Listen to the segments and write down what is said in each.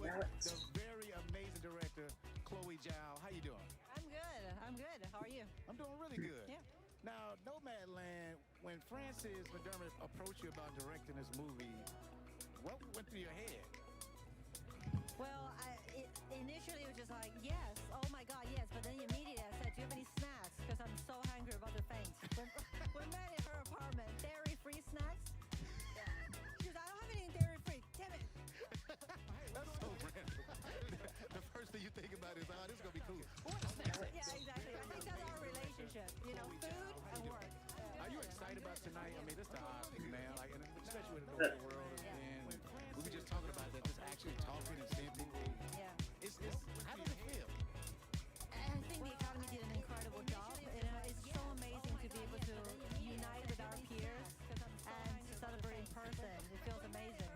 the very amazing director, Chloe Zhao. How you doing? I'm good. I'm good. How are you? I'm doing really good. Yeah. Now, Nomadland, when Frances McDermott approached you about directing this movie, what went through your head? Well, initially it was just like, yes, oh my God, yes. But then immediately I said, do you have any snacks? Because I'm so hungry about to faint. We met in her apartment, dairy-free snacks. Yeah. She goes, I don't have any dairy-free. Damn it. That's so random. The first thing you think about is, this is going to be cool. What snacks? Yeah, exactly. I think that's our relationship. You know, food and work. Are you excited about tonight? I mean, this is the Oscars, man. Like, and especially with the world has been. We were just talking about that, just actually talking and seeing people. Yeah. How does it feel? I think the Academy did an incredible job. It's so amazing to be able to unite with our peers and to celebrate in person. It feels amazing.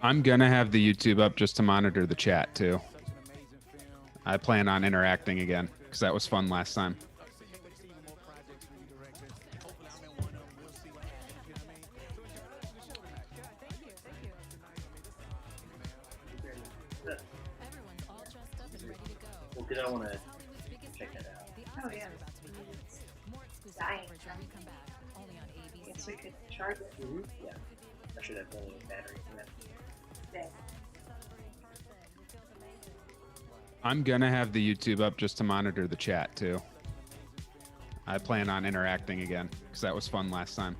I'm gonna have the YouTube up just to monitor the chat too. Such an amazing film. I plan on interacting again because that was fun last time. So you can see more projects from you directors. Hopefully I'm in one of them. We'll see what happens. You know what I mean? So it's your first show tonight. Good. Thank you. Thank you. Everyone's all dressed up and ready to go. Well, because I want to Hollywood's biggest check night. that out. The Oh, Oscars yeah. are about to begin. More exclusive Dying. coverage when we come back, only on ABC. Guess we could charge it Yeah. I should have only a battery for that. today. Celebrate in person. It feels amazing. I'm gonna have the YouTube up just to monitor the chat too. I plan on interacting again because that was fun last time.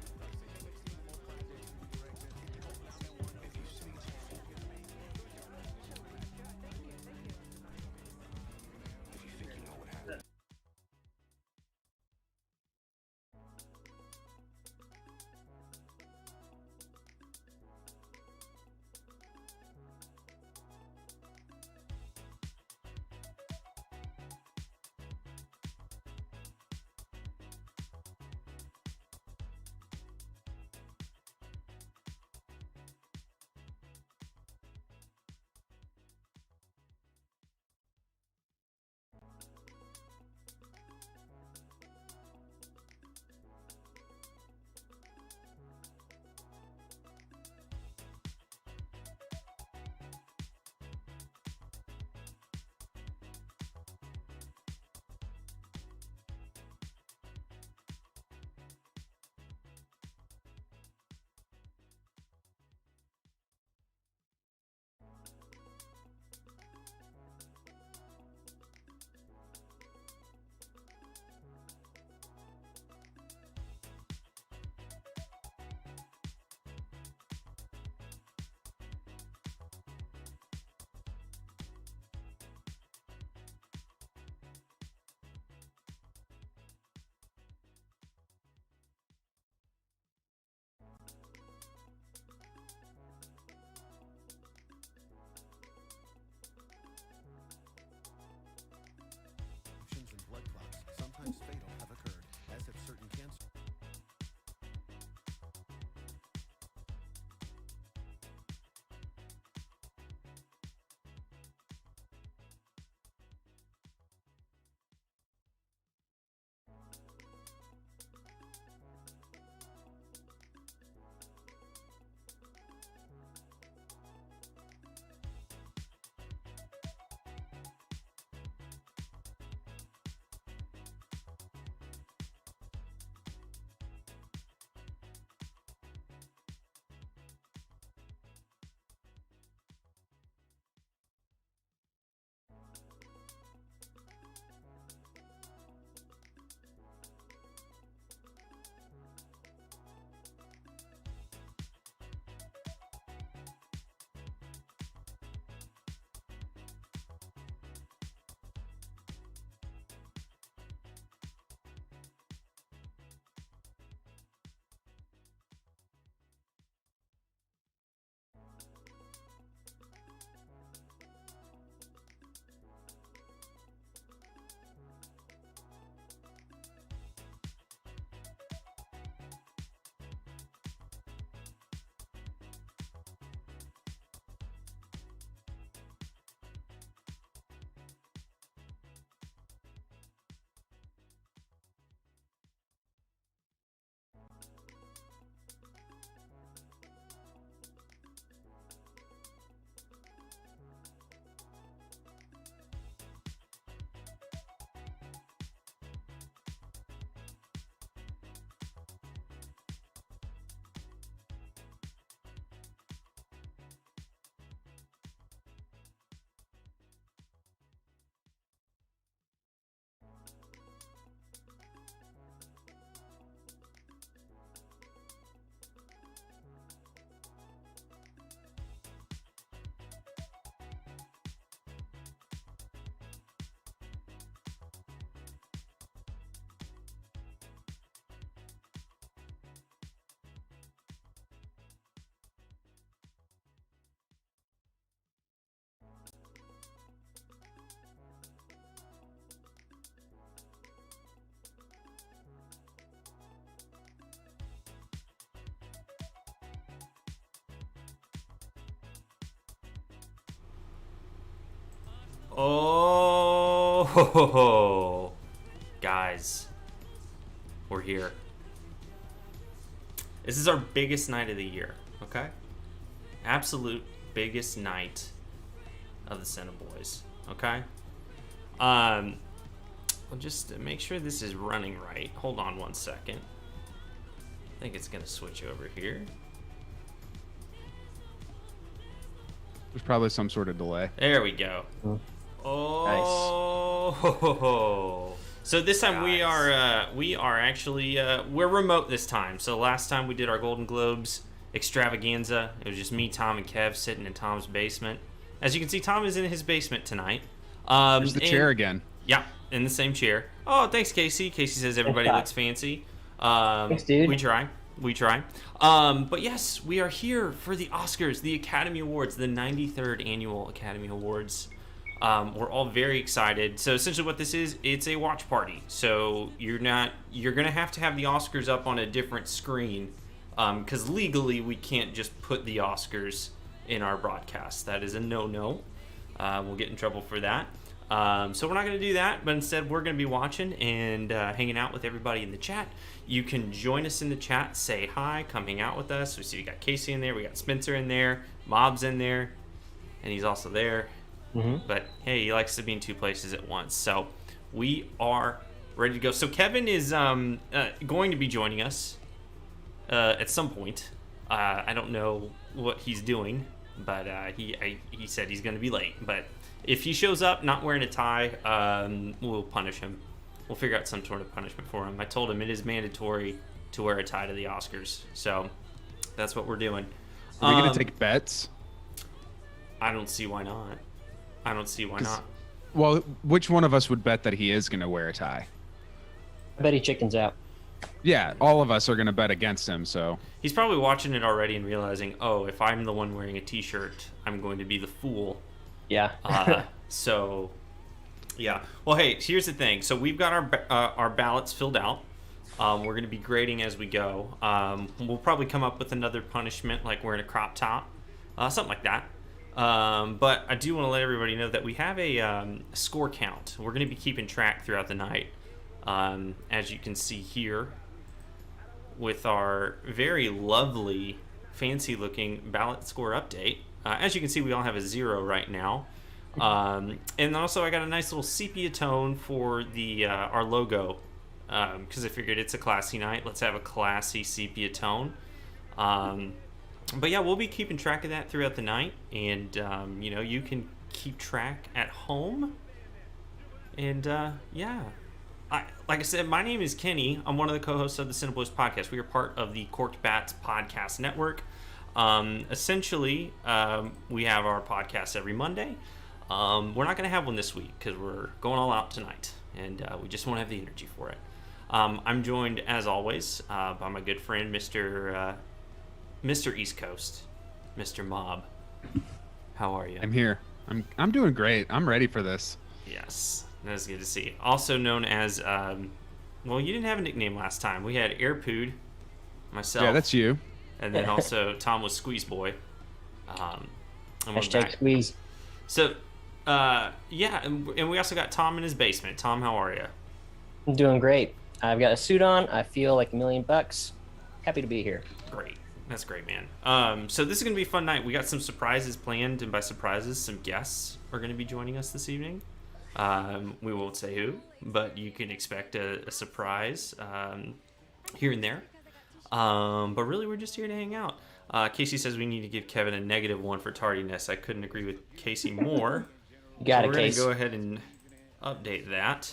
Oh, ho, ho, ho. Guys, we're here. This is our biggest night of the year, okay? Absolute biggest night of the CineBoiz, okay? Well, just to make sure this is running right. Hold on one second. I think it's gonna switch over here. There's probably some sort of delay. There we go. Oh, ho, ho, ho. So this time we are actually we're remote this time. So last time we did our Golden Globes extravaganza, it was just me, Tom, and Kev sitting in Tom's basement. As you can see, Tom is in his basement tonight. There's the chair again. Yeah, in the same chair. Oh, thanks, Casey. Casey says everybody looks fancy. Thanks, dude. We try. But yes, we are here for the Oscars, the Academy Awards, the 93rd Annual Academy Awards. We're all very excited. So essentially what this is, it's a watch party. So you're gonna have to have the Oscars up on a different screen, because legally we can't just put the Oscars in our broadcast. That is a no-no. We'll get in trouble for that. So we're not going to do that, but instead we're going to be watching and hanging out with everybody in the chat. You can join us in the chat, say hi, come hang out with us. We see we got Casey in there, we got Spencer in there, Mob's in there, and he's also there. But hey, he likes to be in two places at once. So we are ready to go. So Kevin is going to be joining us at some point. I don't know what he's doing, but he said he's going to be late. But if he shows up not wearing a tie, we'll punish him. We'll figure out some sort of punishment for him. I told him it is mandatory to wear a tie to the Oscars. So that's what we're doing. Are we going to take bets? I don't see why not. Well, which one of us would bet that he is going to wear a tie? I bet he chickens out. Yeah, all of us are going to bet against him, so... He's probably watching it already and realizing, oh, if I'm the one wearing a t-shirt, I'm going to be the fool. Yeah. So, yeah. Well, hey, here's the thing. So we've got our ballots filled out. We're going to be grading as we go. We'll probably come up with another punishment, like wearing a crop top, something like that. But I do want to let everybody know that we have a score count. We're going to be keeping track throughout the night. As you can see here, with our very lovely, fancy-looking ballot score update. As you can see, we all have a 0 right now. And also, I got a nice little sepia tone for the our logo, because I figured it's a classy night. Let's have a classy sepia tone. But yeah, we'll be keeping track of that throughout the night, and you can keep track at home. And yeah. Like I said, my name is Kenny. I'm one of the co-hosts of the CineBoiz podcast. We are part of the Corked Bats podcast network. Essentially, we have our podcast every Monday. We're not going to have one this week because we're going all out tonight, and we just won't have the energy for it. I'm joined, as always, by my good friend, Mr. East Coast, Mr. Mob. How are you? I'm here. I'm doing great. I'm ready for this. Yes. That's good to see. Also known as, well, you didn't have a nickname last time. We had Airpood, myself. Yeah, that's you. And then also Tom was Squeeze Boy. Hashtag squeeze. So, yeah, and we also got Tom in his basement. Tom, how are you? I'm doing great. I've got a suit on. I feel like $1,000,000. Happy to be here. Great. That's great, man. So this is going to be a fun night. We got some surprises planned, and by surprises, some guests are going to be joining us this evening. We won't say who, but you can expect a surprise here and there. But really, we're just here to hang out. Casey says we need to give Kevin a -1 for tardiness. I couldn't agree with Casey more. You got so it, we're Casey. going to go ahead and update that.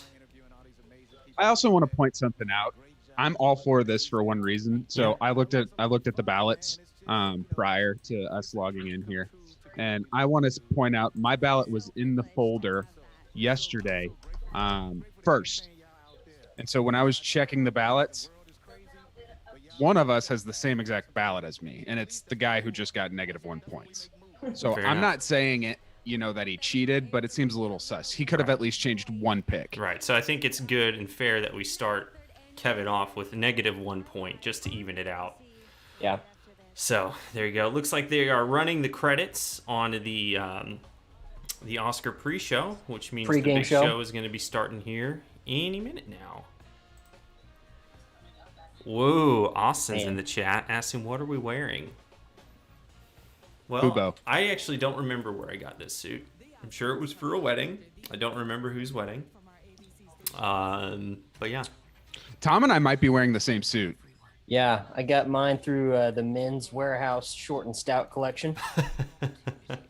I also want to point something out. I'm all for this for one reason. So I looked at the ballots prior to us logging in here, and I want to point out my ballot was in the folder yesterday first, and so when I was checking the ballots, one of us has the same exact ballot as me, and it's the guy who just got -1 points. So Fair I'm enough. not saying it, that he cheated, but it seems a little sus. He could have at least changed one pick. Right. So I think it's good and fair that we start Kevin off with -1 point just to even it out. Yeah. So there you go. Looks like they are running the credits on the the Oscar pre-show, which means Pre-game the big show. show is going to be starting here any minute now. Whoa, Austin's in Man. the chat asking, what are we wearing? Well, Fubo. I actually don't remember where I got this suit. I'm sure it was for a wedding. I don't remember whose wedding. But yeah. Tom and I might be wearing the same suit. Yeah, I got mine through the Men's Warehouse Short and Stout collection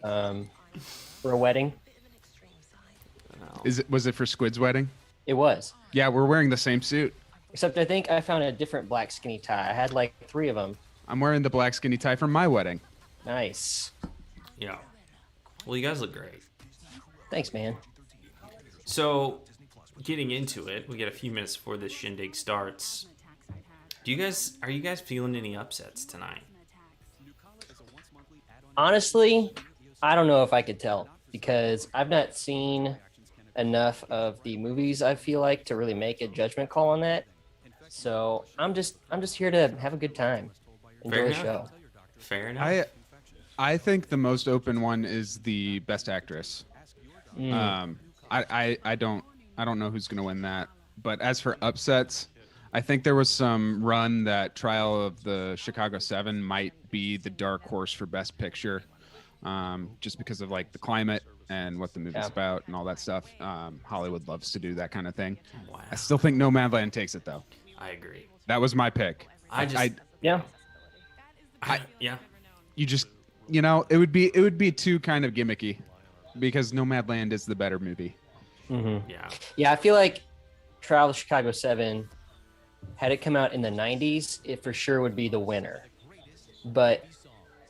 for a wedding. Was it for Squid's wedding? It was. Yeah, we're wearing the same suit. Except I think I found a different black skinny tie. I had like 3 of them. I'm wearing the black skinny tie from my wedding. Nice. Yeah. Well, you guys look great. Thanks, man. So, getting into it, we get a few minutes before this shindig starts. Are you guys feeling any upsets tonight? Honestly, I don't know if I could tell because I've not seen enough of the movies, I feel like, to really make a judgment call on that. So I'm just here to have a good time. Enjoy Fair the enough. show. Fair enough. I think the most open one is the best actress. I don't know who's gonna win that. But as for upsets, I think there was some run that Trial of the Chicago 7 might be the dark horse for Best Picture, just because of like the climate and what the movie's about and all that stuff. Hollywood loves to do that kind of thing. Wow. I still think Nomadland takes it though. I agree. That was my pick. Yeah. Yeah. It would be too kind of gimmicky because Nomadland is the better movie. Yeah. Yeah, I feel like Trial of Chicago 7, had it come out in the 90s, it for sure would be the winner. But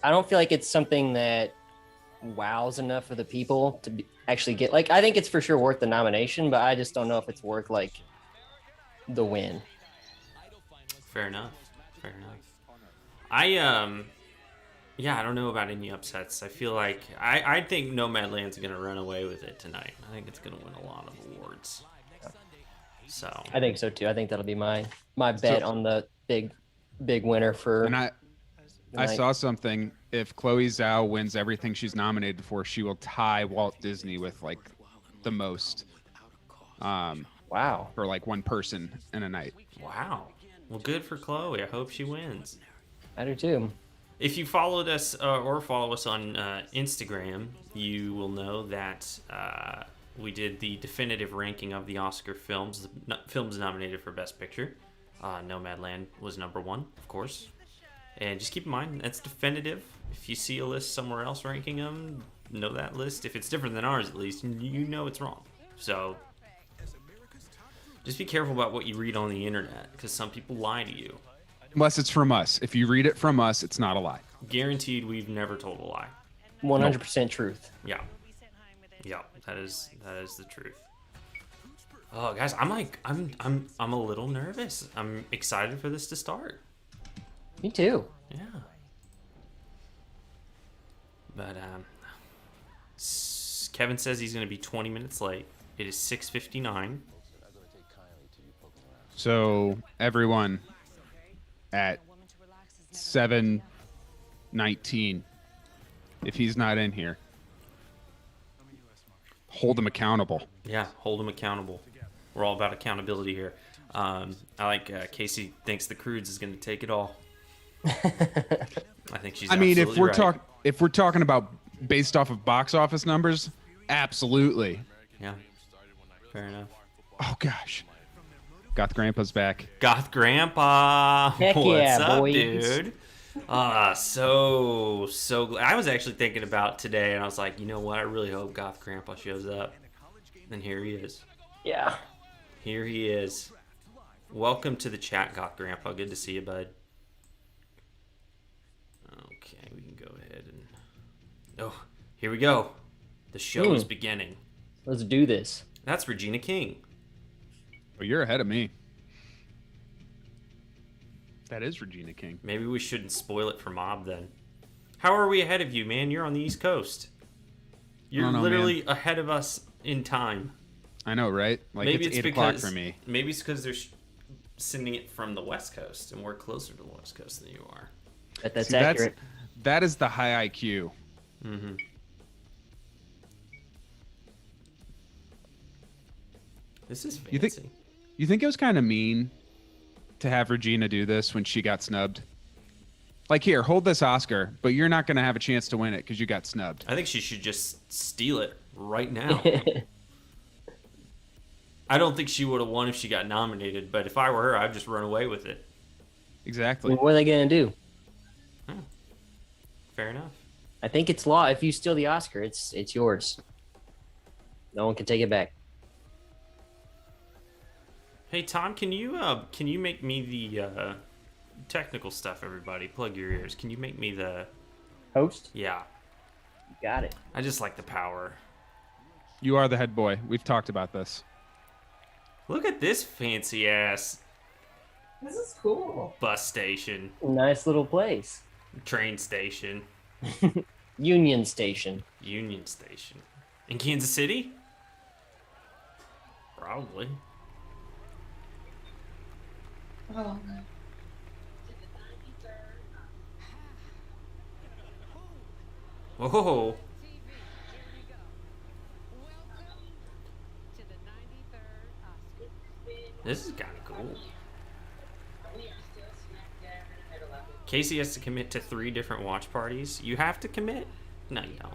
I don't feel like it's something that wows enough for the people to actually get. Like, I think it's for sure worth the nomination, but I just don't know if it's worth, like, the win. Fair enough. I don't know about any upsets. I feel like I think Nomadland's gonna run away with it tonight. I think it's gonna win a lot of awards. So I think so too. I think that'll be my bet on the big winner for. And I saw something. If Chloe Zhao wins everything she's nominated for, she will tie Walt Disney with like the most. Wow. For like one person in a night. wow. Well, good for Chloe. I hope she wins. I do too. If you followed us or follow us on Instagram, you will know that we did the definitive ranking of the Oscar films nominated for Best Picture. Nomadland was number 1, of course. And just keep in mind, that's definitive. If you see a list somewhere else ranking them, know that list. If it's different than ours, at least, you know it's wrong. So just be careful about what you read on the internet, because some people lie to you. Unless it's from us. If you read it from us, it's not a lie. Guaranteed, we've never told a lie. 100% truth. Yeah, that is the truth. Oh, guys, I'm a little nervous. I'm excited for this to start. Me too. Yeah. But Kevin says he's going to be 20 minutes late. It is 6:59. So everyone at 7:19, if he's not in here, hold him accountable. Yeah, hold him accountable. We're all about accountability here. I like Casey thinks the Croods is going to take it all. I think she's. I mean, if we're right. if we're talking about based off of box office numbers, absolutely. Yeah. Fair enough. Oh gosh, Goth Grandpa's back. Goth Grandpa. Heck What's yeah, up, boys. dude? So glad. I was actually thinking about today, and I was like, you know what? I really hope Goth Grandpa shows up. And here he is. Yeah. Here he is. Welcome to the chat, Goth Grandpa. Good to see you, bud. Okay, we can go ahead and... Oh, here we go. The show is beginning. Let's do this. That's Regina King. Well, you're ahead of me. That is Regina King. Maybe we shouldn't spoil it for Mob then. How are we ahead of you, man? You're on the East Coast. You're literally ahead of us in time. I know, right? Like Maybe it's 8 because, o'clock for me. Maybe it's because they're sending it from the West Coast, and we're closer to the West Coast than you are. But that's See, accurate. that is the high IQ. Mm-hmm. This is fancy. You think it was kind of mean to have Regina do this when she got snubbed? Like, here, hold this Oscar, but you're not going to have a chance to win it because you got snubbed. I think she should just steal it right now. I don't think she would have won if she got nominated, but if I were her, I'd just run away with it. Exactly. What are they gonna do? Fair enough. I think it's law. If you steal the Oscar, it's yours. No one can take it back. Hey Tom, can you make me the technical stuff? Everybody, plug your ears. Can you make me the Host? Yeah. You got it. I just like the power. You are the head boy. We've talked about this. Look at this fancy ass This is cool. bus station, Nice little place. train station, Union Station. Union Station. In Kansas City? Probably. Oh. Whoa. This is kind of cool. Casey has to commit to 3 different watch parties. You have to commit? No, you don't.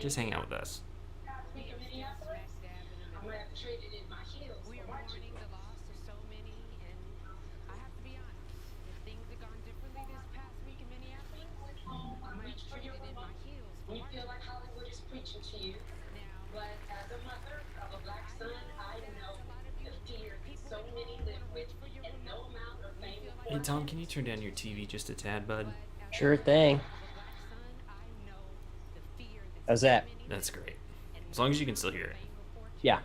Just hang out with us. We are mourning the loss of so many, and I have to be honest, if things had gone differently this past week in Minneapolis, I might have traded in my heels for We Martin. feel like Hollywood is preaching to you, but as a mother of a black son, I know the fear that so many live with, and no amount of fame. Hey, Tom, can you turn down your TV just a tad, bud? Sure thing. How's that? That's great. As long as you can still hear it. Yeah.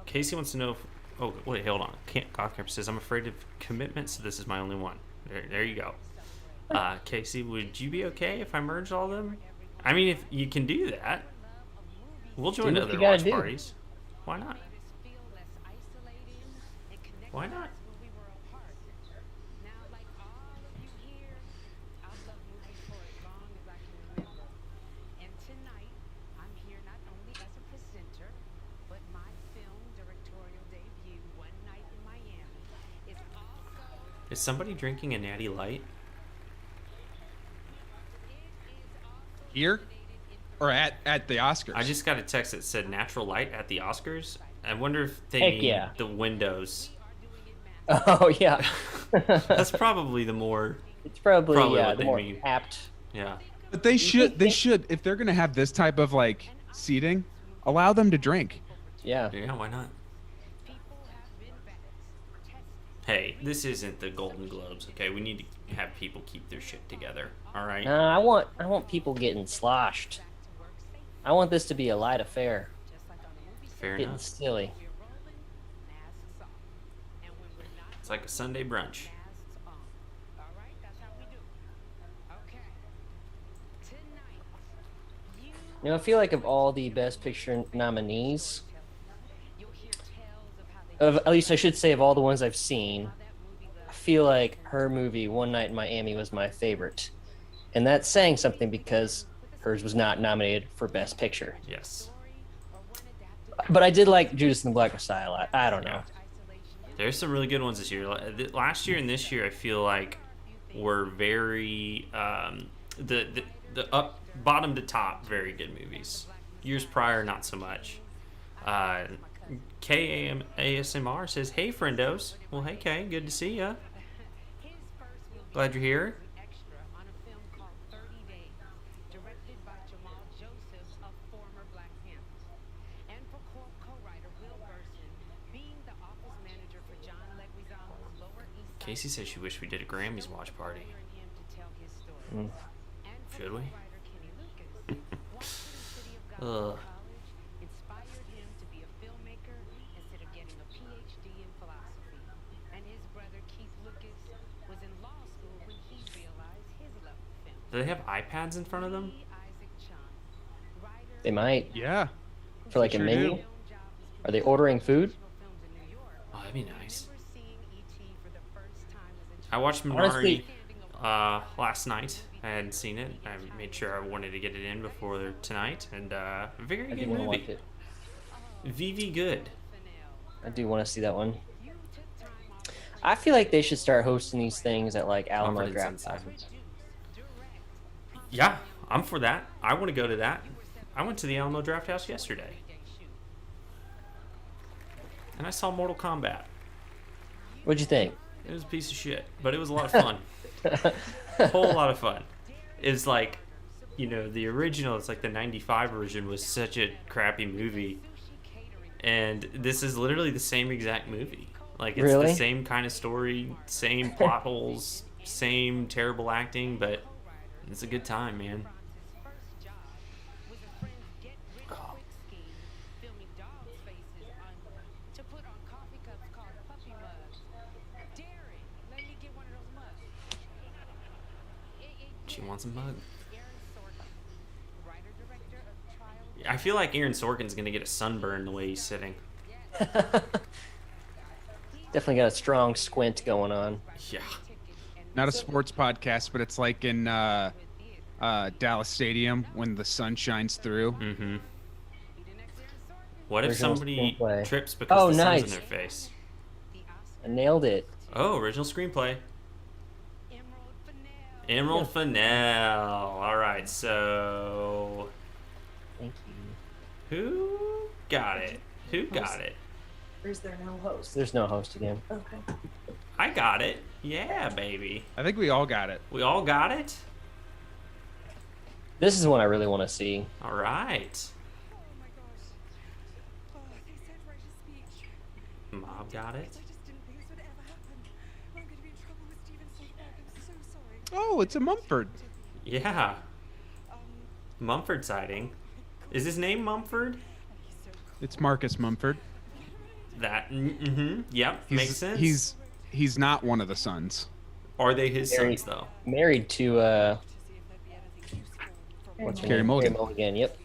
Casey wants to know if... Oh, wait, hold on. Gothcamp says, I'm afraid of commitment, so this is my only one. There you go. Casey, would you be okay if I merged all of them? I mean, if you can do that, we'll join Do what other you gotta watch do. parties. Why not? Why not? And tonight, I'm here not only as a presenter, but my film directorial debut, One Night in Miami, is also Is somebody drinking a Natty Light? Here? Or at the Oscars? I just got a text that said natural light at the Oscars. I wonder if they Heck mean yeah. the windows. Oh yeah. That's probably the more... It's probably probably yeah, what the they more mean. apt. Yeah. But they should, if they're going to have this type of, like, seating, allow them to drink. Yeah. Yeah, why not? Hey, this isn't the Golden Globes, okay? We need to have people keep their shit together, all right? I want people getting sloshed. I want this to be a light affair. Fair Getting enough. silly. It's like a Sunday brunch. You know, I feel like of all the Best Picture nominees, at least I should say of all the ones I've seen, I feel like her movie One Night in Miami was my favorite, and that's saying something because hers was not nominated for Best Picture. Yes. But I did like Judas and the Black Messiah a lot. I don't know. There's some really good ones this year. Last year and this year, I feel like were very the up bottom to top very good movies. Years prior, not so much. KASMR says, "Hey, friendos." Well, hey, Kay, good to see ya. Glad you're here. Casey says she wished we did a Grammys watch party. Should we? Ugh. Do they have iPads in front of them? They might. Yeah. For like Sure a menu? do. Are they ordering food? Oh, that'd be nice. I watched Honestly- Minari last night. I hadn't seen it. I made sure I wanted to get it in before tonight, and very I good didn't want to movie. watch it. VV Good. I do want to see that one. I feel like they should start hosting these things at like Alamo Mumford and Draft Sons. Houses. Yeah, I'm for that. I want to go to that. I went to the Alamo Draft House yesterday. And I saw Mortal Kombat. What'd you think? It was a piece of shit, but it was a lot of fun. A whole lot of fun. It's like, you know, the original, it's like the 95 version was such a crappy movie. And this is literally the same exact movie. Like, it's Really? the same kind of story, same plot holes, same terrible acting, but it's a good time, man. She wants a mug. I feel like Aaron Sorkin's gonna get a sunburn the way he's sitting. Definitely got a strong squint going on. Yeah. Not a sports podcast, but it's like in Dallas Stadium when the sun shines through. Mm-hmm. What if Original somebody screenplay. trips because Oh, the sun's in nice. their face? I nailed it. Oh, original screenplay. Emerald Fennell. All right, so Thank you. who got it? Who got it? Or is there no host? There's no host again. Okay. I got it. Yeah, baby. I think we all got it. We all got it? This is one I really want to see. All right. Mob got it. Oh, it's a Mumford. Yeah. Mumford sighting. Is his name Mumford? It's Marcus Mumford. That, mm-hmm. Yep, makes sense. He's not one of the sons. Are they his Very- sons, though? Married to what's her Carey name? Mulligan. Carey Mulligan. Yep.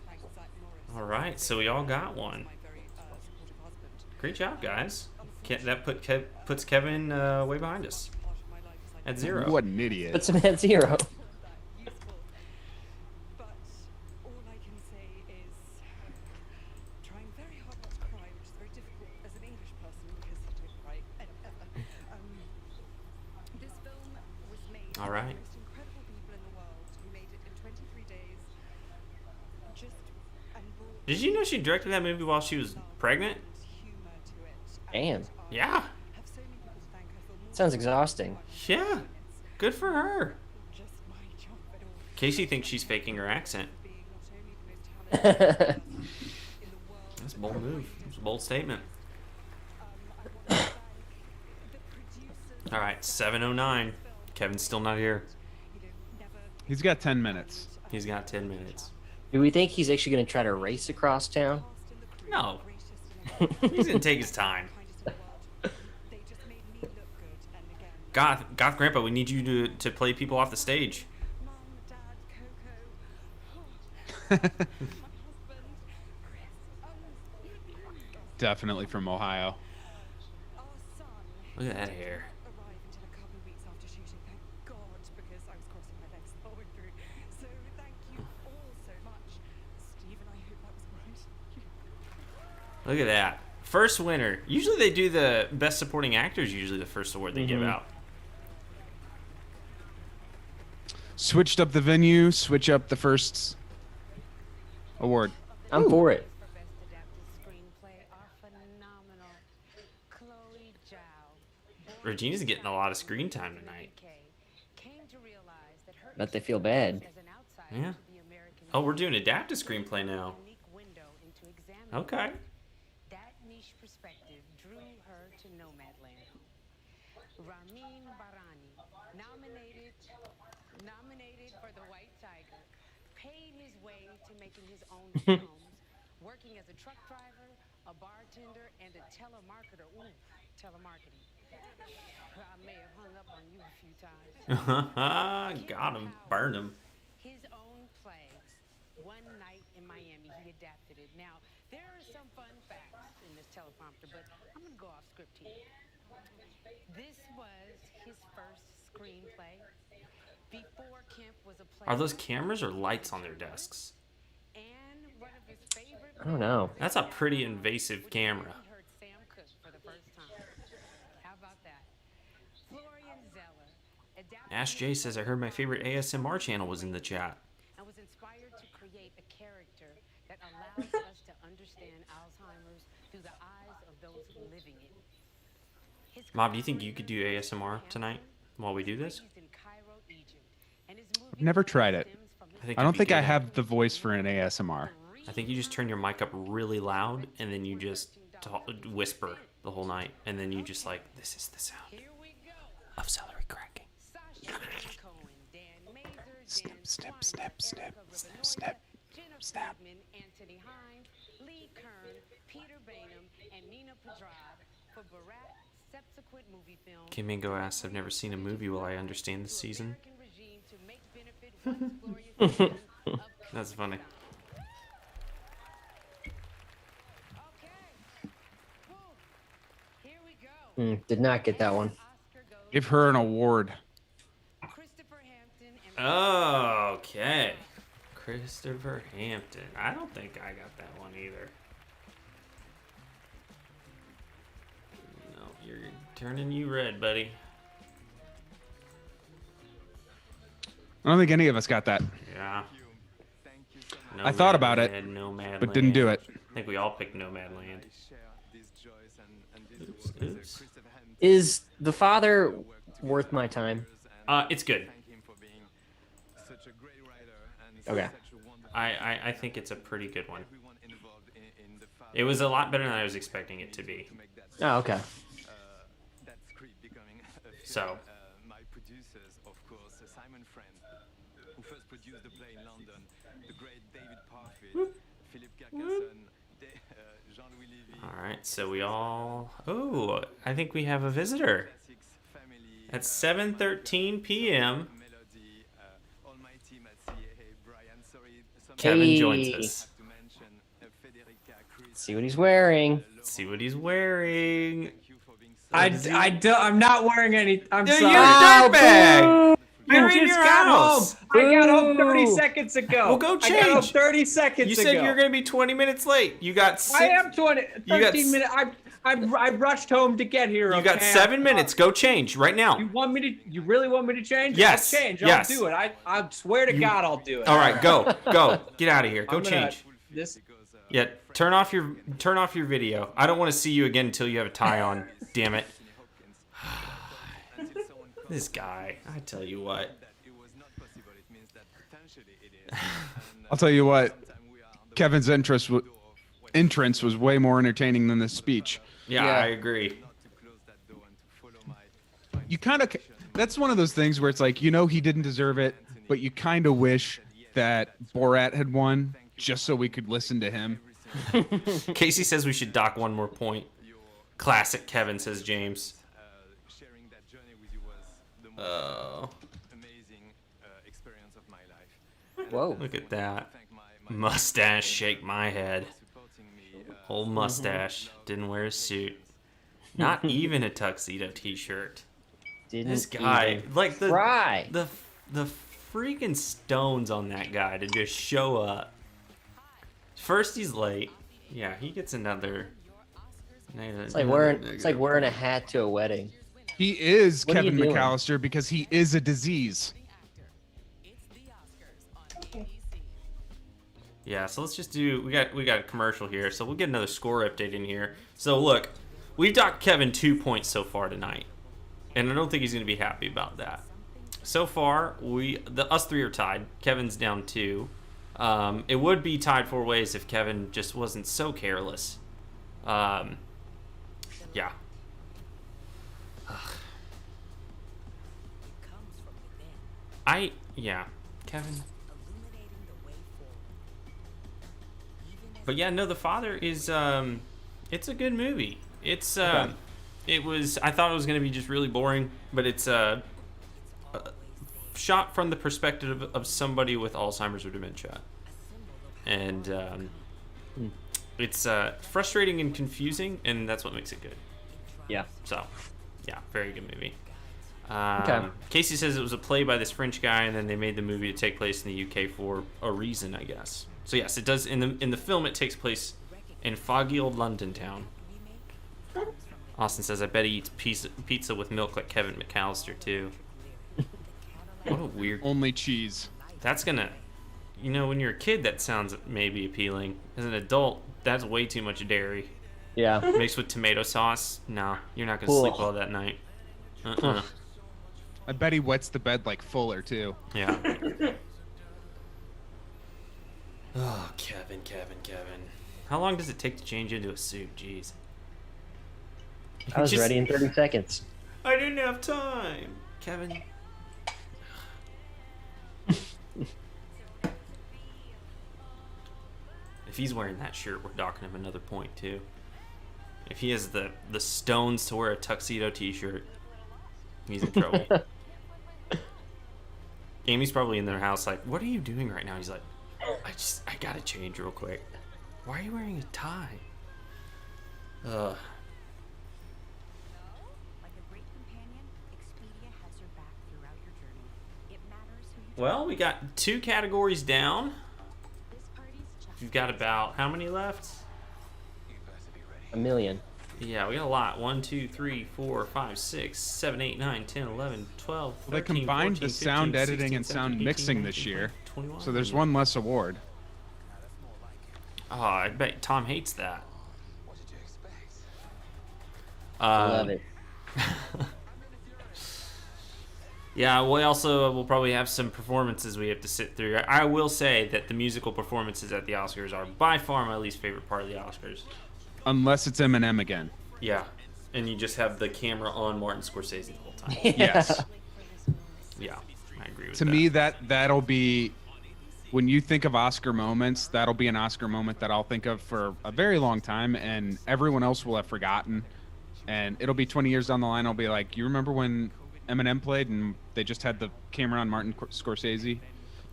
All right, so we all got one. Great job, guys. That puts Kevin way behind us at 0. What an idiot. Puts him at 0. But all I can say is trying very hard not to cry, which is very difficult as an English person because I don't cry ever. This film was made All right. by the most incredible people in the world who made it in 23 days. And brought Did you know she directed that movie while she was pregnant? humor to it. Damn. Yeah. Have so many people to thank her for more Sounds exhausting. Yeah. Good for her. than just my job at all. Casey thinks she's faking her accent. Being not only the most talented person in the world, That's a bold move. It's a bold statement. I want to thank the producers. All right, 7:09. Kevin's still not here. He's got 10 minutes. He's got 10 minutes. Do we think he's actually going to try to race across town? No. He's going to take his time. They just made me look good, and again, Goth Grandpa, we need you to play people off the stage. Mum, Dad, Coco, my husband, Chris, Definitely from Ohio. our son. Look at that hair. Arrive until a couple of weeks after shooting, thank God, because I was crossing my legs the whole way through. So thank you all so much. Stephen, I hope that was right. Look at that. First winner. Usually they do the best supporting actors, usually the first award they give out. Switched up the venue, switch up the first award. I'm for it. For best adapted screenplay are phenomenal. Chloe Zhao, Regina's getting a lot of screen time tonight. came to realize that her Bet they feel bad. as an outsider Yeah. to the American Oh, we're doing adaptive screenplay now. unique window into examining Okay. that niche perspective drew her to Nomadland. Ramin Barani, nominated for the White Tiger, paid his way to making his own films, working as a truck driver, a bartender, and a telemarketer. Ooh, telemarketing. I may have hung up on you a few times. Got him. Burn him. His own play, One Night in Miami. He adapted it. Now, there are some fun facts in this teleprompter, but I'm going to go off script here. This was his first screenplay. Before Kemp was a player. Are those cameras or lights on their desks? And one of his I don't know. That's a pretty invasive camera. Heard Sam Cooke for the first time. How about that? Florian Zeller adapted Ash J says, I heard my favorite ASMR channel was in the chat. and was inspired to create a character that allows us to understand Alzheimer's through the eyes of those living it. His Mob, do you think you could do ASMR tonight while we do this? raised in Cairo, Egypt, and his I've never tried it. stems from his I think I don't you'd be think I good. have the voice for an ASMR. I think you just turn your mic up really loud and then you just whisper the whole night. And then you just like, this is the sound Here we go. of celery cracking. Sasha Baron Cohen, Dan Mazer, Snip, Dan snip, Swan, snip, snip, Erica snip, Rivanoia, snip, Jenna snap. Friedman, Anthony Hines, Lee Kern, Peter Bainham, and Nina Pedrad for Barat's subsequent movie film. Kim Mingo asks, I've never seen a movie. Will I understand this season? American regime to make benefit once glorious vision of That's funny. Okay. Woo. Here we go. Did not get that one. Oscar goes Give her an award. Christopher Hampton and Okay. Christopher Hampton. I don't think I got that one either. No, you're turning you red, buddy. I don't think any of us got that, Yeah. I thought about it, Nomad but didn't do it. I think we all picked Nomadland. Oops, oops. Is The Father worth my time? It's good. Okay. I think it's a pretty good one. It was a lot better than I was expecting it to be. Oh, okay. So, My producers, of course, Simon Friend, who first produced the play in London, the great David Parfit, Philip Carcassonne, Jean-Louis Lévy, all right. So we all. Oh, I think we have a visitor. Essex family, At 7:13 p.m. Melody, all my team at CAA, Brian, sorry, some Kevin joins Hey. us. to mention, Federica, Chris, See what he's wearing. Let's see what he's wearing. thank you for being so I'm not wearing any. I'm Dude, sorry. you're a dirtbag. I You're in just your got house. home. I got home 30 Boo. seconds ago. Well, go I got home change. 30 seconds You ago. said you're gonna be 20 minutes late. You got six. I am 20. You got 13 minutes. I rushed home to get here. You got okay? 7 minutes. Go change right now. You want me to? You really want me to change? Yes, I'll change. yes. I'll do it. I swear to God, I'll do it. All right, go, go, get out of here. Go I'm gonna- change. This. Yeah, turn off your video. I don't want to see you again until you have a tie on. Damn it. This guy. I tell you what. it was not possible. It means that potentially it is. I'll tell you what, Kevin's entrance was way more entertaining than this speech. Yeah, Yeah. I agree. To close that door and to follow my You kind of, that's one of those things where it's like, you know, he didn't deserve it, but you kind of wish that Borat had won just so we could listen to him. Casey says we should dock one more point. Classic Kevin, says James. sharing that journey with you was the most Oh, amazing experience of my life. Whoa. look at that. Thank my Mustache shake my head. supporting me. Old mustache. Didn't wear a suit. Not even a tuxedo t-shirt. Didn't This guy, even like try. the freaking stones on that guy to just show up. First he's late. Yeah, he gets another. It's like wearing a hat to a wedding. He is What are you Kevin doing? McAllister because he is a disease. Yeah, so let's just do. We got a commercial here, so we'll get another score update in here. So look, we've docked Kevin 2 points so far tonight, and I don't think he's gonna be happy about that. So far, us three are tied. Kevin's down 2. It would be tied 4 ways if Kevin just wasn't so careless. Yeah. Kevin. But yeah, no, The Father is it's a good movie. It's it was, I thought it was going to be just really boring, but it's shot from the perspective of somebody with Alzheimer's or dementia. And it's frustrating and confusing, and that's what makes it good. Yeah. So, yeah, very good movie. Okay. Casey says it was a play by this French guy, and then they made the movie to take place in the UK for a reason, I guess. So yes, it does. In the film, it takes place in foggy old London town. Austin says, "I bet he eats pizza with milk like Kevin McAllister too." What a weird. Only cheese. That's gonna, when you're a kid, that sounds maybe appealing. As an adult, that's way too much dairy. Yeah. Mixed with tomato sauce. No, you're not gonna sleep well that night. I bet he wets the bed like Fuller too. Yeah. Oh, Kevin. How long does it take to change into a suit? Jeez. I was ready in 30 seconds. I didn't have time, Kevin. If he's wearing that shirt, we're docking him another point too. If he has the stones to wear a tuxedo t-shirt, he's in trouble. Amy's probably in their house like, what are you doing right now? He's like, I gotta change real quick. Why are you wearing a tie? Ugh. Well, we got 2 categories down. We've got about, how many left? A million. Yeah, we got a lot. 1, 2, 3, 4, 5, 6, 7, 8, 9, 10, 11, 12, 13, They combined 14, the sound 15, editing 16, and 17, sound 18, mixing 19, this year. 21. So there's one less award. Oh, I bet Tom hates that. I love it. Yeah, we also will probably have some performances we have to sit through. I will say that the musical performances at the Oscars are by far my least favorite part of the Oscars. Unless it's Eminem again. Yeah, and you just have the camera on Martin Scorsese the whole time. Yes. Yeah, I agree with To that. me, that'll be, when you think of Oscar moments, that'll be an Oscar moment that I'll think of for a very long time, and everyone else will have forgotten. And it'll be 20 years down the line, I'll be like, you remember when Eminem played and they just had the camera on Martin Scorsese?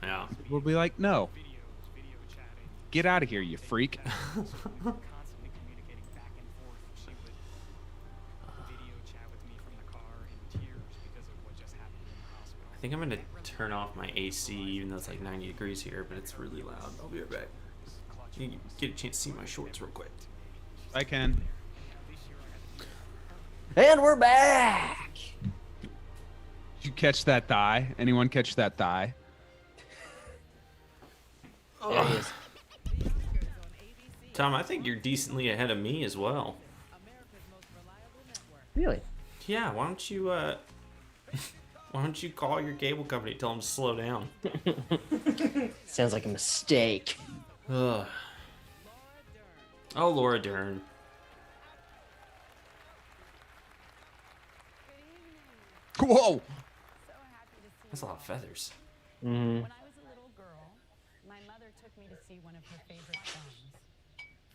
Yeah. We'll be like, no. Get out of here, you freak. I think I'm going to turn off my AC, even though it's like 90 degrees here, but it's really loud. I'll be right back. You get a chance to see my shorts real quick. I can. And we're back. Did you catch that thigh? Anyone catch that thigh? There he is. Tom, I think you're decently ahead of me as well. Really? Yeah, why don't you call your cable company and tell them to slow down? Sounds like a mistake. Ugh. Oh, Laura Dern. Whoa! That's a lot of feathers. Mm-hmm. When I was a little girl, my mother took me to see one of her favorite films.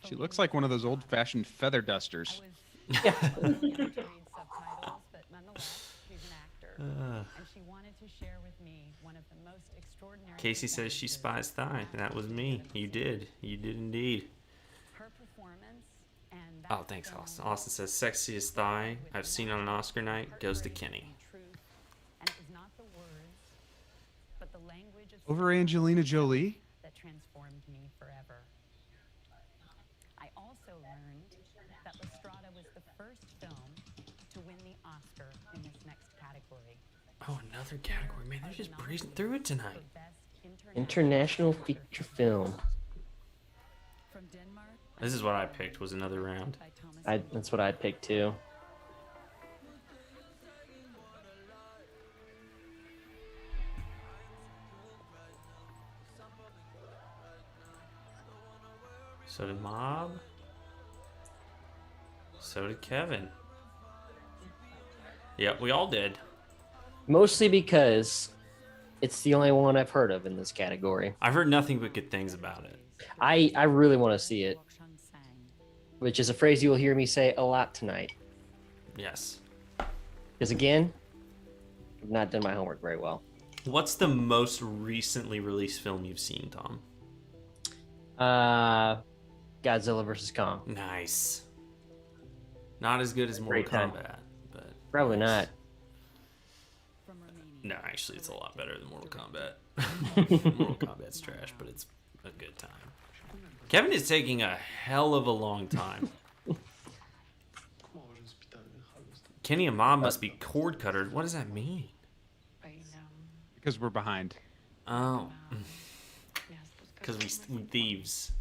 She looks like one of those old-fashioned feather dusters. I was to read subtitles, but nonetheless, she's an actor, and she wanted to share with me one of the most extraordinary. Casey says she spies thigh. That was me. You did. You did indeed. Her performance and that Oh, thanks, Austin. Austin says sexiest thigh I've seen on an Oscar night goes to Kenny. truth, and it was not the words, but the language of Over Angelina Jolie? that transformed me forever. I also learned that La Strada was the first film to win the Oscar in this next category. Oh, another category. Man, they're just breezing through it tonight. International feature film. From Denmark This is what I picked, was another round. by Thomas. That's what I picked too. So did Mob. So did Kevin. Yep, we all did. Mostly because it's the only one I've heard of in this category. I've heard nothing but good things about it. I really want to see it, which is a phrase you will hear me say a lot tonight. Yes. Because again, I've not done my homework very well. What's the most recently released film you've seen, Tom? Godzilla vs. Kong. Nice. Not as good as Mortal Great time. Kombat, but Probably not. no, actually, it's a lot better than Mortal Kombat. Mortal Kombat's trash, but it's a good time. Kevin is taking a hell of a long time. Kenny and Mom must be cord cutters. What does that mean? Because we're behind. Oh. Because we thieves.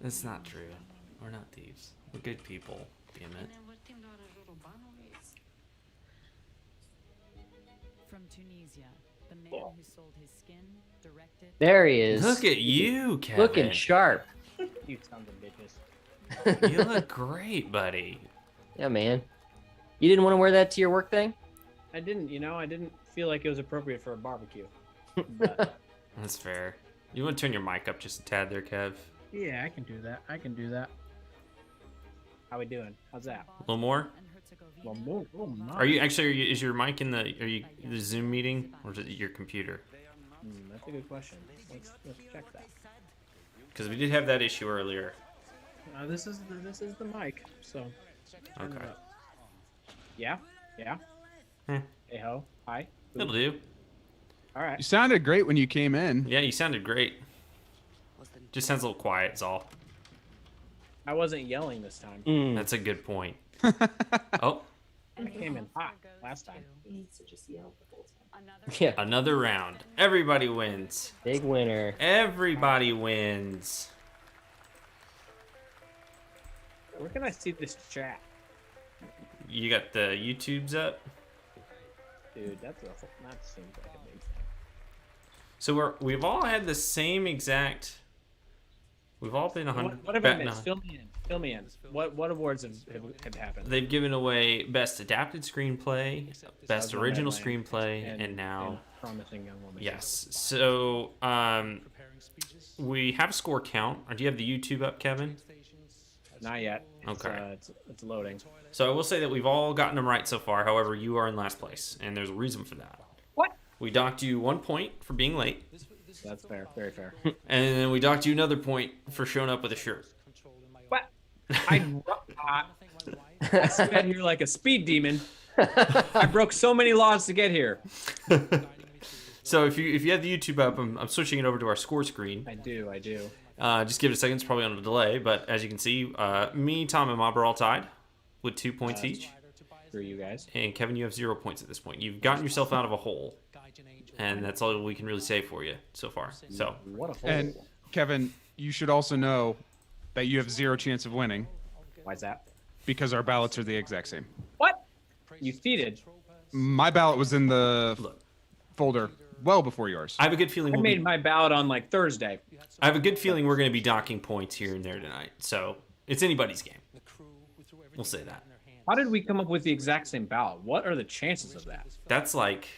That's not true. We're not thieves. We're good people. Damn it. From Tunisia, the man who sold his skin, directed. There he is. Look at you, Kevin. Looking sharp. You sons of bitches. You look great, buddy. Yeah, man. You didn't want to wear that to your work thing? I didn't, I didn't feel like it was appropriate for a barbecue. But, That's fair. You want to turn your mic up just a tad there, Kev? yeah, I can do that. How we doing? How's that? A little more? Well, more. Oh, my. Are you actually? Is your mic in the Zoom meeting, or is it your computer? That's a good question. Let's check that. Because we did have that issue earlier. This is the mic. So. turn it Okay. up. Yeah. Hmm. Hey ho. Hi. That'll do. All right. You sounded great when you came in. Yeah, you sounded great. Just sounds a little quiet, is all. I wasn't yelling this time. That's a good point. Oh. I came in hot last time. He needs to just yell the whole time. Yeah. Another round. Everybody wins. Big winner. Everybody wins. Where can I see this chat? You got the YouTubes up? Dude, that seems like a big thing. So we've all had the same exact. We've all been 100. What have I missed? Fill me in. What awards have happened? They've given away Best Adapted Screenplay, Best Original Screenplay, and now Promising Young Woman. Yes. So we have a score count. Or do you have the YouTube up, Kevin? Not yet. Okay. It's loading. So I will say that we've all gotten them right so far. However, you are in last place, and there's a reason for that. What? We docked you 1 point for being late. That's fair. Very fair. And then we docked you another point for showing up with a shirt. What? I sped here like a speed demon. I broke so many laws to get here. So if you have the YouTube up, I'm switching it over to our score screen. I do. Just give it a second. It's probably on a delay, but as you can see, me, Tom, and Mob are all tied with 2 points each. For you guys. And Kevin, you have 0 points at this point. You've gotten yourself out of a hole, and that's all we can really say for you so far. So. What a hole. And Kevin, you should also know that you have 0 chance of winning Why's that? because our ballots are the exact same. What? You cheated. My ballot was in the folder well before yours. I have a good feeling I made my ballot on like Thursday. I have a good feeling we're going to be docking points here and there tonight. So it's anybody's game. We'll say that. How did we come up with the exact same ballot? What are the chances of that? That's like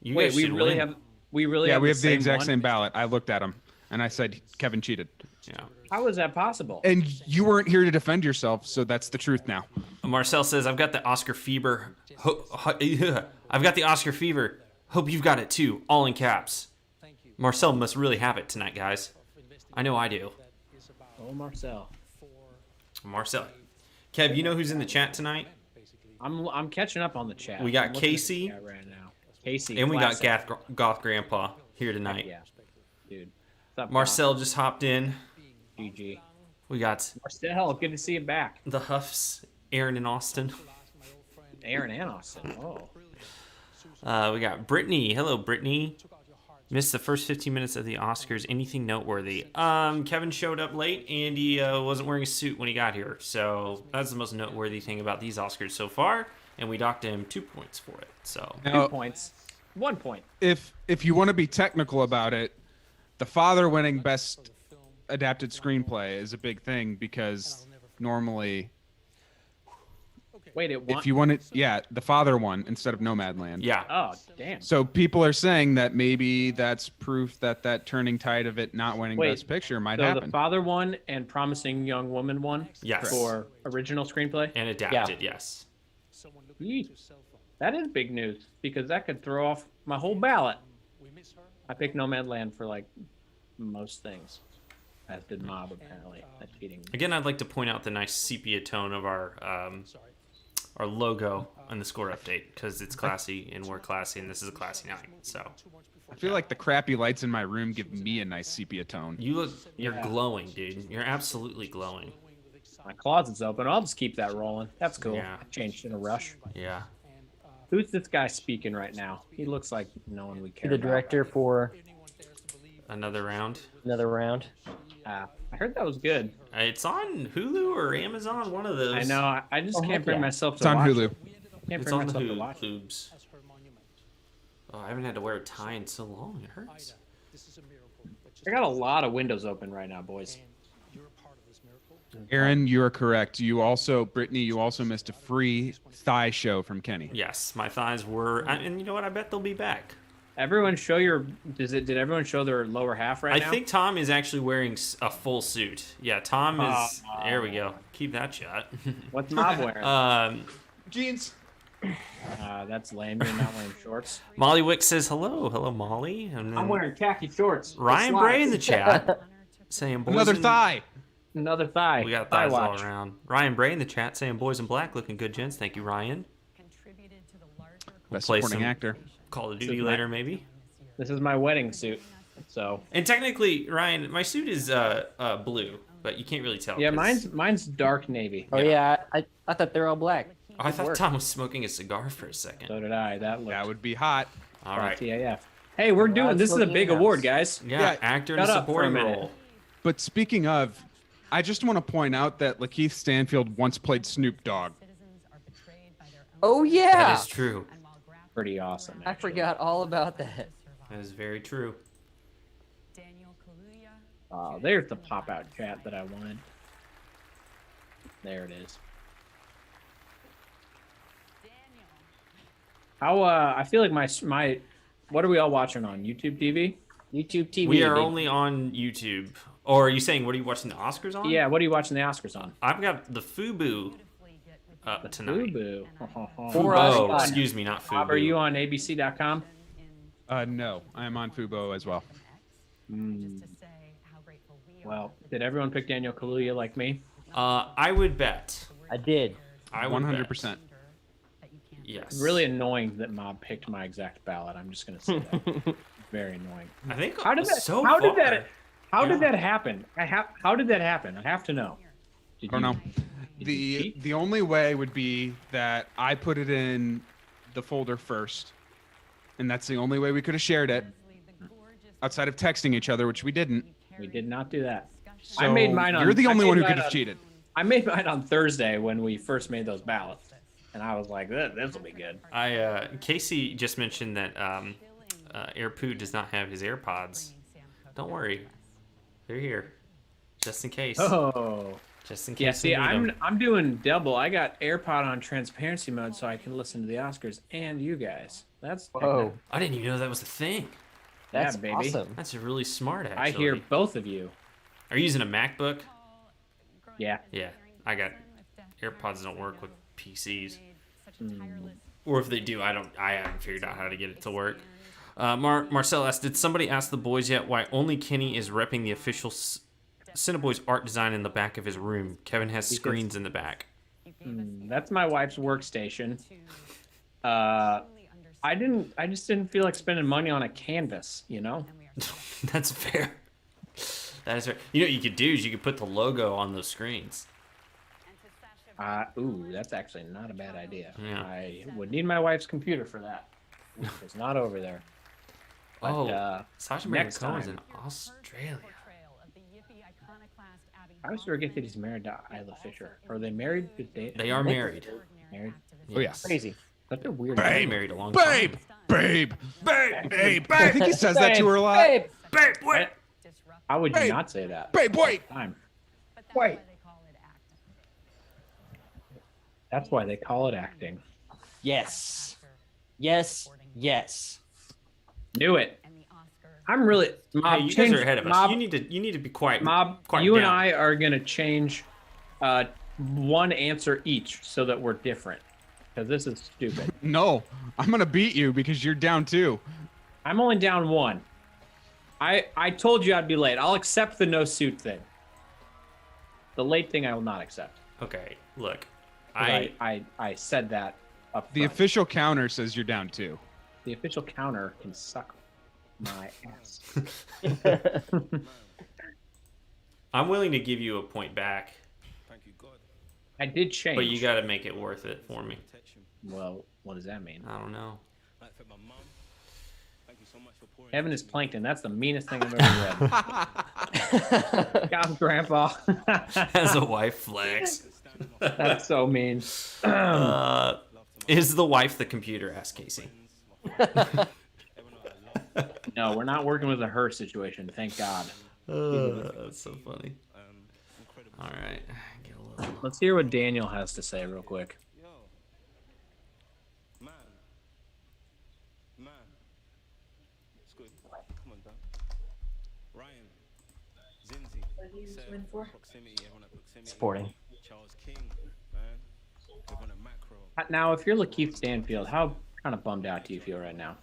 you Wait, guys we should really win. have we really Yeah, have we have the same exact one? same ballot. I looked at him and I said Kevin cheated. Yeah. How is that possible? And you weren't here to defend yourself, so that's the truth now. Marcel says, "I've got the Oscar fever. I've got the Oscar fever. Hope you've got it too. All in caps." Marcel must really have it tonight, guys. I know I do. Oh, Marcel. Marcel. Kev, you know who's in the chat tonight? I'm catching up on the chat. We got I'm looking at the Casey. chat right now. Casey. And we got classic. Goth Grandpa here tonight. Yeah, dude. What's up, Marcel just hopped in. GG. We got Marcel, good to see you back. the Huffs, Aaron and Austin. Aaron and Austin. Oh. We got Brittany. Hello, Brittany. Missed the first 15 minutes of the Oscars. Anything noteworthy? Kevin showed up late and he wasn't wearing a suit when he got here. So that's the most noteworthy thing about these Oscars so far. And we docked him 2 points for it. So Now, 2 points. 1 point. if you want to be technical about it, the father winning best adapted screenplay is a big thing because normally Wait, it won. if you want it, yeah, the father won instead of Nomadland. yeah. Oh, damn. So people are saying that maybe that's proof that that turning tide of it not winning Wait, best picture might So happen. the father won and Promising Young Woman won Yes. for original screenplay? And adapted, yes. Yeet. That is big news because that could throw off my whole ballot. I picked Nomadland for like most things. As did Mob apparently. That's cheating. Again, I'd like to point out the nice sepia tone of our logo on the score update because it's classy and we're classy and this is a classy night. So I feel like the crappy lights in my room give me a nice sepia tone. You're glowing, dude. You're absolutely glowing. My closet's open. I'll just keep that rolling. That's cool. Yeah. I changed in a rush. Yeah. Who's this guy speaking right now? He looks like no one we care The about. director for Another round. another round. I heard that was good. It's on Hulu or Amazon, one of those. I know. I just can't bring myself to It's on watch Hulu. it. Can't It's bring on the myself to watch it. Hoobs. Oh, I haven't had to wear a tie in so long. It hurts. I got a lot of windows open right now, boys. Aaron, you are correct. Brittany, you also missed a free thigh show from Kenny. Yes, my thighs were, and you know what? I bet they'll be back. Everyone show your. Did everyone show their lower half right now? I think Tom is actually wearing a full suit. Yeah, Tom is. There we go. Keep that shot. What's Mob wearing? Jeans. That's lame. You're not wearing shorts. Molly Wick says hello. Hello, Molly. And I'm wearing khaki shorts. Ryan Bray in the chat saying boys Another in- thigh. Another thigh. We got Thigh thighs all watch. around. Ryan Bray in the chat saying boys in black looking good, gents. Thank you, Ryan. Best Play supporting some actor. Call of This Duty is my- later, maybe. This is my wedding suit. So. And technically, Ryan, my suit is blue, but you can't really tell. Yeah, 'cause- mine's dark navy. Oh yeah, I thought they're all black. Oh, I thought Tom was smoking a cigar for a second. So did I. That would be hot. All right. TAF. Hey, we're doing. This is a big award, guys. Yeah, actor in a Shut up for a supporting minute. role. But speaking of, I just want to point out that Lakeith Stanfield once played Snoop Dogg. Oh yeah, That is true. Pretty awesome. I forgot all about that. That is very true. There's the pop-out chat that I wanted. There it is. How I feel like my what are we all watching on YouTube TV? YouTube TV. We are baby. only on YouTube. Or are you saying what are you watching the Oscars on? Yeah, what are you watching the Oscars on? I've got the FUBU up tonight. Fubu. Fubo, excuse me, not FUBU. Bob, are you on ABC.com? No, I'm on Fubo as well. Well, did everyone pick Daniel Kaluuya like me? I would bet. I did. I would 100%. Yes. Really annoying that Mob picked my exact ballot. I'm just gonna say that. Very annoying. I think How did that? so how did far- that? How did Yeah. that happen? How did that happen? I have to know. I don't know. The only way would be that I put it in the folder first, and that's the only way we could have shared it. Outside of texting each other, which we didn't. We did not do that. So I made mine on. You're the I only made one who mine could have on- cheated. I made mine on Thursday when we first made those ballots, and I was like, "This will be good." Casey just mentioned that Airpoo does not have his AirPods. Don't worry, they're here, just in case. Oh. Just in case. Yeah, see, we need 'em. I'm doing double. I got AirPod on transparency mode so I can listen to the Oscars and you guys. That's Whoa. I didn't even know that was a thing. That's baby. awesome. That's really smart, actually. I hear both of you. Are you using a MacBook? Yeah. Yeah, I got AirPods. Don't work with PCs. Or if they do, I haven't figured out how to get it to work. Marcel asked, did somebody ask the boys yet why only Kenny is repping the official CineBoiz art design in the back of his room? Kevin has screens in the back. That's my wife's workstation. I just didn't feel like spending money on a canvas, you know? That's fair. That is fair. You know what you could do is you could put the logo on those screens. Ooh, that's actually not a bad idea. Yeah. I would need my wife's computer for that. It's not over there. But, Sacha Baron next Cohen's time. in Australia. I always forget that he's married to Isla Fisher. Are they married? They are married. Married? Oh, yeah. Crazy. Such a weird. They've been married a long time. Babe! Babe! Babe! Babe! I think he says that to her a lot. Babe. Babe, wait! How would you Babe. not say that? Babe, wait! Time. Wait. That's why they call it acting. Yes. Yes. Yes. Knew it. I'm really. Mob, Hey, you change, guys are ahead of us. Mob, You need to be quiet. Mob, quiet you and down. I are gonna change one answer each so that we're different. Because this is stupid. No, I'm gonna beat you because you're down 2. I'm only down 1. I told you I'd be late. I'll accept the no suit thing. The late thing I will not accept. Okay, look. 'Cause I said that up The front. official counter says you're down 2. The official counter can suck. My ass. I'm willing to give you a point back, I did change. but you got to make it worth it for me. Well, what does that mean? I don't know. Heaven is plankton. That's the meanest thing I've ever read. God, Grandpa. As a wife flex. That's so mean. Is the wife the computer? Asked Casey. No, we're not working with a her situation. Thank God. That's so funny. All right. Get a little... Let's hear what Daniel has to say real quick. What do you win for? Sporting. Now, if you're Lakeith Stanfield, how kind of bummed out do you feel right now?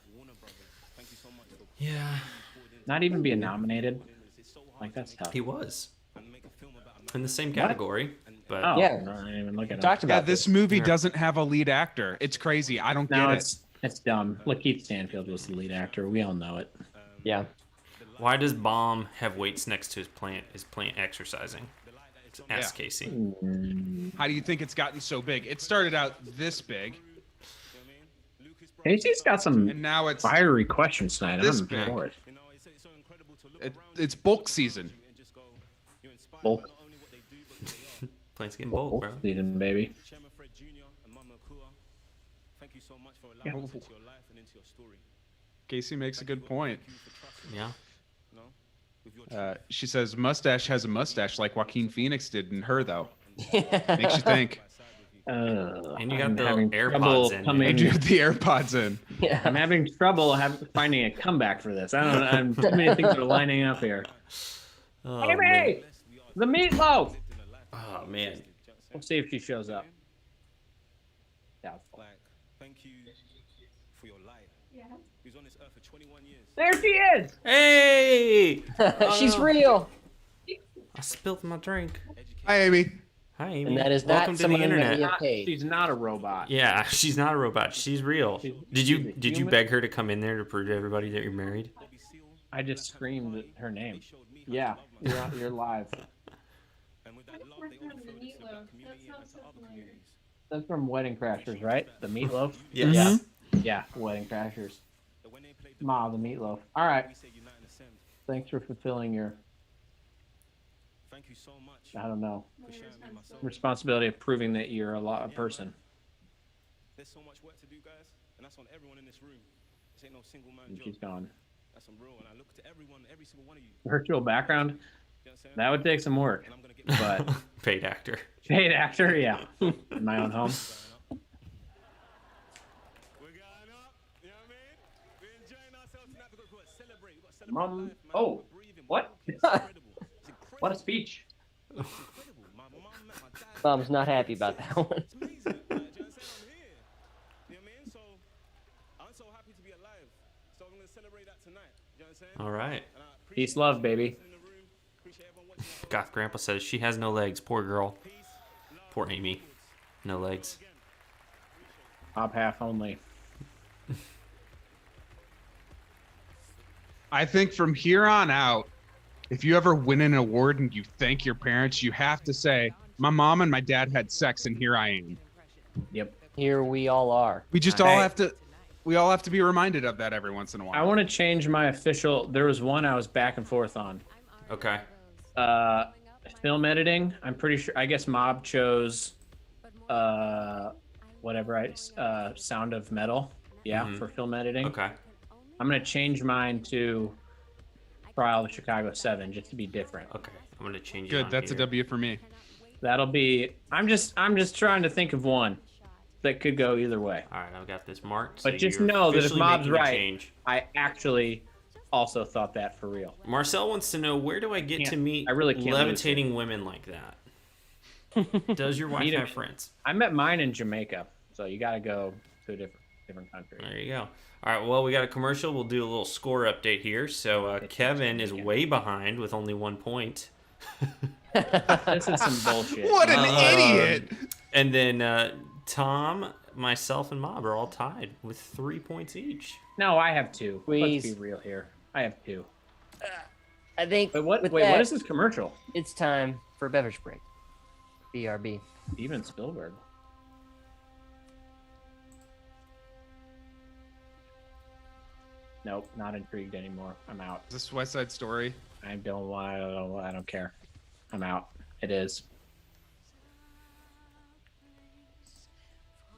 Yeah. Not even being nominated? Like, that's tough. He was. In the same category. But Oh, Yeah. no, I didn't even look at Talked him. Yeah, about this movie doesn't have a lead actor. It's crazy. I don't No, get it. it's dumb. Lakeith Stanfield was the lead actor. We all know it. Yeah. why does Bomb have weights next to his plant? Is plant exercising? Ask Casey. How do you think it's gotten so big? It started out this big, Casey's got some and now it's fiery questions tonight. this I'm big. for it. It's bulk season. Bulk Plant's getting bold, bro. season, baby. Yeah. Casey makes a good point. Yeah. She says mustache has a mustache like Joaquin Phoenix did in Her, though. Makes you think. And you got I'm the having AirPods trouble in. coming- And you have the AirPods in. Yeah. I'm having trouble finding a comeback for this. I don't know. I'm too many things are lining up here. Oh, Hey, man. Amy! The meatloaf! Oh, man. We'll see if she shows up. Doubtful. Thank you for your life. Yeah. He was on this earth for 21 years. There she is! Hey! She's real. I spilled my drink. Hi, Amy. Hi, Amy. And that is Welcome not to the someone that internet. we have paid. She's not a robot. Yeah, she's not a robot. She's real. She's Did you a did you human. beg her to come in there to prove to everybody that you're married? I just screamed her name. Yeah, you're live. That's from Wedding Crashers, right? The meatloaf? Yes. Yeah, Wedding Crashers. Ma, the meatloaf. All right. Thanks for fulfilling your, Thank you so much I don't know, for sharing with myself. responsibility of proving that you're a person. There's so much work to do, guys, and that's on everyone in this room. This ain't no single man And job. she's gone. That's some real, and I look to everyone, every single one of you. Virtual background? You know what I'm saying? That would take some work. And I'm gonna get But Paid actor. paid actor, yeah. In my own home. We're going up. You know what I mean? We're enjoying ourselves tonight. We've got to celebrate. We've got to celebrate life, man. Oh, We're breathing. what? We're walking. It's incredible. It's incredible. What a speech. It's incredible. My mum met my dad. Mom's not happy about that one. It's amazing. Like, do you understand? I'm here. You know what I mean? So I'm so happy to be alive. So I'm gonna celebrate that tonight. Do you understand? All right. And I appreciate Peace, love, baby. everyone in the room. Appreciate everyone watching. Goth Grandpa says she has no legs. Poor girl. Poor Amy. No legs. Top half only. I think from here on out, if you ever win an award and you thank your parents, you have to say, my mom and my dad had sex and here I am. Yep. Here we all are. We just all have to be reminded of that every once in a I while. want to change my official. There was one I was back and forth on. Okay. Film editing. I'm pretty sure. I guess Mob chose, whatever. Sound of Metal. Yeah, Mhm. for film editing. Okay. I'm gonna change mine to Trial of Chicago 7 just to be different. Okay. I'm gonna change it. Good, on that's a here. W for me. That'll be. I'm just trying to think of one that could go either way. All right, I've got this marked. But so just you're know that if officially Mob's making a right, change. I actually also thought that for real. Marcel wants to know, where do I get to meet I really can't lose levitating women like that? Does your wife Meet 'em. have friends? I met mine in Jamaica, so you got to go to a different country. There you go. All right, well, we got a commercial. We'll do a little score update here. So Kevin is way behind with only 1 point. This is some bullshit. What an idiot! And then Tom, myself, and Mob are all tied with 3 points each. No, I have 2. Please. Let's be real here. I have 2. I think. But what? with Wait, that, what is this commercial? It's time for a beverage break. BRB. Even Spielberg. Nope, not intrigued anymore. I'm out. Is this West Side Story? I don't want. I don't care. I'm out. It is.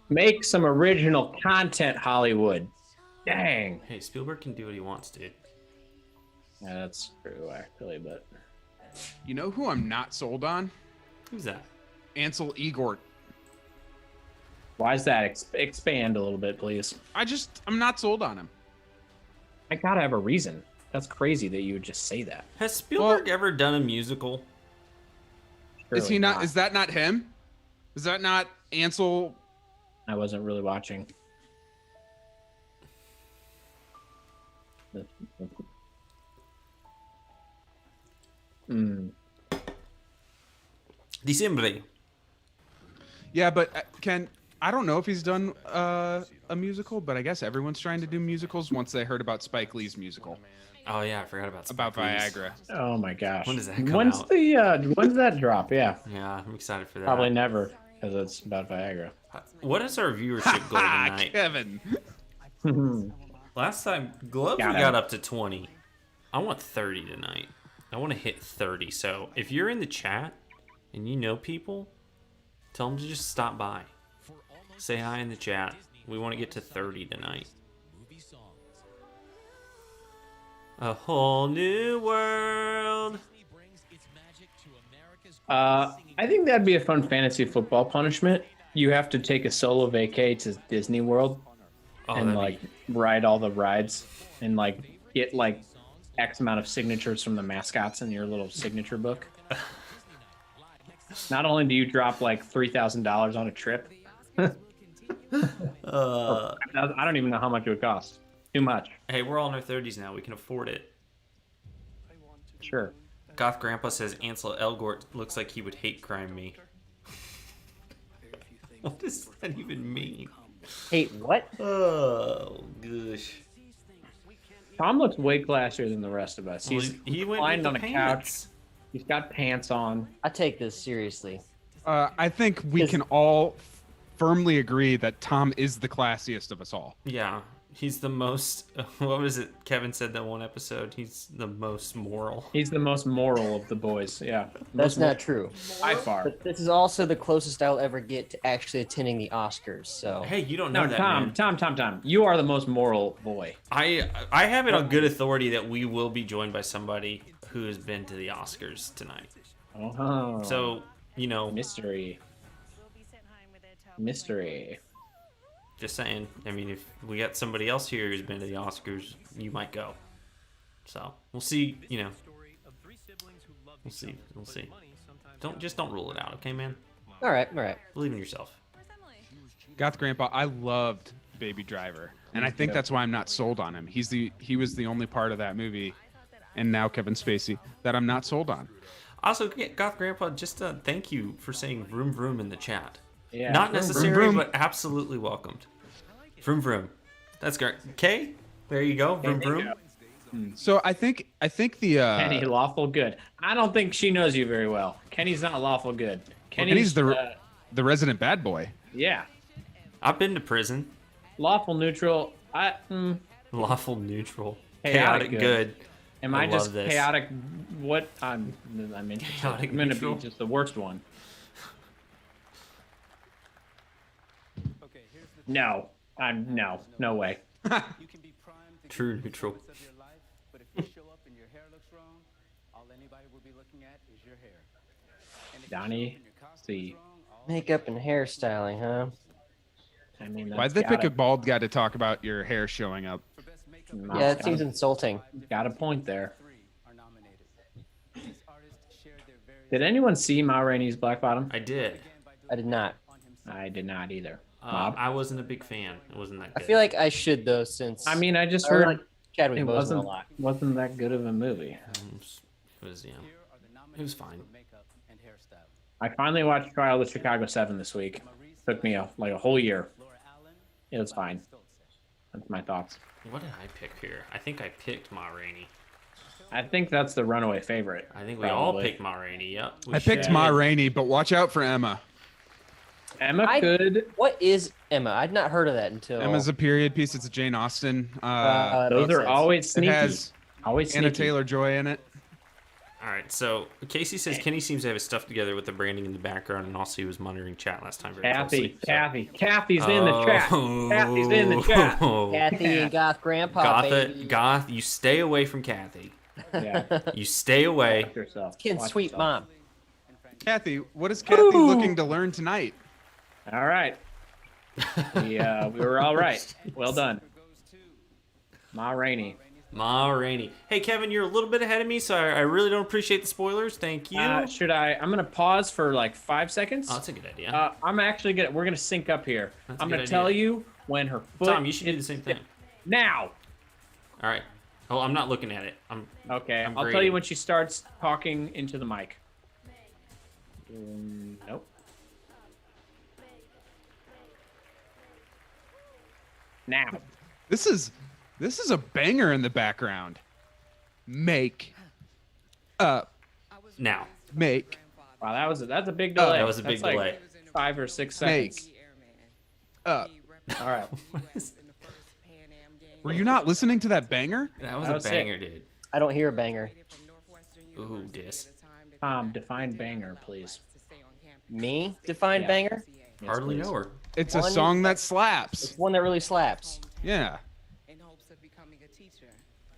Make some original content, Hollywood. Dang. Hey, Spielberg can do what he wants, dude. Yeah, that's true, actually, but. You know who I'm not sold on? Who's that? Ansel Elgort. Why is that? Expand a little bit, please. I'm not sold on him. I gotta have a reason. That's crazy that you would just say that. Has Spielberg ever done a musical? Is he not? Is that not him? Is that not Ansel? I wasn't really watching. Diciembre. Yeah, but I don't know if he's done a musical, but I guess everyone's trying to do musicals once they heard about Spike Lee's musical. Oh yeah, I forgot about about Viagra. Oh my gosh. When does that come out? When's that drop? Yeah. Yeah, I'm excited for that. Probably never, because it's about Viagra. What is our viewership goal tonight? Kevin. Last time, Gloves we got up to 20. I want 30 tonight. I want to hit 30. So if you're in the chat and you know people, tell them to just stop by. Say hi in the chat. We want to get to 30 tonight. A whole new world. I think that'd be a fun fantasy football punishment. You have to take a solo vacay to Disney World and like ride all the rides and like get like X amount of signatures from the mascots in your little signature book. Not only do you drop like $3,000 on a trip, I don't even know how much it would cost. Too much. Hey, we're all in our 30s now. We can afford it. Sure. Goth Grandpa says Ansel Elgort looks like he would hate crime me. What does that even mean? Hate what? Oh, gosh. Tom looks way classier than the rest of us. He's he went reclined with on the a pants. couch. He's got pants on. I take this seriously. I think we can all firmly agree that Tom is the classiest of us all. Yeah, he's the most. What was it? Kevin said that one episode. He's the most moral. He's the most moral of the boys. Yeah, That's not true. By far. But this is also the closest I'll ever get to actually attending the Oscars. So Hey, you don't know No, that, Tom, man. Tom. You are the most moral boy. I have it on good authority that we will be joined by somebody who has been to the Oscars tonight. Oh. So, you know, mystery. Just saying. I mean, if we got somebody else here who's been to the Oscars, you might go. So we'll see. You know, we'll see. Don't rule it out, okay, man? All right. Believe in yourself. Goth Grandpa, I loved Baby Driver, and I think that's why I'm not sold on him. He was the only part of that movie, and now Kevin Spacey, that I'm not sold on. Also, Goth Grandpa, just thank you for saying vroom vroom in the chat. Yeah, Not vroom, necessary, vroom. but absolutely welcomed. Vroom vroom. That's great. Kay, there you go. Vroom vroom. So I think the Kenny, lawful good. I don't think she knows you very well. Kenny's not lawful good. Kenny's the resident bad boy. Yeah. I've been to prison. Lawful neutral. Lawful neutral. Chaotic Chaotic good. Am I just love this. chaotic? What I'm Chaotic gonna neutral. be just the worst one. No, no way. True neutral. But if you show up and your hair looks wrong, all anybody will be looking at is your hair. Donnie, see. Makeup and hairstyling, huh? I mean, Why'd they pick a bald guy to talk about your hair showing up? Yeah, it seems insulting. Got a point there. Did anyone see Ma Rainey's Black Bottom? I did. I did not. I did not either. I wasn't a big fan. It wasn't that good. I feel like I should though, since I mean, I just I really heard like Chadwick it Boseman a lot. wasn't that good of a movie. It was, yeah. It was fine. I finally watched Trial of the Chicago 7 this week. Took me like a whole year. It was fine. That's my thoughts. What did I pick here? I think I picked Ma Rainey. I think that's the runaway favorite. I think we all picked Ma Rainey. Yep. I picked Ma Rainey, but watch out for Emma. Emma could. What is Emma? I'd not heard of that until. Emma's a period piece. It's a Jane Austen. Those are always sneaky. It has always Anna sneaky. Taylor-Joy in it. All right, so Casey says Kenny seems to have his stuff together with the branding in the background, and also he was monitoring chat last time very closely. Kathy's in the chat. Kathy's in the chat. Kathy and Goth Grandpa, baby. Goth, you stay away from Kathy. Yeah. You stay away. Ken's sweet mom. Kathy, what is Kathy looking to learn tonight? All right. We were all right. Well done. Ma Rainey. Ma Rainey. Hey, Kevin, you're a little bit ahead of me, so I really don't appreciate the spoilers. Thank you. Should I? I'm gonna pause for like 5 seconds. Oh, that's a good idea. I'm actually gonna. We're gonna sync up here. That's a I'm good gonna idea. tell you when her foot. Tom, you should do the same thing. Now. All right. Oh, I'm not looking at it. Okay. I'm I'll tell grading. you when she starts talking into the mic. Nope. Now. This is a banger in the background. Make up. Now. Make. Wow, that's a big delay. That was a big That's delay. Like 5 or 6 seconds. Up. All right. Were you not listening to that banger? That was a banger, dude. I don't hear a banger. Ooh, dis. Define banger, please. Me? Define banger? Hardly know her. It's a song that slaps. It's one that really slaps. Yeah.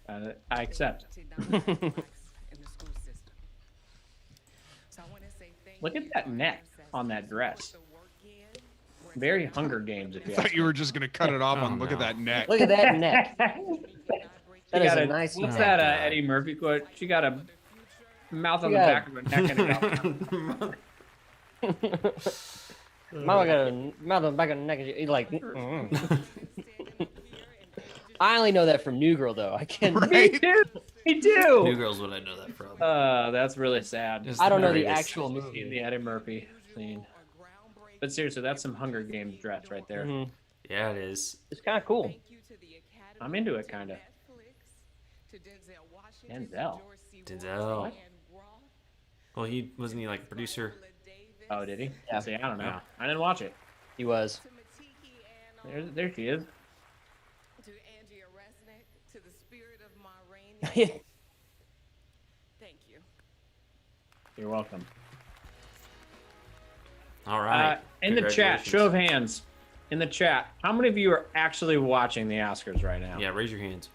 I accept. Look at that neck on that dress. Very Hunger Games, if you I thought ask you me. were just gonna cut it off on look at that neck. Look at that neck. That is a nice What's neck. that Eddie Murphy quote? She got a mouth on the back of her neck and a Mama got a mouth on the back of the neck. And she's like, I only know that from New Girl, though. I can't. Right? Me too. New Girl's what I know that from. That's really sad. Just I don't know the greatest. actual In movie. the Eddie Murphy scene. But seriously, that's some Hunger Games dress right there. Yeah, it is. It's kind of cool. I'm into it, kind of. Denzel. Denzel. Well, wasn't he like a producer? Oh, did he? Yeah. See, I don't know. Yeah. I didn't watch it. He was. There she is. Thank you. You're welcome. All right. In the chat, Congratulations. show of hands. In the chat, how many of you are actually watching the Oscars right now? Yeah, raise your hands.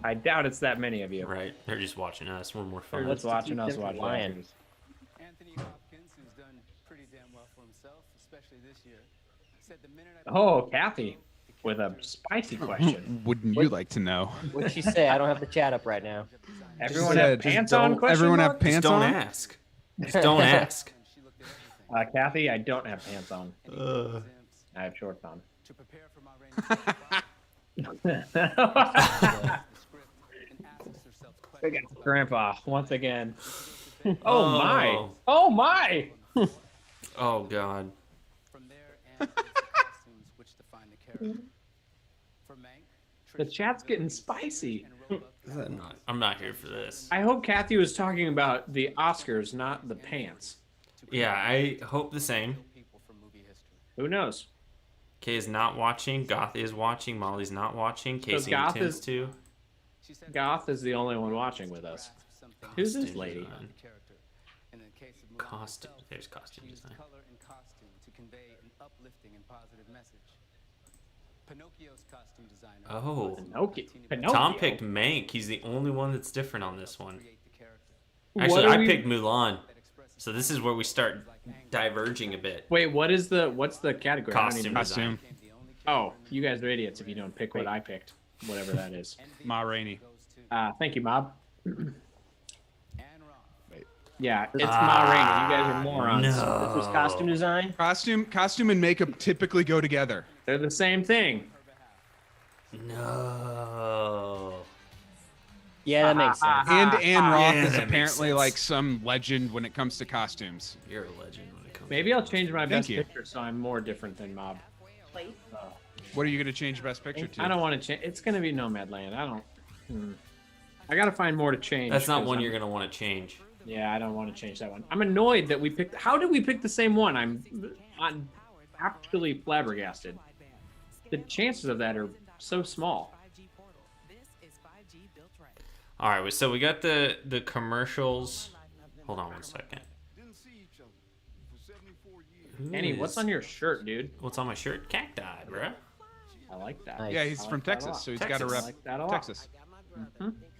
I doubt it's that many of you. Right. They're just watching us. We're more They're fun. just watching us watch the Lion. Oscars. Anthony Hopkins, who's done pretty damn well for himself, especially this year, said the minute I Oh, Kathy, with a spicy question. Wouldn't you like to know? What'd she say? I don't have the chat up right now. Everyone said, have just pants don't- on? Question everyone have mark? pants Just don't on? ask. Just don't ask. Kathy, I don't have pants on. I have shorts on. to prepare for my We got Grandpa once again. Oh my! Oh my! Oh God. From there and the costumes which define the character. For Mank, The chat's getting spicy. I'm not here for this. I hope Kathy was talking about the Oscars, not the pants. Yeah, I hope the same. Who knows? Kay is not watching. Goth is watching. Molly's not watching. Casey Goth intends is- to. Goth is the only one watching with us. Who's this lady? Costume. There's costume design. color and costume to convey an uplifting and positive message. Pinocchio's costume designer. Oh. Pinocchio. Tom picked Mank. He's the only one that's different on this one. What Actually, are I we- picked Mulan. So this is where we start diverging a bit. Wait, what's the category? I don't Costume even- design. Oh, you guys are idiots if you don't pick what I picked, whatever that is. Ma Rainey. Thank you, Mob. Wait. Yeah, it's Ma Rainey. You guys are morons. This was costume design. Costume and makeup typically go together. They're the same thing. No. Yeah, that makes sense. And Anne Roth Yeah, is that makes apparently sense. like some legend when it comes to costumes. You're a legend when it comes. Maybe I'll change my Thank best you. picture so I'm more different than Mob. What are you gonna change Best Picture to? I don't want to change. It's gonna be Nomadland. I don't. I gotta find more to change. That's not 'cause one you're gonna want to change. Yeah, I don't want to change that one. I'm annoyed that we picked. How did we pick the same one? I'm actually flabbergasted. The chances of that are so small. All right, so we got the commercials. Hold on one second. Annie, what's on your shirt, dude? What's on my shirt? Cacti, bruh. I like that. Nice. Yeah, he's I from like that a Texas, lot. so he's Texas. got to I rep like that a lot. Texas.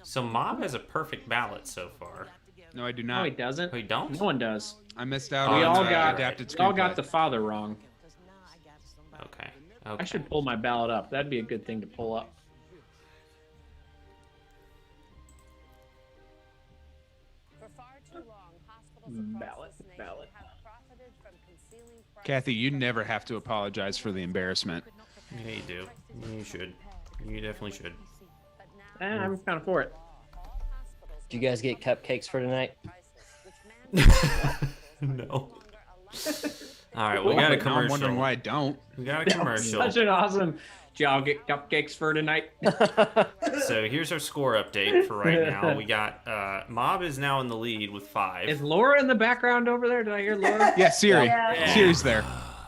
So Mob has a perfect ballot so far. No, I do No, not. he doesn't. Oh, you don't? No one does. I missed out We on all got adapted we all screenplay. got the father wrong. Okay. I should pull my ballot up. That'd be a good thing to pull up. Ballot. Kathy, you never have to apologize for the embarrassment. Yeah, you do. You should. You definitely should. I'm kind of for it. Do you guys get cupcakes for tonight? No. All right, we got a Now commercial. I'm wondering why I don't. We got a commercial. Such an awesome. Do y'all get cupcakes for tonight? So here's our score update for right now. We got Mob is now in the lead with 5. Is Laura in the background over there? Did I hear Laura? Yeah, Siri. Yeah. Siri's there.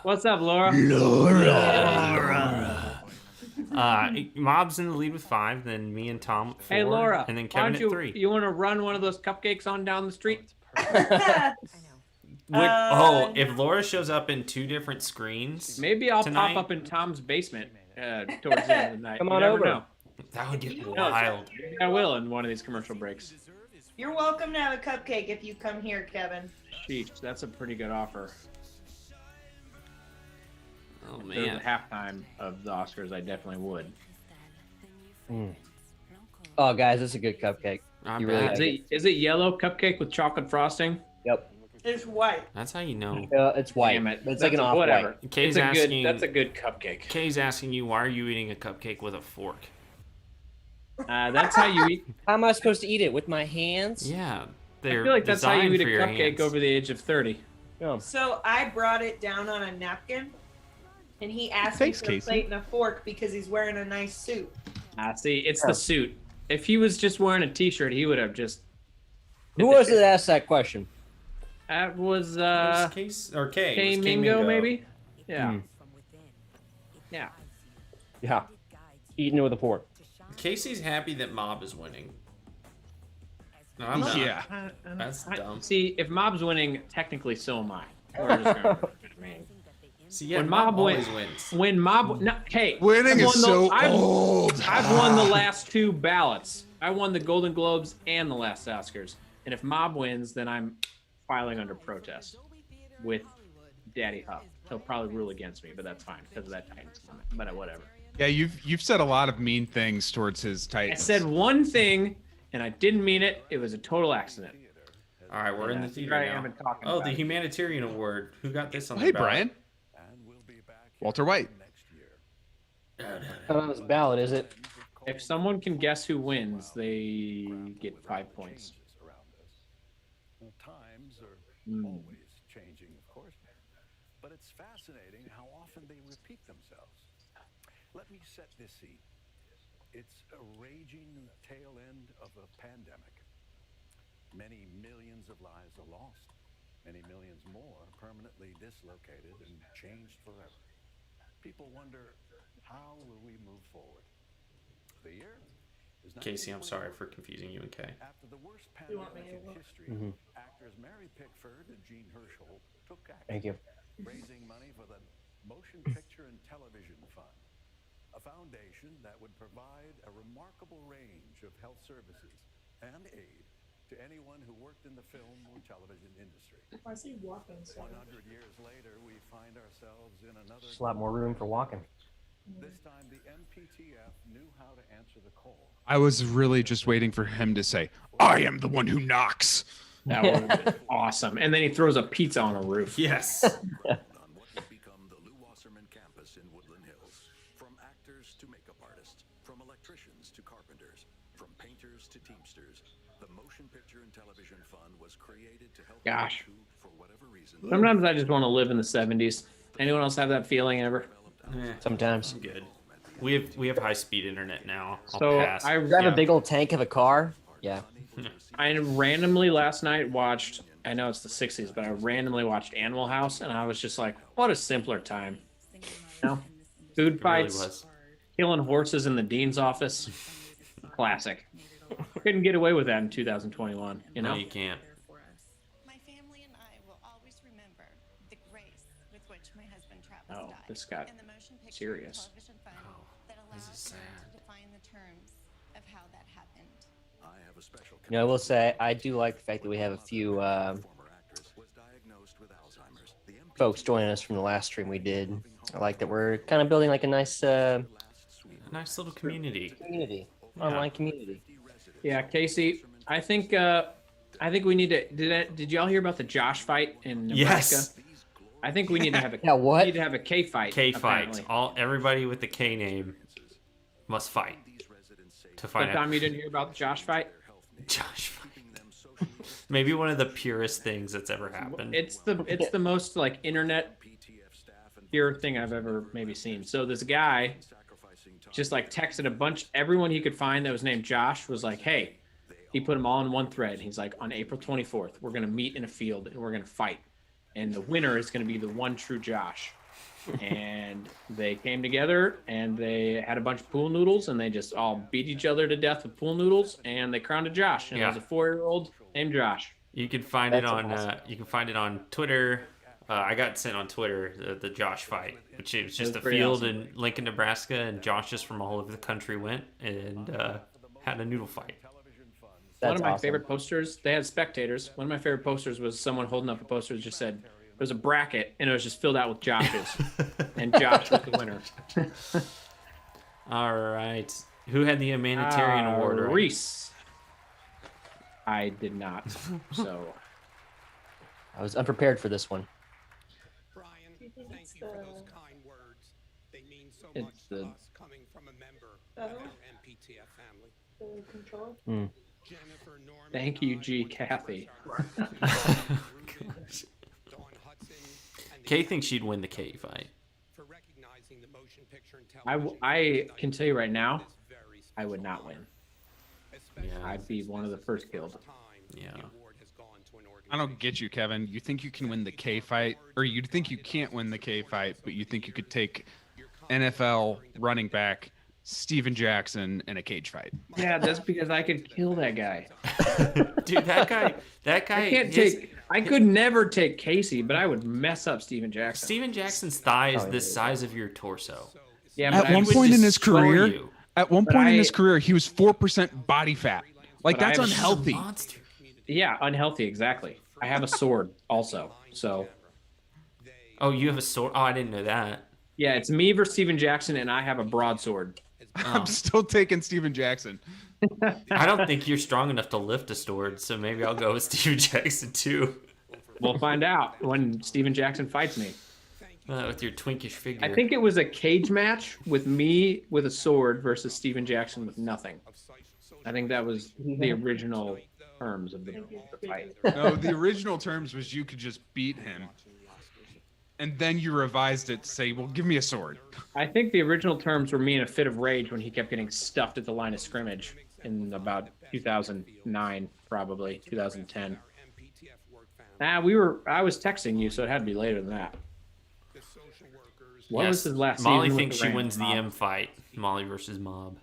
What's up, Laura? Mob's in the lead with 5. Then me and Tom at 4. Hey, Laura. And then why Kevin don't at 3. You want to run one of those cupcakes on down the street? If Laura shows up in 2 different screens, Maybe I'll tonight, pop up in Tom's basement towards the end of the night. Come You on never over. know. That would get No, wild. maybe I will in one of these commercial breaks. You're welcome to have a cupcake if you come here, Kevin. Sheesh, that's a pretty good offer. Oh If there was man. a halftime of the Oscars, I definitely would. Oh, guys, this is a good cupcake. You really Is like it, is it yellow cupcake with chocolate frosting? Yep. It's white. That's how you know. It's white. Damn it. It's That's like an a- off whatever. white. Kay's It's a good, asking. that's a good cupcake. Kay's asking you, why are you eating a cupcake with a fork? That's how you eat. How am I supposed to eat it? With my hands? Yeah, I they're feel like that's how you designed eat a for your cupcake hands. over the age of 30. No. So I brought it down on a napkin, and he asked Thanks, me for a Casey. plate and a fork because he's wearing a nice suit. See, it's the suit. If he was just wearing a t-shirt, he would have just... Who was it that asked that question? That was, Case or Kay? Kay It was Kay Mingo, maybe? Yeah. Hmm. Yeah. Yeah. Eating it with a fork. Casey's happy that Mob is winning. No, I'm not. Yeah. That's dumb. See, if Mob's winning, technically so am I. We're just gonna, See, yeah, when Mob Mob always wins, wins. when Mob, no, hey, Winning I've is won so old. I've won the last 2 ballots. I won the Golden Globes and the last Oscars. And if Mob wins, then I'm filing under protest with Daddy Huff. He'll probably rule against me, but that's fine because of that Titans comment. But whatever. Yeah, you've said a lot of mean things towards his I Titans. said one thing, and I didn't mean it. It was a total accident. All right, we're in the Here theater I now. am and talking Oh, about the it. humanitarian award. Who got this on Hey, the ballot? Brian. Walter White. Oh, this ballot, is it? If someone can guess who wins, they get 5 points. Times are always changing, of course, but it's fascinating how often they repeat themselves. Let me set this scene. It's a raging tail end of a pandemic. Many millions of lives are lost. Many millions more permanently dislocated and changed forever. People wonder, how will we move forward? The year is Casey, I'm sorry for confusing you and Kay. After the worst pandemic in history, actors Mary Pickford and Jean Herschel took action. Thank you. Raising money for the Motion Picture and Television Fund, a foundation that would provide a remarkable range of health services and aid to anyone who worked in the film or television industry. I see walking. 100 years later, we find ourselves in another. Just a lot more room for walking. This time, the MPTF knew how to answer the call. I was really just waiting for him to say, "I am the one who knocks." That would have been awesome. And then he throws a pizza on a roof. Yes. On what would become the Lou Wasserman campus in Woodland Hills. From actors to makeup artists, from electricians to carpenters, from painters to teamsters, the Motion Picture and Television Fund was created to help Gosh. those who, for whatever reason, Sometimes I just want to live in the 70s. Anyone else have that feeling ever? Sometimes. I'm good. We have high speed internet now. I'll So pass. I Drive a big old tank of a car. Yeah. I randomly last night watched. I know it's the '60s, but I randomly watched Animal House, and I was just like, "What a simpler time." You know? Food It really fights, was. killing horses in the dean's office. Classic. Couldn't get away with that in 2021. You know. No, you can't. My family and I will always remember the grace with which my husband Travis Oh, died, this got and the motion picture serious. and television fund that this allowed is him sad. to define the terms of how that happened. You know, I will say I do like the fact that we have a few folks joining us from the last stream we did. I like that we're kind of building like a nice A nice little community. online community. Yeah, Casey. I think we need to. Did y'all hear about the Josh fight in Nebraska? Yes. I think we need to have a. Yeah, what? We need to have a K fight. K fight. apparently. Everybody with the K name must fight to So, find out. Tom, you didn't hear about the Josh fight? Josh fight. Maybe one of the purest things that's ever happened. It's the most like internet pure thing I've ever maybe seen. So this guy just like texted a bunch. Everyone he could find that was named Josh was like, "Hey," he put them all in one thread. He's like, "On April 24th, we're gonna meet in a field and we're gonna fight, and the winner is gonna be the one true Josh." And they came together and they had a bunch of pool noodles and they just all beat each other to death with pool noodles and they crowned a Josh. And it was a 4-year-old named Josh. You can find it That's on awesome. you can find it on Twitter. I got sent on Twitter the Josh fight, which it was just was a pretty field awesome. in Lincoln, Nebraska, and Joshes from all over the country went and had a noodle fight. One of my awesome. favorite posters, they had spectators. One of my favorite posters was someone holding up a poster that just said, there was a bracket and it was just filled out with Joshes. And Josh was the winner. All right, who had the humanitarian award? Right? Reese. I did not. So I was unprepared for this one. Brian, thank you for those kind words. They mean so It's much the- to us coming from a member of our MPTF family. Mm. Jennifer, Norman, thank you, G. Kathy. Dawn Hudson, and the Kay thinks she'd win the K fight. for recognizing the motion picture and I television. can tell you right now, I would not win. Yeah. I'd be one of the first killed. Yeah. I don't get you, Kevin. You think you can win the K fight, or you think you can't win the K fight, but you think you could take NFL running back Steven Jackson in a cage fight. Yeah, that's because I could kill that guy. Dude, that guy. I can't take. I could never take Casey, but I would mess up Steven Jackson. Steven Jackson's thigh is the size of your torso. Yeah, At but I one would point in his destroy career, you. he was 4% body fat. Like, But I that's have- unhealthy. Monster. Yeah, unhealthy, exactly. I have a sword also, so Oh, you have a sword? Oh, I didn't know that. yeah, it's me versus Steven Jackson, and I have a broadsword. I'm still taking Steven Jackson. I don't think you're strong enough to lift a sword, so maybe I'll go with Steven Jackson too. We'll find out when Steven Jackson fights me. With your twinkish figure. I think it was a cage match with me with a sword versus Steven Jackson with nothing. I think that was the original terms of the fight. No, the original terms was you could just beat him. And then you revised it to say, well, give me a sword. I think the original terms were me in a fit of rage when he kept getting stuffed at the line of scrimmage in about 2009, probably 2010. I was texting you, so it had to be later than that. What was his last Molly season with thinks the she Rams? wins the M fight. Molly versus Mob.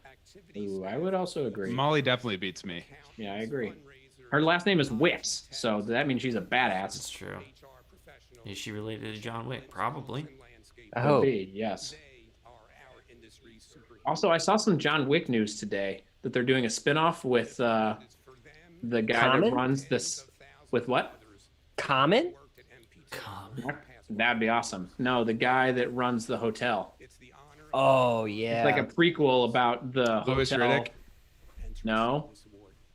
Ooh, I would also agree. Molly definitely beats me. Yeah, I agree. Her last name is Wicks, so that means she's a badass. That's true. Is she related to John Wick? Probably. Could be, yes. Also, I saw some John Wick news today that they're doing a spinoff with the guy Common? that runs this. With what? Common? That'd be awesome. No, the guy that runs the hotel. Oh yeah. It's like a prequel about the Louis hotel. Riddick? No,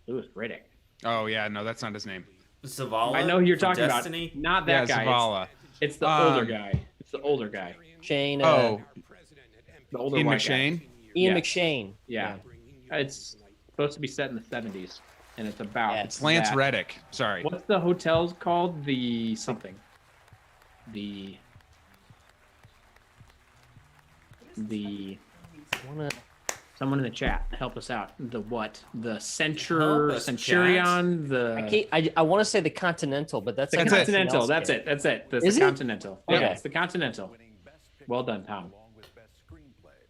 Louis Riddick. Oh, yeah, no, that's not his name. Zavala? I know who you're from talking Destiny? about. Not that Yeah, guy. Zavala. It's the older guy. It's the older guy. Shane. Oh, The older Ian white guy. McShane? Ian Yeah. McShane. Yeah. It's supposed to be set in the 70s, and it's about. Yeah, It's Lance that. Reddick. Sorry. What's the hotel called? The something. The. Someone in the chat, help us out. The what? The Help us, Centurion. I want to say the Continental, but that's The like Continental. else That's game. it. That's it. That's Is the it? Continental. Okay. Yeah, it's the Continental. Well done, Tom.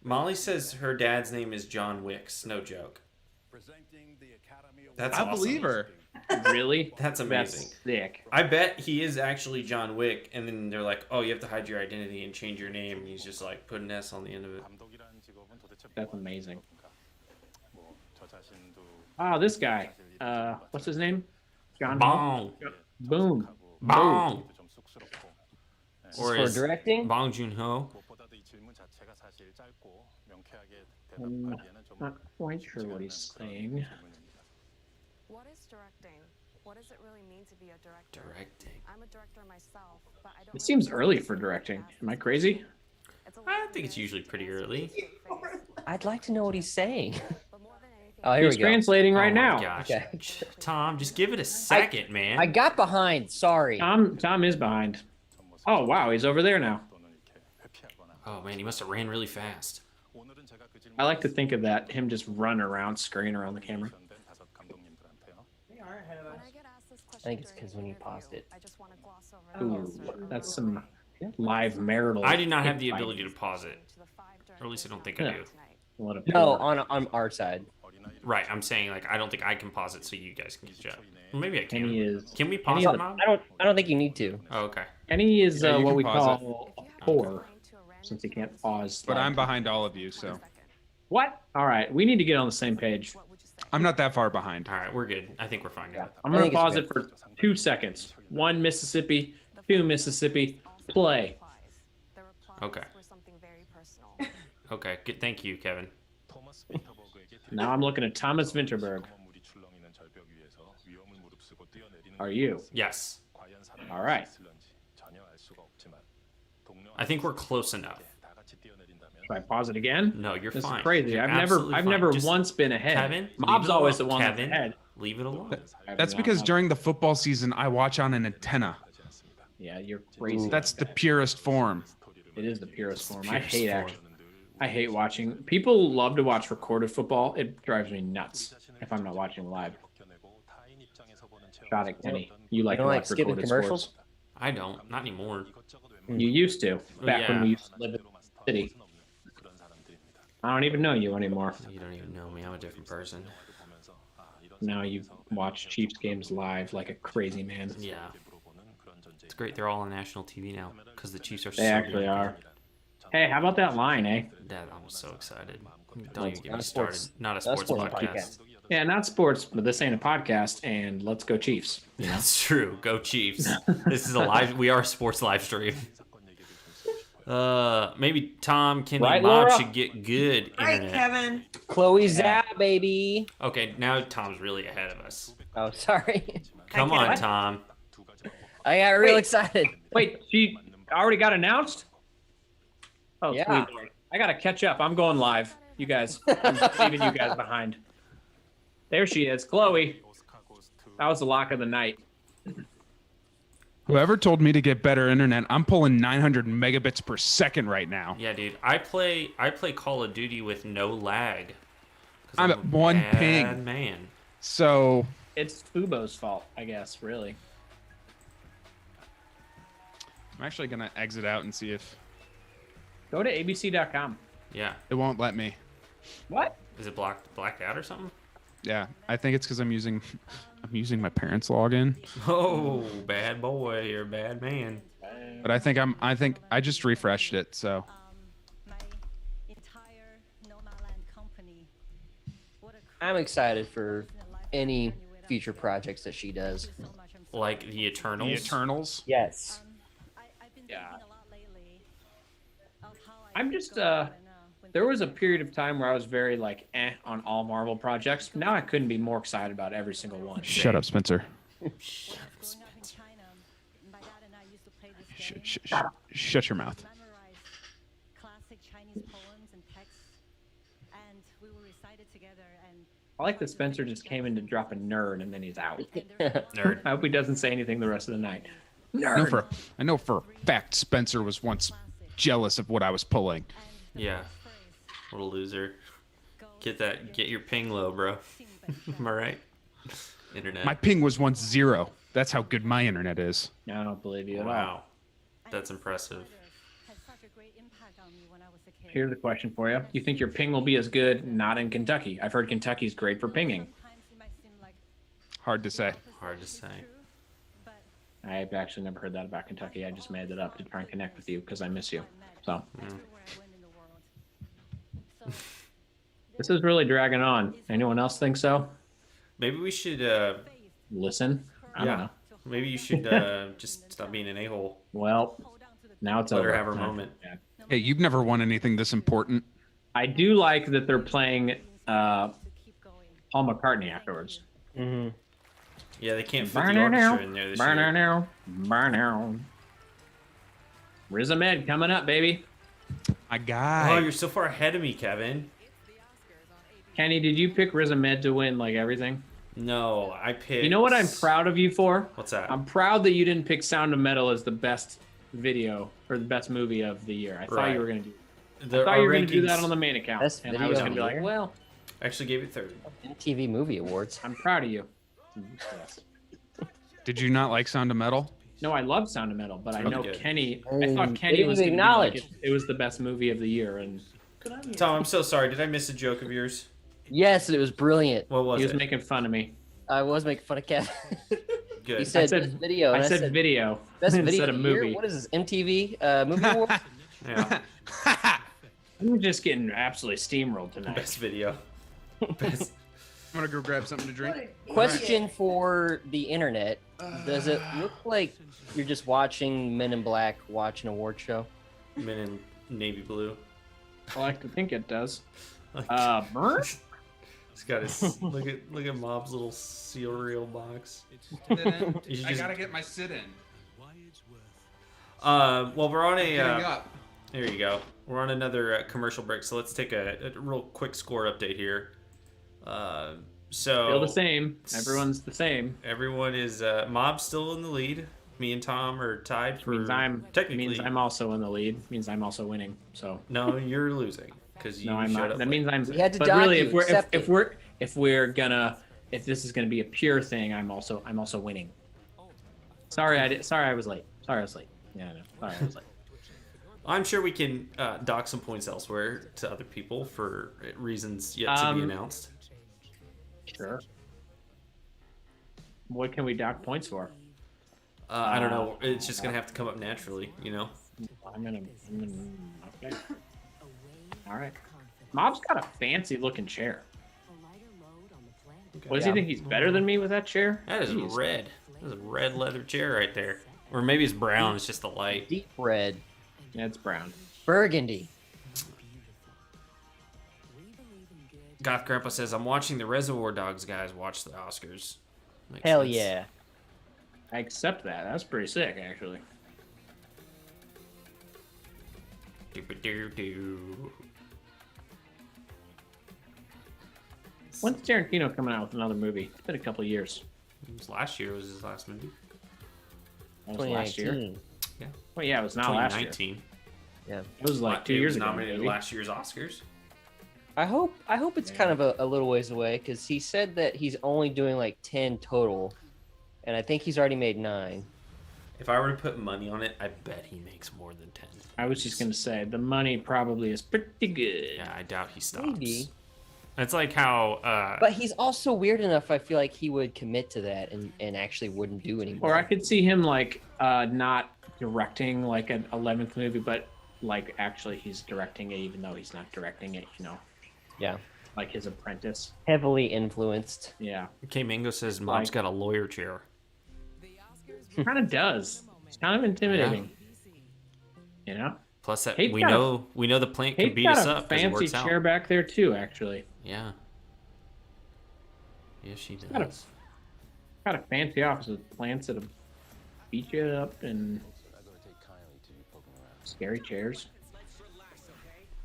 Molly says her dad's name is John Wicks. No joke. That's I awesome. believe her. Really? That's amazing. That's sick. I bet he is actually John Wick, and then they're like, "Oh, you have to hide your identity and change your name." And he's just like put an S on the end of it. That's amazing. Oh, this guy. What's his name? John Bong. Boom. Bong. Or For is directing? Bong Joon-ho. I'm not quite sure what he's saying. What is directing? What does it really mean to be a director? Directing. I'm a director myself, but I don't. It seems early for directing. Am I crazy? I think it's usually pretty early. I'd like to know what he's saying. Oh, here He's we go. translating right Oh my now. gosh. Okay. Tom, just give it a second, man. I got behind. Sorry. Tom is behind. Oh wow, he's over there now. Oh man, he must have ran really fast. I like to think of that, him just running around, scurrying around the camera. I think it's because when you paused it. Ooh, that's some live marital. I do not have the ability to pause it. Or at least I don't think I do. What a No, poor- on our side. Right, I'm saying like I don't think I can pause it so you guys can catch up. Well, maybe I can. Kenny is. Can we pause Kenny- it, Mom? I don't think you need to. Oh, okay. Kenny is Yeah, you what can we pause call a poor, since he can't pause. But like- I'm behind all of you, so What? All right, we need to get on the same page. I'm not that far behind. All right, we're good. I think we're fine now. I'm I gonna think it's pause good. it for 2 seconds. 1 Mississippi, 2 Mississippi, play. Okay. Okay. Good. Thank you, Kevin. Now I'm looking at Thomas Vinterberg. Are you? Yes. All right. I think we're close enough. Should I pause it again? No, you're This fine. is crazy. You're I've absolutely never fine. Just- once been ahead. Kevin, Mob's leave it always the alone. one that's Kevin, ahead. leave it alone. That's because during the football season, I watch on an antenna. Yeah, you're crazy. That's the purest form. It is the purest form. purest I hate form. actually. I hate watching. People love to watch recorded football. It drives me nuts if I'm not watching live. Got it, Kenny. You like You to don't like watch skipping recorded commercials? sports. I don't. Not anymore. You used to back when Yeah. we used to live in the city. I don't even know you anymore. You don't even know me. I'm a different person. Now you watch Chiefs games live like a crazy man. Yeah. It's great. They're all on national TV now because the Chiefs are so They actually good. are. Hey, how about that line, eh? Dad, I'm so excited. Don't Well, even get not me a started. sports- Not a not a sports sports podcast. podcast. Yeah, not sports, but this ain't a podcast, and let's go Chiefs. You know? That's true. Go Chiefs. This is a live. We are a sports live stream. Maybe Tom, Kenny, Right, Bob Laura? should get good Right, internet. Kevin. Chloe Zhao, baby. Okay, now Tom's really ahead of us. Oh, sorry. Come I on, can't- Tom. I got real Wait. excited. Wait, she already got announced? Oh, Yeah. sweet. I gotta catch up. I'm going live. You guys, I'm leaving you guys behind. There she is, Chloe. That was the lock of the night. Whoever told me to get better internet, I'm pulling 900 megabits per second right now. Yeah, dude. I play Call of Duty with no lag. 'Cause I'm a at one bad ping. man. So It's Fubo's fault, I guess, really. I'm actually gonna exit out and see if Go to abc.com. Yeah. it won't let me. What? Is it blacked out or something? Yeah, I think it's because I'm using my parents' login. Oh, bad boy. You're a bad man. But I think I just refreshed it. So My entire Nomadland company. What a I'm excited for any future projects that she does. Like the Eternals. the Eternals. Yes. I've been Yeah. thinking a lot lately of how I I'm could just, go on, when There was a period of time where I was very, like, on all Marvel projects. Now I couldn't be more excited about every single one. Shut up, Spencer. growing up in China, my dad and I used to play this game. Shut your mouth. Memorize classic Chinese poems and texts, and we would recite it together. And I like that Spencer just came in to drop a nerd and then he's out. Nerd. I hope he doesn't say anything the rest of the night. I know for a fact Spencer was once jealous of what I was pulling. Yeah. What a loser. Get your ping low, bro. Am I right? Internet. My ping was once 0. That's how good my internet is. I don't believe you at all. Wow. That's impressive. Here's the question for you. You think your ping will be as good not in Kentucky? I've heard Kentucky's great for pinging. Hard to say. Hard to say. I've actually never heard that about Kentucky. I just made it up to try and connect with you because I miss you. So this is really dragging on. Anyone else think so? Maybe we should listen. I don't know. Maybe you should just stop being an a-hole. Well, now it's Let over. her have her moment. Yeah. Hey, you've never won anything this important. I do like that they're playing Paul McCartney afterwards. Mm-hmm. Yeah, they can't fit the orchestra in there this year. Riz Ahmed coming up, baby. My guy. Oh, you're so far ahead of me, Kevin. Kenny, did you pick Riz Ahmed to win like everything? No, I picked... You know what I'm proud of you for? What's that? I'm proud that you didn't pick Sound of Metal as the best video or the best movie of the year. I thought you were going to do I thought you were going to do that on the main account. Best And I video was of going to the be like, year? well, I actually gave it 30. MTV Movie Awards. I'm proud of you. Yes. Did you not like Sound of Metal? No, I love Sound of Metal, but I know good. Kenny. I thought Kenny didn't was going to acknowledge. like it was the best movie of the year, and Tom, I'm so sorry. Did I miss a joke of yours? Yes, it was brilliant. What was he was it? making fun of me. I was making fun of Kevin. Good. He said, I said best video. I and said video best video instead of of the year? movie. What is this, MTV Movie Awards? Yeah. I'm just getting absolutely steamrolled tonight. Best video. Best. I'm gonna go grab something to drink. Question for the internet. Does it look like you're just watching Men in Black watch an award show? Men in navy blue. I like to think it does. Like, Burn? He's got his look at Mob's little cereal box. I just- gotta get my sit in. Well, we're on a. Getting up. There you go. We're on another commercial break, so let's take a real quick score update here. So Still the same. Everyone's the same. Everyone is Mob's still in the lead. Me and Tom are tied for. Means I'm also in the lead. Means I'm also winning. So No, you're losing because you no, I'm showed not. up That late. means I'm. We had to but dock really, you, accept it. if this is gonna be a pure thing, I'm also winning. Sorry, I was late. Sorry, I was late. Yeah, no. Sorry, I was late. I'm sure we can dock some points elsewhere to other people for reasons yet to be announced. Sure. What can we dock points for? I don't know. It's just gonna have to come up naturally, you know. I'm gonna okay. All right. Mob's got a fancy looking chair. What does he think? He's better than me with that chair? That is Jeez. red. That is a red leather chair right there. Or maybe it's brown. It's just the light. Deep red. Yeah, it's brown. Burgundy. Goth Grandpa says, I'm watching the Reservoir Dogs guys watch the Oscars. Makes Hell sense. yeah. I accept that. That's pretty sick, actually. Doo-ba-doo-doo. When's Tarantino coming out with another movie? It's been a couple of years. It was last year was his last movie. That was last year. 2019. Yeah. Well, yeah, it was not last year. 2019. Yeah. It was like 2 It years was ago. nominated maybe. last year's Oscars. I hope it's kind of a little ways away because he said that he's only doing like 10 total, and I think he's already made 9. If I were to put money on it, I bet he makes more than 10. I was just gonna say the money probably is pretty good. Yeah, I doubt he stops. Maybe. It's like how But he's also weird enough. I feel like he would commit to that and actually wouldn't do anymore. Or I could see him like not directing like an 11th movie, but like actually he's directing it, even though he's not directing it. You know. Yeah. Like his apprentice. Heavily influenced. Yeah. K Mango says Mom's got a lawyer chair. Kind of does. It's kind of intimidating. You know. Plus that Kate's we got a- know the plant can Kate's beat got us a up as it fancy works out. chair back there too, actually. Yeah. Yeah, she does. Got a fancy office with plants that'll beat you up and scary chairs.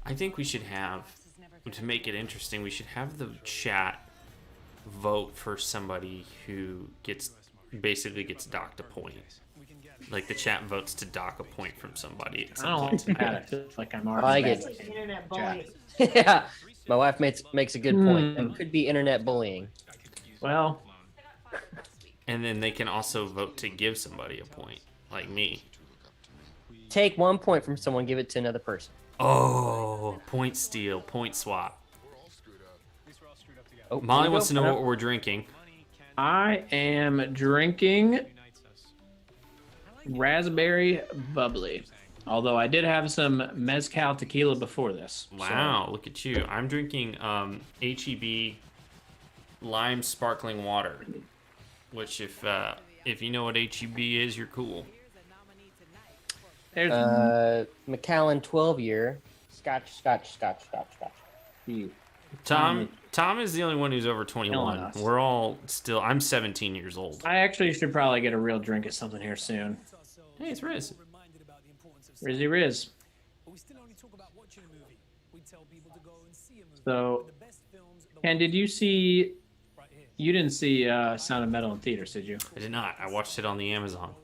I think we should have, to make it interesting, we should have the chat vote for somebody who basically gets docked a point. Like the chat votes to dock a point from somebody. At I some don't point like tonight. that. I feel like I'm I already like bad. it. Like internet bullying. Yeah, my wife makes a good point. That could be internet bullying. Well, And then they can also vote to give somebody a point, like me. Take 1 point from someone, give it to another person. Oh, point steal, point swap. Oh, Molly here we wants to go. know what we're drinking. I am drinking raspberry bubbly. Although I did have some mezcal tequila before this. Wow, look at you. I'm drinking HEB lime sparkling water, which if you know what HEB is, you're cool. There's Macallan 12-year. Scotch. Tom is the only one who's over 21. us. We're all still. I'm 17 years old. I actually should probably get a real drink of something here soon. Hey, it's Riz. Rizzy Riz. So, Ken, did you see? You didn't see Sound of Metal in theaters, did you? I did not. I watched it on the Amazon.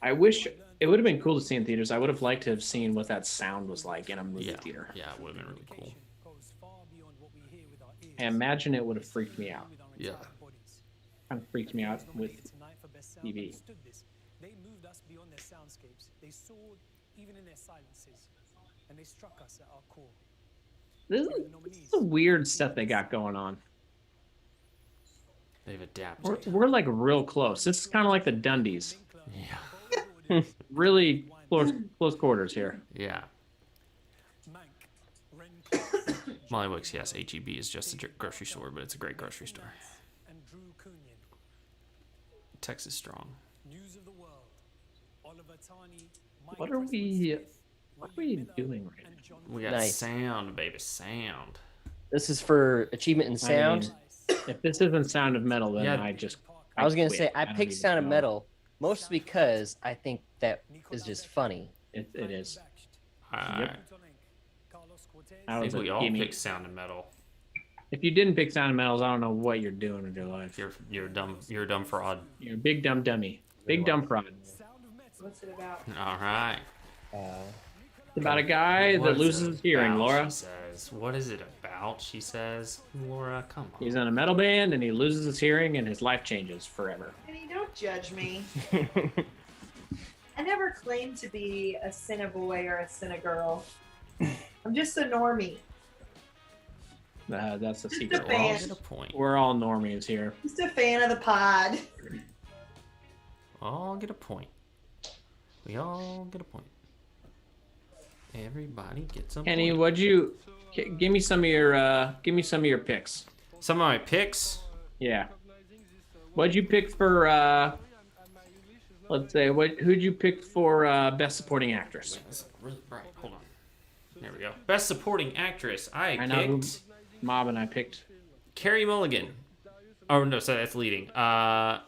I wish it would have been cool to see in theaters. I would have liked to have seen what that sound was like in a movie theater. Yeah, it would have been really cool. I imagine it would have freaked me out. Yeah. Kind of freaked me out with TV. They moved us beyond their soundscapes. They soared even in their silences, and they struck us at our core. This is the weird stuff they got going on. They've adapted. We're like real close. This is kind of like the Dundies. Yeah. Really close quarters here. Yeah. Molly Wicks, yes, HEB is just a grocery store, but it's a great grocery store. Texas strong. What are we doing right now? We got Nice. sound, baby, sound. This is for achievement in sound. If this isn't Sound of Metal, then Yeah. I was gonna quit. say I don't picked even Sound of know. Metal mostly because I think that is just funny. It is. I That was think we a all gimme. picked sound and metal. If you didn't pick Sound of Metals, I don't know what you're doing with your life. You're dumb. You're a dumb fraud. You're a big dumb dummy. Big dumb fraud. What's it about? All right. It's about a guy What that is loses it his hearing, about, Laura. She says. What is it about? She says. Laura, come on. He's in a metal band and he loses his hearing and his life changes forever. Kenny, don't judge me. I never claimed to be a CineBoy or a CineGirl. I'm just a normie. That's a Just secret. a fan. Get a point. We're all normies here. Just a fan of the pod. All get a point. We all get a point. Everybody gets a Kenny, point. what'd you give me some of your picks? Some of my picks. Yeah. What'd you pick for let's say who'd you pick for best supporting actress? That's really bright. Hold on. There we go. Best supporting actress. I know who picked Mob and I picked. Carrie Mulligan. Oh no, sorry, that's leading. Yeah,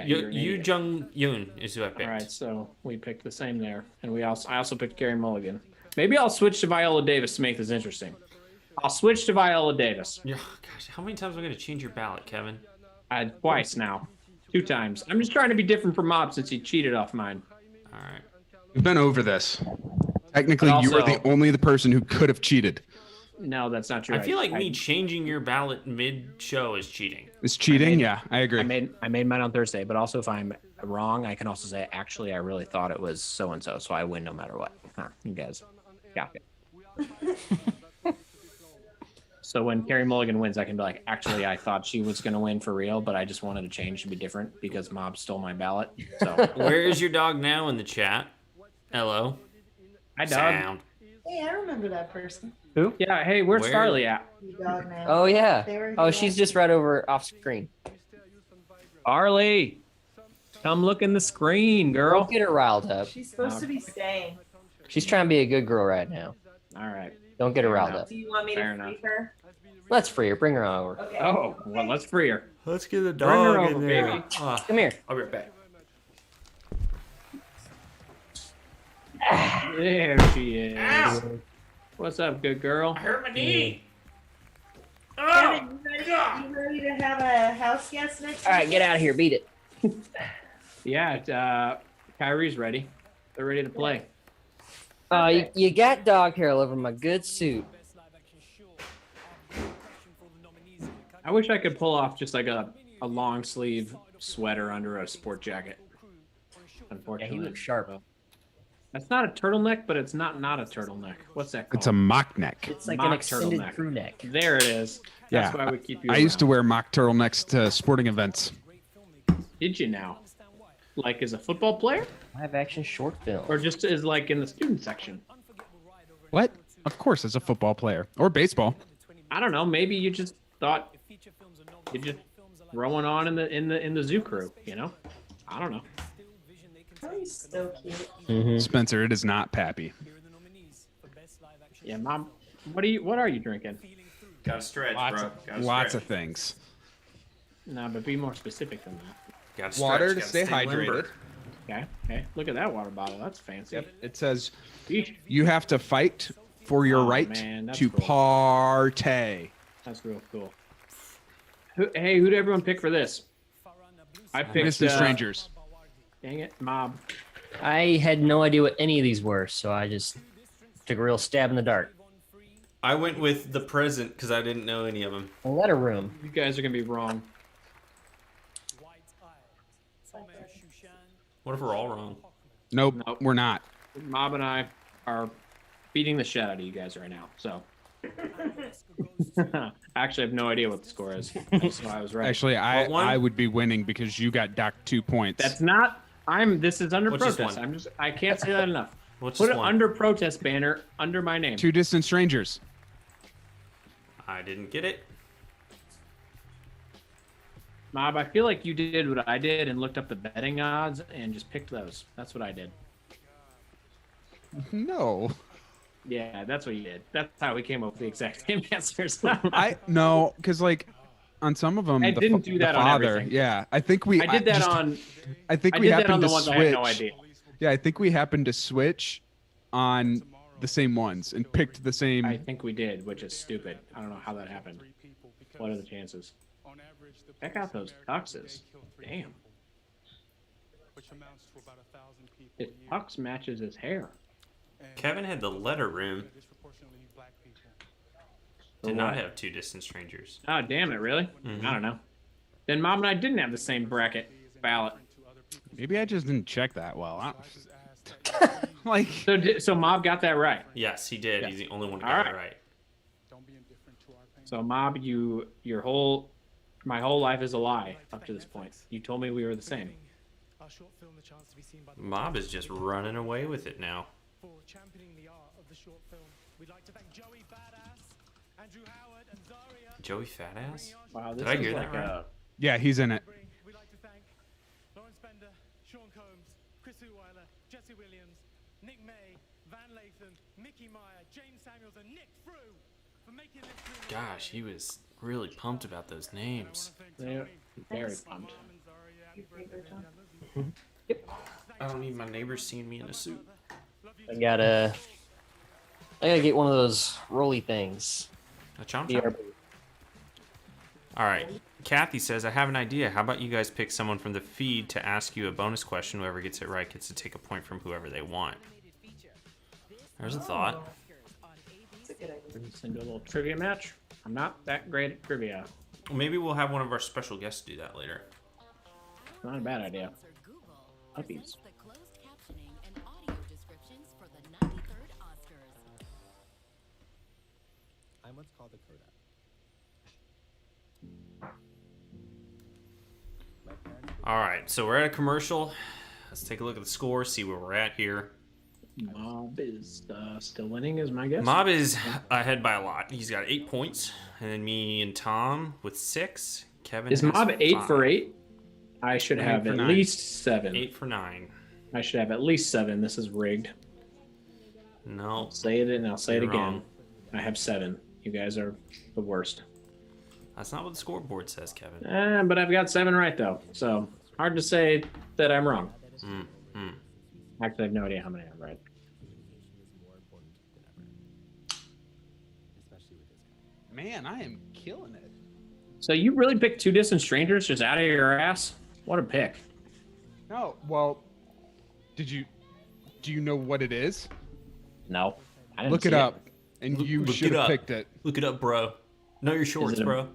you're an Yoo idiot. Jung Yoon is who I picked. All right, so we picked the same there, and I also picked Carey Mulligan. Maybe I'll switch to Viola Davis to make this interesting. I'll switch to Viola Davis. Yeah, gosh, how many times am I going to change your ballot, Kevin? Twice now, 2 times. I'm just trying to be different from Mob since he cheated off mine. All right. We've been over this. Technically, But you were also- the only person who could have cheated. No, that's not true. I feel like me changing your ballot mid-show is cheating. It's cheating? Yeah, I agree. I made mine on Thursday, but also if I'm wrong, I can also say actually I really thought it was so and so, so I win no matter what. Huh, you guys got it. So when Carrie Mulligan wins, I can be like, actually I thought she was gonna win for real, but I just wanted to change to be different because Mob stole my ballot. So Where is your dog now in the chat? Hello. Hi, dog. Sound. Hey, I remember that person. Who? Yeah, hey, where's Where? Starly at? Dog man. Oh yeah. There Oh, he she's is. just right over off screen. Arlie, come look in the screen, girl. Don't get her riled up. She's supposed to be staying. She's trying to be a good girl right now. All right. Don't get her Fair riled enough. up. Do you want me to Fair free enough. her? Let's free her. Bring her on over. Okay. Oh, well, let's free her. Let's get the Bring her dog over, in there. baby. Come here. I'll be right back. There she is. Ow! What's up, good girl? I hurt my knee. Kevin, you ready to have a house guest next All right, week? get out of here. Beat it. Yeah, Kyrie's ready. They're ready to play. You got dog hair all over my good suit. I wish I could pull off just like a long sleeve sweater under a sport jacket. Unfortunately, Yeah, he looks sharp. That's not a turtleneck, but it's not a turtleneck. What's that called? It's a mock neck. It's like Mock an extended turtleneck. crew neck. There it is. Yeah, That's why we keep you I used to around. wear mock turtlenecks to sporting events. Did you now? Like as a football player? Live action short film. Or just as like in the student section? What? Of course, as a football player or baseball. I don't know. Maybe you just thought you're just throwing on in the zoo crew. You know? I don't know. He's so cute. Mm-hmm. Spencer, it is not Pappy. Yeah, Mom. What are you drinking? Gotta stretch, bro. Gotta Lots stretch. of things. No, but be more specific than that. Gotta Water stretch, to gotta stay limber. hydrated. Okay. Okay. Look at that water bottle. That's fancy. Yep. It says Yeesh. you have to fight for your Oh, right man, that's to cool. partay. That's real cool. Who did everyone pick for this? I picked Distant Strangers. Dang it, Mob. I had no idea what any of these were, so I just took a real stab in the dark. I went with The Present because I didn't know any of them. A letter room. You guys are gonna be wrong. What if we're all wrong? Nope, we're not. Mob and I are beating the shit out of you guys right now. So I actually have no idea what the score is. So I was right. Actually, What one? I would be winning because you got docked 2 points. That's not. This is under What's this protest. one? I can't say that enough. What's Put this an one? under protest banner under my name. 2 Distant Strangers. I didn't get it. Mob, I feel like you did what I did and looked up the betting odds and just picked those. That's what I did. No. Yeah, that's what you did. That's how we came up with the exact same answers. No, because like on some of them, I the didn't fa- do that the on father. everything. Yeah, I think we. I did that just- on. I think I we did that happened on the to ones switch. I had no idea. Yeah, I think we happened to switch on the same ones and picked the same. I think we did, which is stupid. I don't know how that happened. What are the chances? Check out those tuxes. Damn. If Tux matches his hair. Kevin had The Letter Room. Did For not what? have 2 Distant Strangers. Oh, damn it, really? Mhm. I don't know. Then Mom and I didn't have the same bracket ballot. Maybe I just didn't check that well. Like, so Mob got that right. Yes, he did. Yeah. He's the only one who All got right. it right. So Mob, my whole life is a lie up to this point. You told me we were the same. Mob is just running away with it now. For championing the art of the short film, we'd like to thank Joey Badass, Andrew Howard, and Zaria. Joey Fatass? Wow, Did I hear that right? yeah, he's in it. We'd like to thank Lawrence Bender, Sean Combs, Chris Uweiler, Jesse Williams, Nick May, Van Latham, Mickey Meyer, James Samuels, and Nick Frew for making this movie. Gosh, he was really pumped about those names. They're very pumped. I don't need my neighbors seeing me in a suit. I gotta get one of those rolly things. A chomp BRB. chomp. All right. Kathy says, I have an idea. How about you guys pick someone from the feed to ask you a bonus question? Whoever gets it right gets to take a point from whoever they want. There's a thought. That's a good idea. We're just into a little trivia match. I'm not that great at trivia. Maybe we'll have one of our special guests do that later. Not a bad idea. Puppies. I'm what's called a coda. All right, so we're at a commercial. Let's take a look at the score, see where we're at here. Mob is still winning, is my guess. Mob is ahead by a lot. He's got 8 points, and then me and Tom with 6. Kevin Is has Mob 8 5. for 8? I should 8 have for at 9. least 7. 8 for 9. I should have at least 7. This is rigged. No. Say it and I'll say it You're again. wrong. I have 7. You guys are the worst. That's not what the scoreboard says, Kevin. But I've got 7 right though, so hard to say that I'm wrong. Actually, I have no idea how many I'm right. Man, I am killing it. So you really picked 2 Distant Strangers just out of your ass? What a pick. No, well, Do you know what it is? No. I didn't Look see it up, and you Look should it have up. picked it. Look it up, bro. Know your shorts, bro.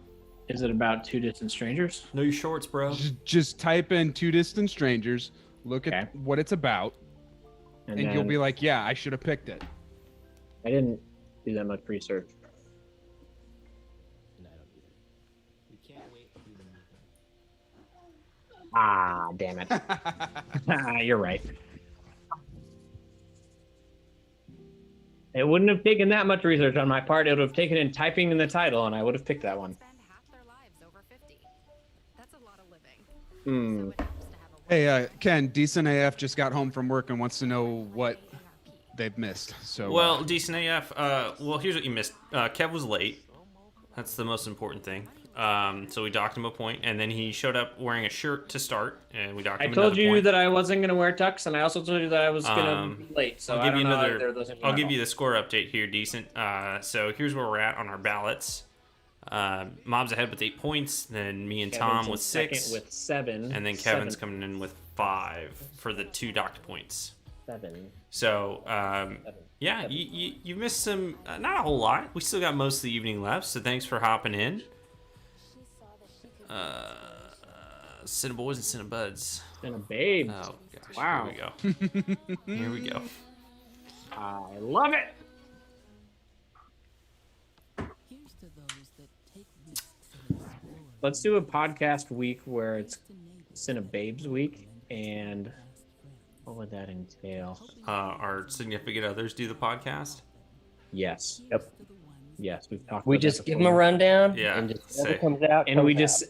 Is it about two distant strangers? Know your shorts, bro. Just type in Two Distant Strangers, look at what it's about, and you'll then- be like, yeah, I should have picked it. I didn't do that much research. Ah, damn it. You're right. It wouldn't have taken that much research on my part. It would have taken in typing in the title, and I would have picked that one. Hmm. Hey, Ken, Decent AF just got home from work and wants to know what they've missed. So, Well, Decent AF, well, here's what you missed. Kev was late. That's the most important thing. So we docked him a point, and then he showed up wearing a shirt to start, and we docked I him told another you point. that I wasn't going to wear tux, and I also told you that I was going to be late. So I don't know either of those I'll give you the score update here, Decent. So here's where we're at on our ballots. Mob's ahead with 8 points, then me and Kevin's Tom in with second 6, with 7, and then Kevin's coming in with 5 for the 2 docked points. 7. So, yeah, you missed some, not a whole lot. We still got most of the evening left, so thanks for hopping in. CineBoiz and CineBuds. CineBabes. Oh, gosh. Wow. Here we go. Here we go. I love it. Let's do a podcast week where it's CineBabes week, and what would that entail? Our significant others do the podcast? Yes. Yep. Yes, we've talked. We about just that give them a before. rundown. Yeah, And just say- whatever comes out. And comes we out. just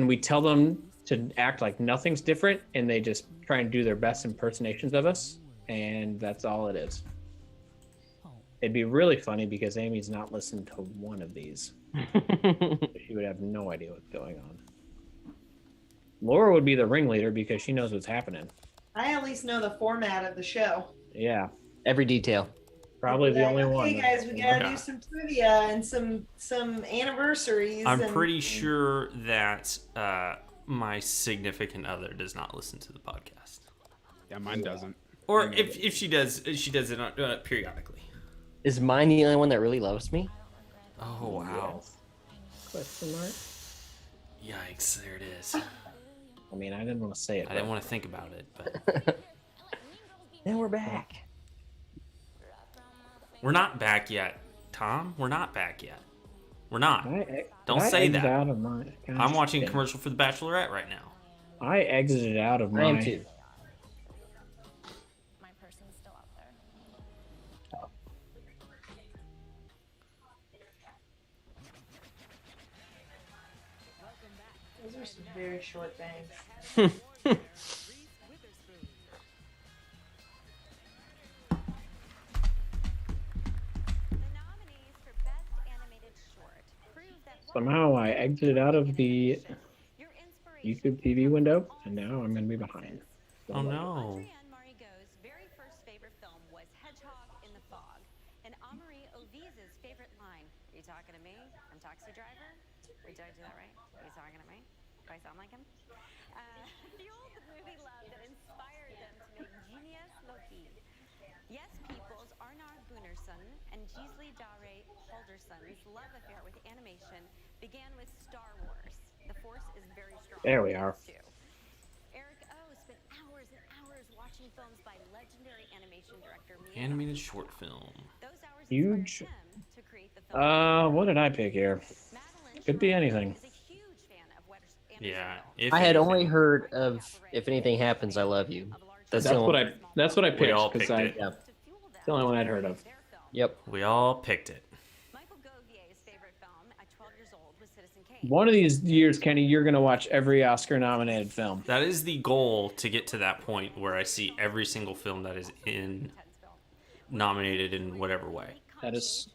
we tell them to act like nothing's different, and they just try and do their best impersonations of us, and that's all it is. It'd be really funny because Amy's not listened to one of these. She would have no idea what's going on. Laura would be the ringleader because she knows what's happening. I at least know the format of the show. Yeah, every detail. Probably the only one. Hey guys, we gotta Okay. do some trivia and some anniversaries. I'm and, pretty sure that my significant other does not listen to the podcast. Yeah, mine doesn't. Or if she does it periodically. Is mine the only one that really loves me? Oh, wow. Question mark? Yikes, there it is. I mean, I didn't want to say it. I didn't want to think about it, but Then we're back. we're not back yet, Tom. We're not back yet. We're not. Don't Did I say exit that. out of my- I'm watching a commercial for The Bachelorette right now. I exited out of my. I am too. My person's still out there. Those are some very short bangs. Somehow I exited out of the YouTube TV window, and now I'm going to be behind. Oh no. very first favorite film was Hedgehog in the Fog. And Amory Oviz's favorite line, are you talking to me? I'm Taxi Driver? Did I do that right? Are you talking to me? Do I sound like him? Fueled the movie love that inspired them to make Genius Loki. Yes People's Arnar Gunnarsson and Gisli Dare Haldersson's love affair with animation began with Star Wars. The Force is very strong. There we are. Too. Eric O spent hours and hours watching films by legendary animation director Miyazaki. Animated short film. Huge. What did I pick here? Could be anything. Yeah. I had only heard of If Anything Happens, I Love You. That's the what only- I We picked all because picked I. it. It's the only one I'd heard of. Yep. We all picked it. One of these years, Kenny, you're gonna watch every Oscar-nominated film. That is the goal, to get to that point where I see every single film that is nominated in whatever way. That is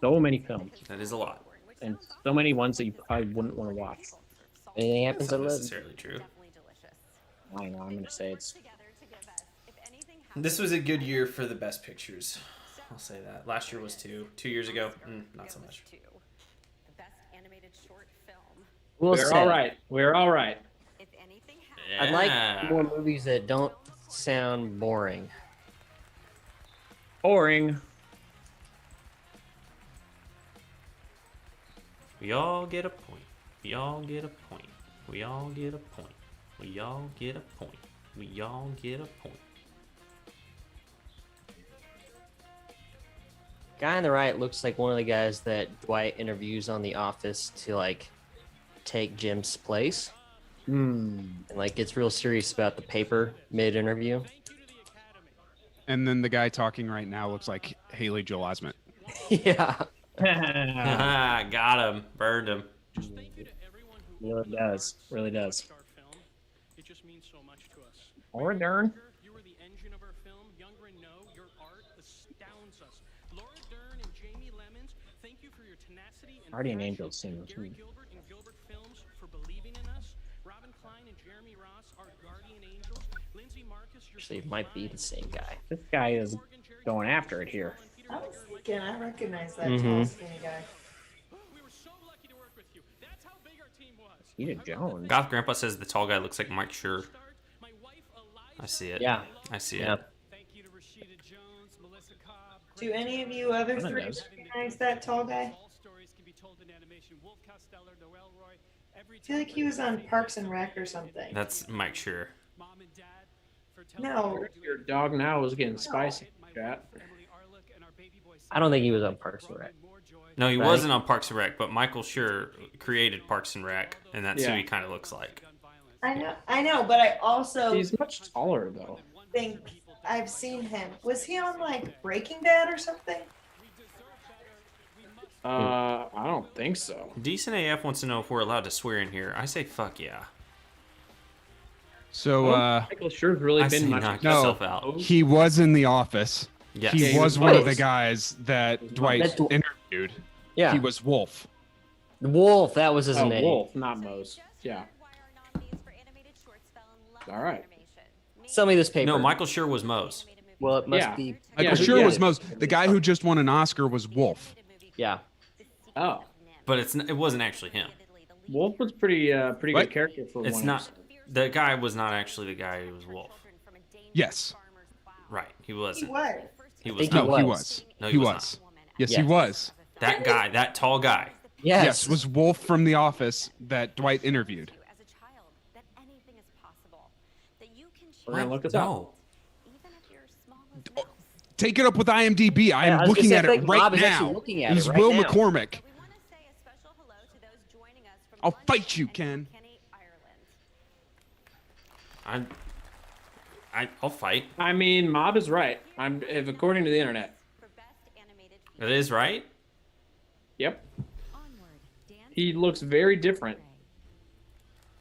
so many films. That is a lot. And so many ones that you probably wouldn't want to watch. Anything happens, I Not love you. necessarily true. I know. I'm gonna say it's. This was a good year for the best pictures. I'll say that. Last year was 2. 2 years ago, not so much. Well We're said. all right. We're all right. I'd like more movies that don't sound boring. Boring. We all get a point. We all get a point. We all get a point. We all get a point. We all get a point. Guy on the right looks like one of the guys that Dwight interviews on The Office to like take Jim's place. And like gets real serious about the paper mid-interview. And then the guy talking right now looks like Haley Joel Osment. Yeah. Got him. Burned him. Really does. Really does. It just means so much to us. Laura Dern. You are the engine of our film. Younger and know your art astounds us. Laura Dern and Jamie Lemons, thank you for your tenacity and Already named those scenes. Gary Gilbert and Gilbert Films for believing in us. Robin Klein and Jeremy Ross, our guardian angels. Lindsay Marcus, your Actually, it might be the same guy. This guy is going after it here. I was thinking, I recognize that Mhm. tall, skinny guy. We were so lucky to work with you. That's how big our team was. Eda Jones. Goth Grandpa says the tall guy looks like Mike Schur. I see it. Yeah. I see Yeah. it. Do any of you other One of three those. recognize that tall guy? I feel like he was on Parks and Rec or something. That's Mike Schur. No. Your dog now is getting spicy, chat. I don't think he was on Parks and Rec. No, he Right. wasn't on Parks and Rec, but Michael Schur created Parks and Rec, and that's who Yeah. he kind of looks like. I know, but I also He's much taller though. think I've seen him. Was he on like Breaking Bad or something? I don't think so. Decent AF wants to know if we're allowed to swear in here. I say fuck yeah. So, Michael Schur's really I been say much. knock no, yourself out. he was in The Office. Yes. He Yeah, he was was one of the Wolf. guys that Dwight That's Dw- interviewed. Yeah. He was Wolf. Wolf, that was his Oh, name. Wolf, not Mose. Yeah. All right. Sell me this paper. No, Michael Schur was Mose. Well, it must Yeah. be. Michael Yeah, Schur yeah. was most. The guy who just won an Oscar was Wolf. Yeah. Oh, But it wasn't actually him. Wolf was pretty What? good character for It's one. not. The guy was not actually the guy who was Wolf. Yes. Right. He He wasn't. was. He was think not. No, he was. was. No, he was. Yes, he Yes. was. That guy, that tall guy. Yes. Yes, was Wolf from The Office that Dwight interviewed. As a child, that anything is possible. That you can We're gonna look this up. No. even if you're small as mouse. Take it up with IMDb. I Yeah, am I was looking gonna at say, I it think right Bob is actually now. looking at It it is right Will now. McCormick. We want to say a special hello to those joining us from I'll London fight you, and Ken. Kilkenny, Ireland. I'll fight. I mean, Mob is right. If according to the internet. For best animated It is right. Yep. Onward, dance He looks very different.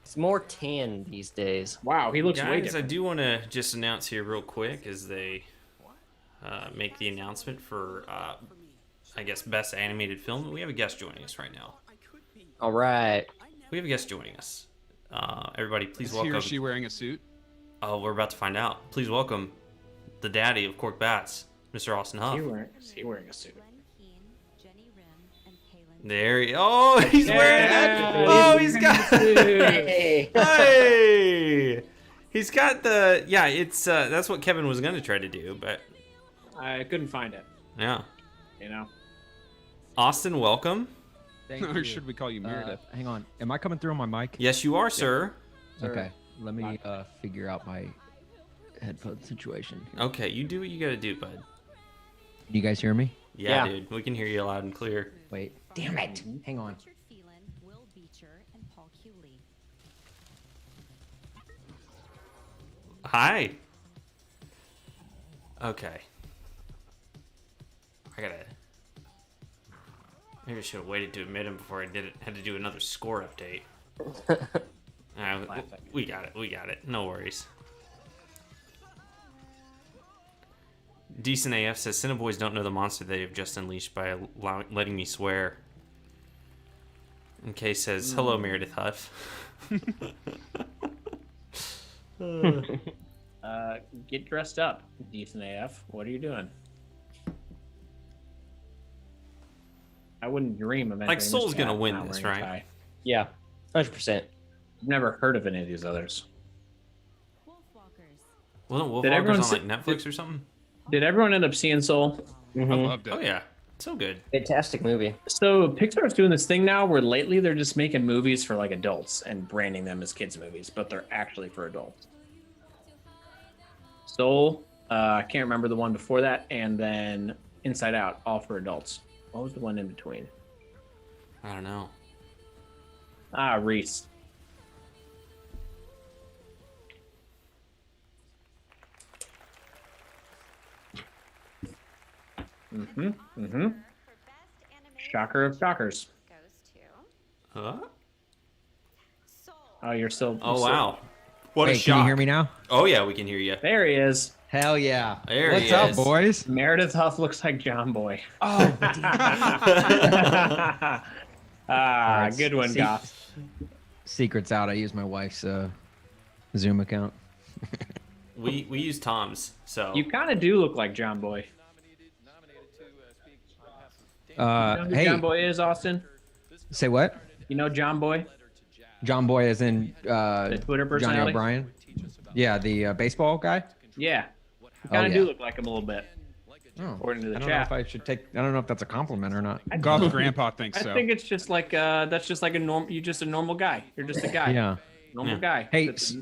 It's more tan these days. Wow, he looks way Guys, I different. do want to just announce here real quick as they make the announcement for, I guess, best animated film. We have a guest joining us right now. All right. We have a guest joining us. Everybody, please Is he welcome. or she wearing a suit? Oh, we're about to find out. Please welcome the daddy of Cork Bats, Mr. Austin Huff. Is he wearing a suit? Glenn Keane, Jenny Rim, and Palin. There he. Oh, he's wearing that. Oh, he's got. Hey. Hey. He's got the. Yeah, it's. That's what Kevin was gonna try to do, but I couldn't find it. yeah. You know. Austin, welcome. Thank Or you. should we call you Meredith? Hang on. Am I coming through on my mic? Yes, you are, sir. Okay. Let me figure out my headphone situation. Okay, you do what you gotta do, bud. You guys hear me? Yeah, Yeah. dude, we can hear you loud and clear. Wait. Damn it. Hang on. Richard Phelan, Will Beecher, and Paul Cooley. Hi. Okay. I gotta. Maybe I should have waited to admit him before I did it. Had to do another score update. We got it. We got it. No worries. Decent AF says CineBoiz don't know the monster they have just unleashed by letting me swear. And Kay says, "Hello, Meredith Huff." Get dressed up, decent AF. What are you doing? I wouldn't dream of Like, entering Soul's this gonna chat win not this, wearing a right? tie. Yeah. 100%. I've never heard of any of these others. Wolfwalkers, Wasn't Did Wolfwalkers everyone on see- like Netflix or something? Did everyone end up seeing Soul? I Mhm. loved it. Oh yeah, so good. Fantastic movie. So Pixar's doing this thing now where lately they're just making movies for like adults and branding them as kids movies, but they're actually for adults. Soul, I can't remember the one before that, and then Inside Out, all for adults. What was the one in between? I don't know. Reese. Shocker of shockers. Huh? Oh, you're still. Oh wow. What a Wait, shock. can you hear me now? Oh yeah, we can hear you. There he is. Hell yeah. There What's he up, is. boys? Meredith Huff looks like John Boy. Oh, Good one, Goff. Secret's out. I use my wife's Zoom account. We use Tom's, so You kind of do look like John Boy. You know who Hey, John Boy is, Austin? say what? You know John Boy? John Boy as in The Twitter Johnny personality? O'Brien? Yeah, the baseball guy? Yeah. You Oh, kind of yeah. do look like him a little bit, Oh, according to the I don't know chat. if I should take. I don't know if that's a compliment or not. Golf's grandpa thinks I so. think it's just like that's just like a norm. You're just a normal guy. You're just a guy. Yeah. Normal guy. Hey, That's-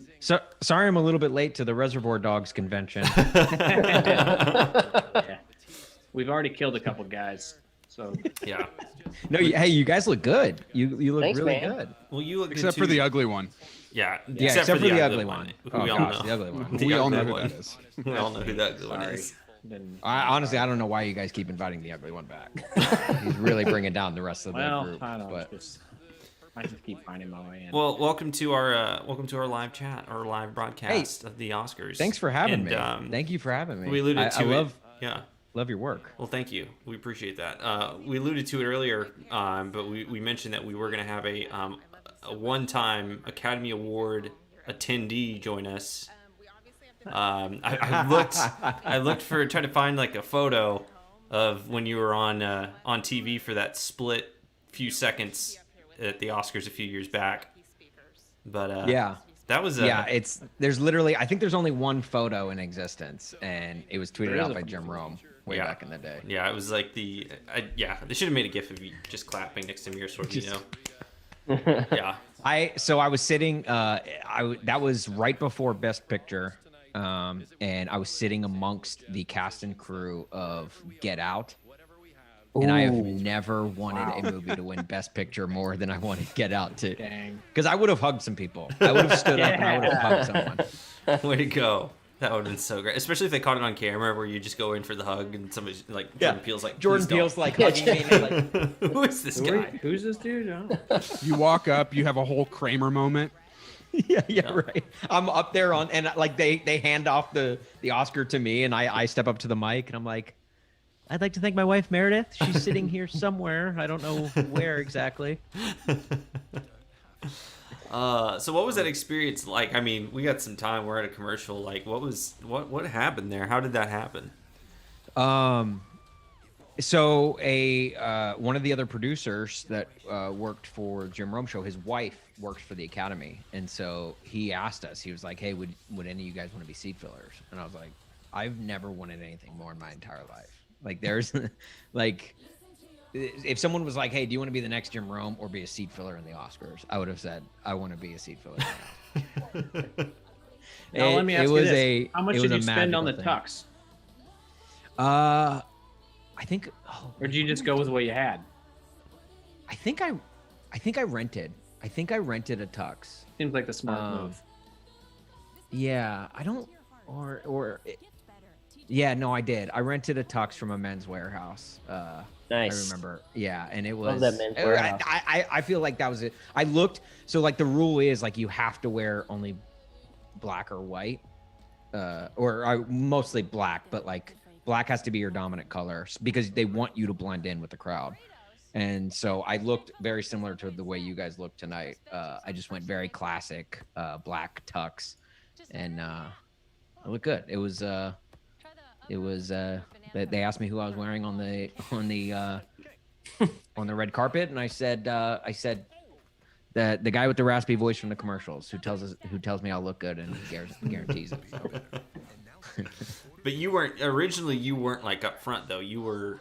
sorry I'm a little bit late to the Reservoir Dogs convention. Yeah. We've already killed a couple guys, so yeah. No, hey, you guys look good. You look Thanks, really man. good. Well, you look Except good for too. the ugly one. Yeah, Yeah, except for the ugly one. Who Oh, we all gosh, know. the ugly one. The We all know ugly who one. that is. We all know who that ugly one sorry. is. Then, Honestly, I don't know why you guys keep inviting the ugly one back. He's really bringing down the rest of the well, group. I don't know. But I just keep finding my way in. Well, welcome to our live chat, our live broadcast of the Oscars. thanks for having And, me. Thank you for having me. We alluded to I it. love Yeah. love your work. Well, thank you. We appreciate that. We alluded to it earlier, but we mentioned that we were going to have a one-time Academy Award attendee join us. I looked for trying to find like a photo of when you were on TV for that split few seconds at the Oscars a few years back. But Yeah. that was Yeah, there's literally I think there's only one photo in existence, and it was tweeted There is out a by photo. Jim Rome way Yeah. back in the day. Yeah, it was like they should have made a gif of you just clapping next to me or sort of, you know. Yeah. I was sitting that was right before Best Picture, and I was sitting amongst the cast and crew of Get Out, and I have never wanted a movie to win Best Picture more than I wanted Get Out to. Dang. Because I would have hugged some people. I would have stood up and I would have hugged someone. Way to go. That would have been so great. Especially if they caught it on camera where you just go in for the hug and somebody's like, Yeah. Jordan Peele's like, Jordan "Please Peele's don't." like hugging me. And like, Who is this guy? Who's this dude? Oh. You walk up, you have a whole Kramer moment. yeah, right. I'm up there and like they hand off the Oscar to me, and I step up to the mic and I'm like, I'd like to thank my wife Meredith. She's sitting here somewhere. I don't know where exactly. So what was that experience like? I mean, we got some time. We're at a commercial. Like, what happened there? How did that happen? So one of the other producers that worked for Jim Rome show, his wife worked for the Academy, and so he asked us. He was like, "Hey, would any of you guys want to be seat fillers?" And I was like, "I've never wanted anything more in my entire life. Like, there's like." If someone was like, "Hey, do you want to be the next Jim Rome or be a seat filler in the Oscars?" I would have said, "I want to be a seat filler." Now let me ask you this: How much it did was you a spend on the magical thing. tux? I think. Or did you just go with what you had? I think I rented. I think I rented a tux. Seems like the smart move. Yeah, I don't. Yeah, no, I did. I rented a tux from a Men's Warehouse. Nice. I remember. Yeah, and it Love was. that Men's Warehouse. I feel like that was it. I looked. So like the rule is like you have to wear only black or white, or mostly black, but like black has to be your dominant color because they want you to blend in with the crowd. And so I looked very similar to the way you guys look tonight. I just went very classic black tux, and I looked good. It was they asked me who I was wearing on the on the red carpet, and I said The guy with the raspy voice from the commercials who tells me I'll look good and guarantees it. So. But you weren't like up front though. You were.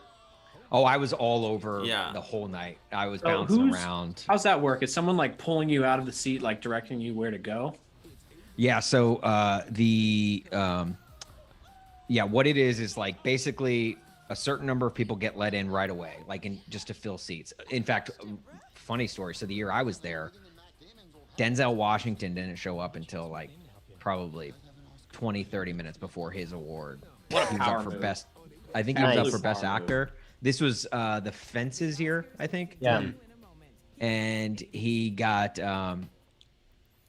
Oh, I was all over the whole night. I was bouncing around. How's that work? Is someone like pulling you out of the seat, like directing you where to go? Yeah. So what it is like basically a certain number of people get let in right away, like just to fill seats. In fact, funny story. So the year I was there, Denzel Washington didn't show up until like probably 20, 30 minutes before his award. What a He was power up for move. best. I think he was up for best Power move. actor. This was the Fences year, I think. Yeah. And he got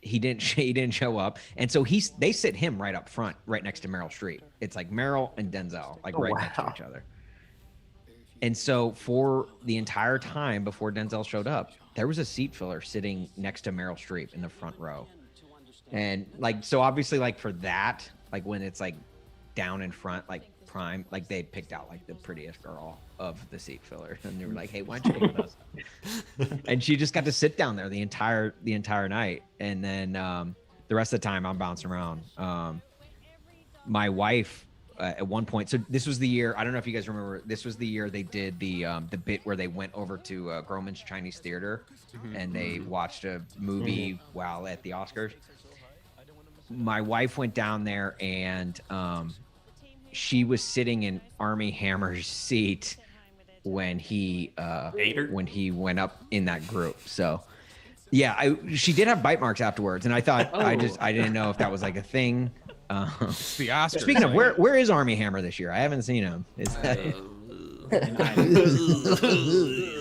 he didn't show up, and so they sit him right up front, right next to Meryl Streep. It's like Meryl and Denzel, like right next to each other. And so for the entire time before Denzel showed up, there was a seat filler sitting next to Meryl Streep in the front row. And like, so obviously like for that, like when it's like down in front, like prime, like they picked out like the prettiest girl of the seat filler. And they were like, hey, why don't you take with us? And she just got to sit down there the entire night. And then the rest of the time I'm bouncing around. My wife, at one point, so this was the year, I don't know if you guys remember, this was the year they did the bit where they went over to Grauman's Chinese Theater and they watched a movie while at the Oscars. My wife went down there and she was sitting in Army Hammer's seat when he went up in that group. So yeah, she did have bite marks afterwards, and I thought I didn't know if that was like a thing. It's the Oscars. Speaking of, where is Army Hammer this year? I haven't seen him. Is that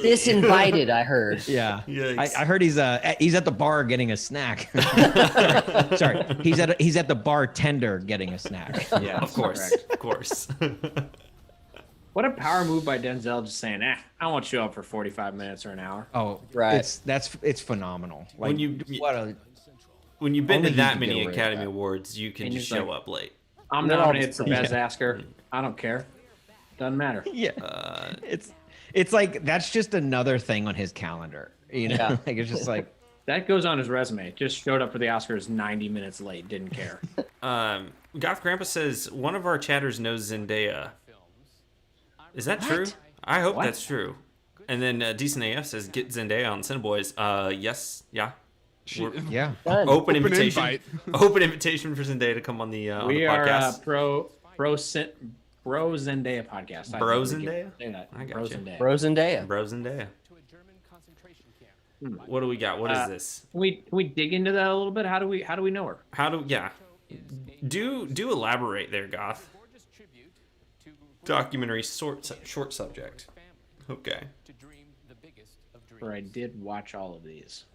disinvited? I heard. Yeah, I heard he's at the bar getting a snack. Sorry, he's at the bartender getting a snack. Yeah, of course, of course. What a power move by Denzel, just saying, I won't show up for 45 minutes or an hour. Oh, right. It's phenomenal. Like, when you've been only to he that could get many away with Academy that. Awards, you can And just he's show like, up late. I'm They're all nominated just- for Best Asker. I don't care. Doesn't matter. Yeah, it's like that's just another thing on his calendar. You know, Yeah. like it's just like That goes on his resume. Just showed up for the Oscars 90 minutes late. Didn't care. Goth Grandpa says one of our chatters knows Zendaya. Is that true? I hope that's true. And then Decent AF says get Zendaya on CineBoiz. Yes, yeah. yeah. Open invitation. invite. Open invitation for Zendaya to come on the We the are podcast. Bro Zendaya podcast. Bro I think we can Zendaya? say that. I got Bro you. Zendaya. Rosendale. Bro Zendaya. What do we got? What is this? Can we dig into that a little bit? How do we know her? Do elaborate there, Goth. Documentary short subject. Okay. For I did watch all of these.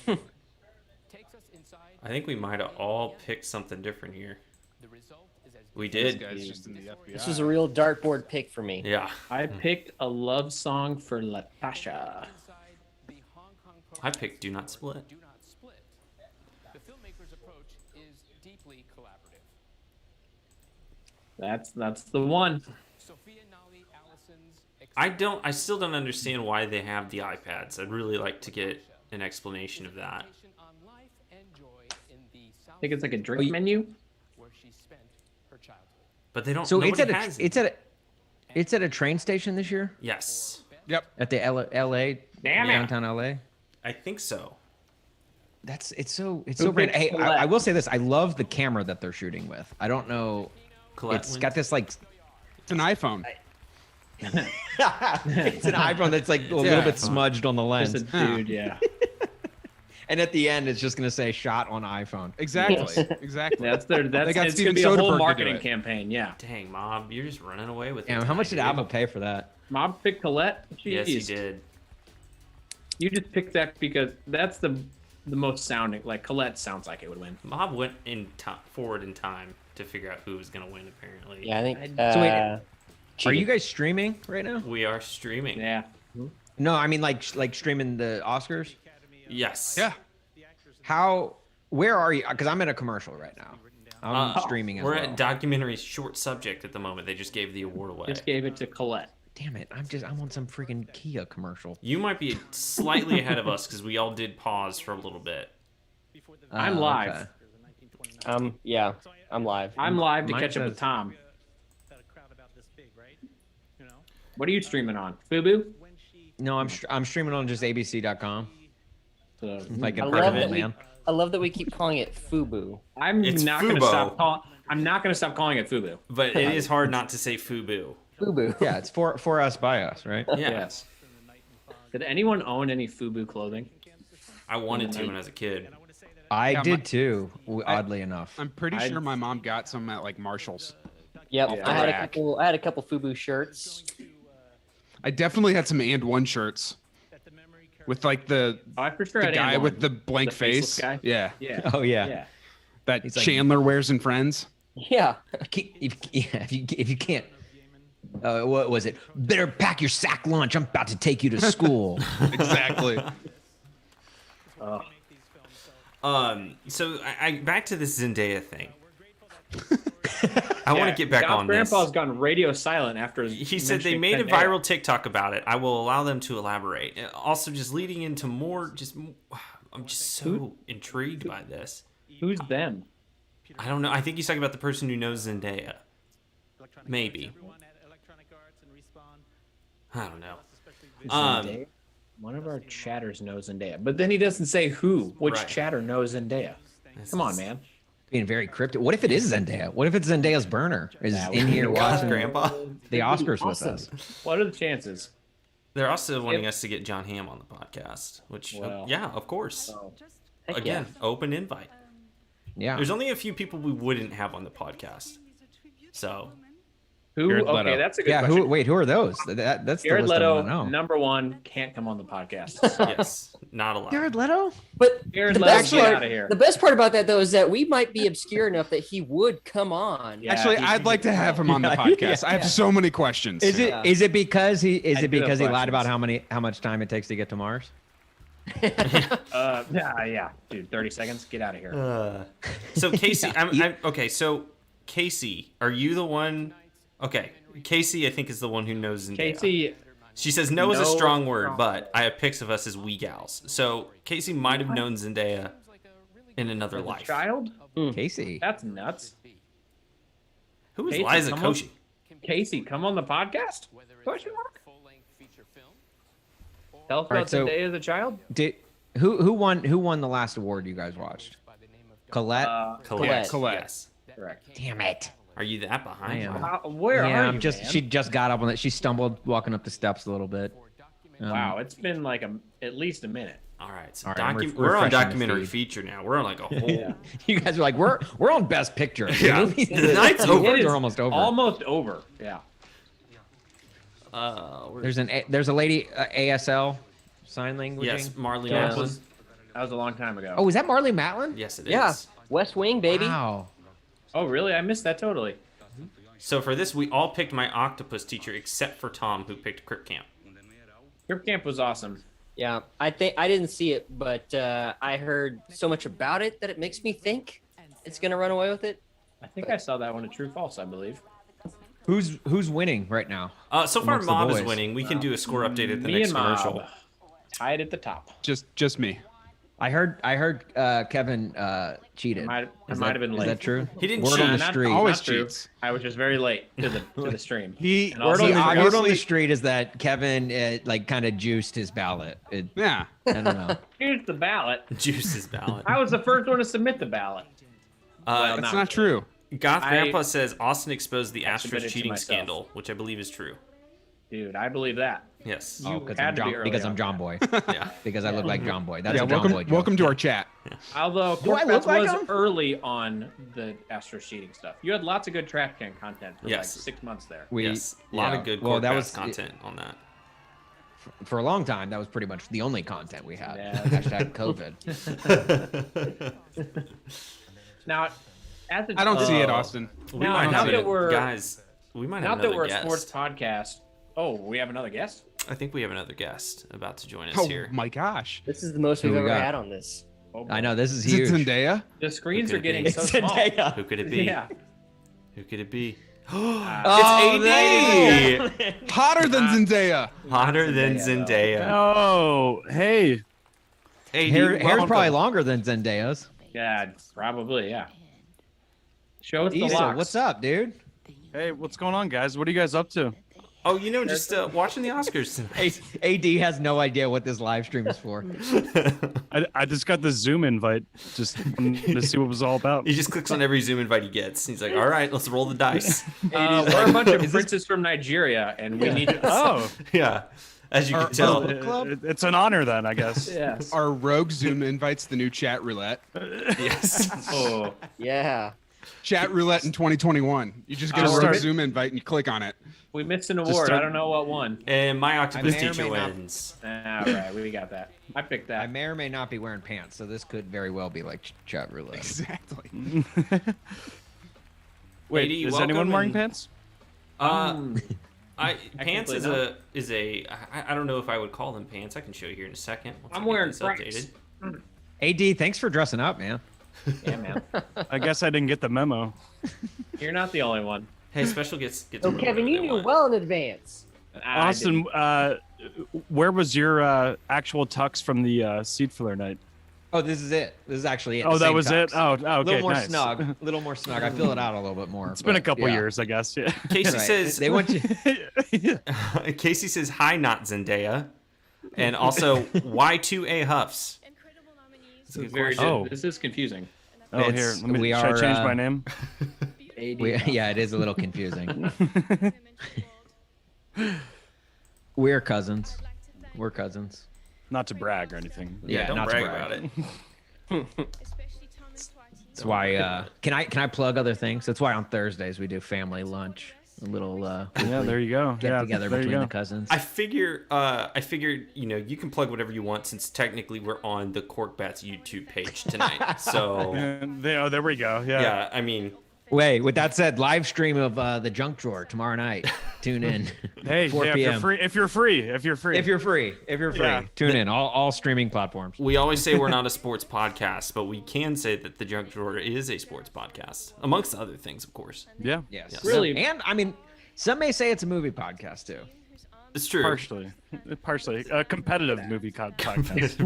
I think we might have all picked something different here. We did. This was a real dartboard pick for me. Yeah. I picked a love song for Latasha. I picked Do Not Split. The filmmaker's approach is deeply collaborative. That's the one. Sophia Nali Allison's I still don't understand why they have the iPads. I'd really like to get an explanation of that. on life and joy in the South I think it's like a drink menu. where she spent her childhood. But they don't. So nobody has it. it's at a train station this year. Yes. Yep. At the L.A. Damn it. downtown L.A. I think so. It's so Who great. picked Hey, Colette? I will say this: I love the camera that they're shooting with. I don't know. Colette It's wins? got this like It's an iPhone. it's an iPhone that's like a little bit smudged on the lens. Just a dude, yeah. And at the end, it's just gonna say "shot on iPhone." Exactly. Exactly. That's They got it's gonna Steven be a whole Soderbergh to do marketing it. campaign. Yeah. Dang, Mob, you're just running away with it. Damn, how much did tonight, dude. Abba pay for that? Mob picked Colette. Yes, he Jeez. did. You just picked that because that's the most sounding. Like Colette sounds like it would win. Mob went forward in time to figure out who was going to win, apparently. Yeah, I think. So wait, are you guys streaming right now? We are streaming. Yeah. No, I mean like streaming the Oscars. Yes. Yeah. Where are you? Because I'm in a commercial right now. I'm streaming as We're well. at documentary short subject at the moment. They just gave the award away. Just gave it to Colette. Damn it! I'm on some freaking Kia commercial. You might be slightly ahead of us because we all did pause for a little bit. I'm live. Okay. Yeah, I'm live. I'm live to Mine catch up says- with Tom. What are you streaming on? Fubu? No, I'm streaming on just abc.com. So, If I I can love find it, that man. I love that we keep calling it Fubu. It's not gonna Fubo. stop call. I'm not gonna stop calling it Fubu. But it is hard not to say Fubu. Fubu. Yeah, it's for us by us, right? Yeah. Yes. Did anyone own any Fubu clothing? I wanted to when I was a kid. I Yeah, did too. Oddly enough. I'm pretty sure my mom got some at like Marshalls. Yep, Off the I had rack. I had a couple Fubu shirts. I definitely had some and one shirts with like the I for sure the had guy and with one. the blank The faceless face. guy? Yeah. Yeah. Oh yeah. Yeah. That He's like- Chandler wears in Friends. Yeah. If you can't, what was it? Better pack your sack lunch. I'm about to take you to school. Exactly. So I back to this Zendaya thing. I want to get back on this. Grandpa's gone radio silent after He said they made a viral TikTok about it. I will allow them to elaborate. Also, just leading into more, I'm just so intrigued by this. Who's them? I don't know. I think he's talking about the person who knows Zendaya. Maybe. I don't know. Zendaya? One of our chatters knows Zendaya, but then he doesn't say who. Which Right. chatter knows Zendaya? Come on, man. Being very cryptic. What if it is Zendaya? What if it's Zendaya's burner? Is That in would here be watching Grandpa. the Oscars Awesome. with us? What are the chances? They're also wanting us to get John Hamm on the podcast, which, Well. yeah, of course. Heck Again, open invite. Yeah. There's only a few people we wouldn't have on the podcast. So, Who? Jared Leto. Okay, that's a good Yeah. question. Who are those? That's the Jared list I Leto, want to know. #1, can't come on the podcast. yes, not allowed. Jared Leto? But Jared the Leto, best get part, out of here. the best part about that though is that we might be obscure enough that he would come on. Yeah, Actually, I'd like to have him on the Yeah, podcast. I have yeah. so many questions. Is it? Yeah. Is it because he? Is I it do have because he lied about questions. how much time it takes to get to Mars? Yeah, dude, 30 seconds. Get out of here. So Casey, I'm okay. So Casey, are you the one? Okay, Casey, I think is the one who knows Zendaya. Casey, She says no is a No strong word, strong but I have pics of us as we gals. So Casey might have known Zendaya in another as a life. child? Casey. That's nuts. Who is Casey, Liza come on. Koshy? Casey, come on the podcast? Question mark? Tell us right, about so- Zendaya as a child. Did who won the last award you guys watched? Colette. Colette. Colette. Yes. Correct. Damn it. Are you that behind? I am. Where yeah, are I'm you, just. man? She just got up on it. She stumbled walking up the steps a little bit. Wow, it's been like at least a minute. All right. So All right, I'm we're on refreshing the documentary feed. feature now. We're on like a whole. Yeah. You guys are like we're on Best Picture. Yeah. The The night's over. awards It is are almost over. Almost over. Yeah. There's a lady ASL sign language. Yes, Marley Yeah. Matlin. That was a long time ago. Oh, is that Marley Matlin? Yes, it is. Yeah. West Wing, baby. Wow. Oh, really? I missed that totally. So for this, we all picked my octopus teacher except for Tom, who picked Crip Camp. Crip Camp was awesome. Yeah, I think I didn't see it, but I heard so much about it that it makes me think it's gonna run away with it. I think I saw that one at True False, I believe. Who's winning right now? So far, amongst the Mob is boys? winning. We can do a score update at the Me next and Mob commercial. tied at the top. Just me. I heard Kevin cheated. I Is might that- have been Is late. that true? He didn't Word cheat. on the Not- street. Always not true. cheats. I was just very late to the stream. He And Word also- on, the, word on obviously- the street is that Kevin like kind of juiced his ballot. Yeah. I don't know. Here's the ballot. Juice's ballot. I was the first one to submit the ballot. That's not true. Goth I- Grandpa says Austin exposed the I submitted Astros to cheating myself. scandal, which I believe is true. Dude, I believe that. Yes. You Oh, because had I'm to be John, early because on I'm John that. Boy. Yeah. Because I look like John Boy. That's Yeah, a John Boy joke. welcome to our chat. Although Do I look Corpse like was him? early on the Astro cheating stuff. You had lots of good trash can content for Yes. like 6 months there. Yes. A lot of good well, that Corpcast was content on that. for a long time. That was pretty much the only content we had. Yeah. Hashtag COVID. Now, as a, I don't see it, Austin. We Now- might now have that we're- guys. We might have Not that another we're a guest. sports podcast. Oh, we have another guest? I think we have another guest about to join us Oh here. my gosh. This is the most Who we've we ever got? had on this. Oh, boy. I know this is Is huge. it Zendaya? The screens Who are could it getting be? so small. Who could it be? Yeah. Who could it be? It's AD. Hotter than Zendaya. Hotter than Zendaya. Oh, hey. AD, Hair's welcome. probably longer than Zendaya's. Yeah, probably. Yeah. Show us the Issa, locks. what's up, dude? Hey, what's going on, guys? What are you guys up to? Oh, just watching the Oscars tonight. AD has no idea what this live stream is for. I just got the Zoom invite just to see what it was all about. He just clicks on every Zoom invite he gets. He's like, all right, let's roll the dice. We're a bunch of princes from Nigeria, and we need to. Oh, yeah. As you can tell. It's an honor then, I guess. Yes. Are rogue Zoom invites the new chat roulette? Yes. Oh, yeah. Chat roulette in 2021. You just get a rogue Zoom invite and you click on it. We missed an award. I don't know what won. And my octopus I may or teacher may not- wins. All right, we got that. I picked that. I may or may not be wearing pants, so this could very well be like chat roulette. Exactly. Wait, AD, is welcome anyone wearing and- pants? Pants is not. I don't know if I would call them pants. I can show you here in a second. once I I'm get wearing this Franks. updated. AD, thanks for dressing up, man. Yeah, man. I guess I didn't get the memo. You're not the only one. Hey, special gets. So Kevin, you knew well in advance. Austin, where was your actual tux from the Seed Filler night? Oh, this is it. This is actually it. Oh, the that same was tux. it? Oh, okay, A little more nice. snug. A little more snug. I fill it out a little bit more. It's been a couple yeah. years, I guess. Yeah. Casey Right. says They want you. Casey says hi, not Zendaya, and also Y2A Huffs. That's a good Very question. good. This is confusing. Oh, here. It's- Let me, we should are, I change my name? Yeah, it is a little confusing. We're cousins. We're cousins. Not to brag or anything. Yeah, don't not to brag brag. about it. That's why. Can I plug other things? That's why on Thursdays we do family lunch. A little. Yeah, weekly there you go. Get Yeah, together there you between go. the cousins. I figured, you can plug whatever you want since technically we're on the Cork Bats YouTube page tonight. So There we go. Yeah. yeah, I mean, Wait, with that said, live stream of the Junk Drawer tomorrow night. Tune in. Hey, 4 yeah, p.m. if you're free, Yeah. Tune in. All streaming platforms. we always say we're not a sports podcast, but we can say that the Junk Drawer is a sports podcast, amongst other things, of course. Yeah. Yes. Really? And I mean, some may say it's a movie podcast too. It's true. Partially. A competitive movie podcast.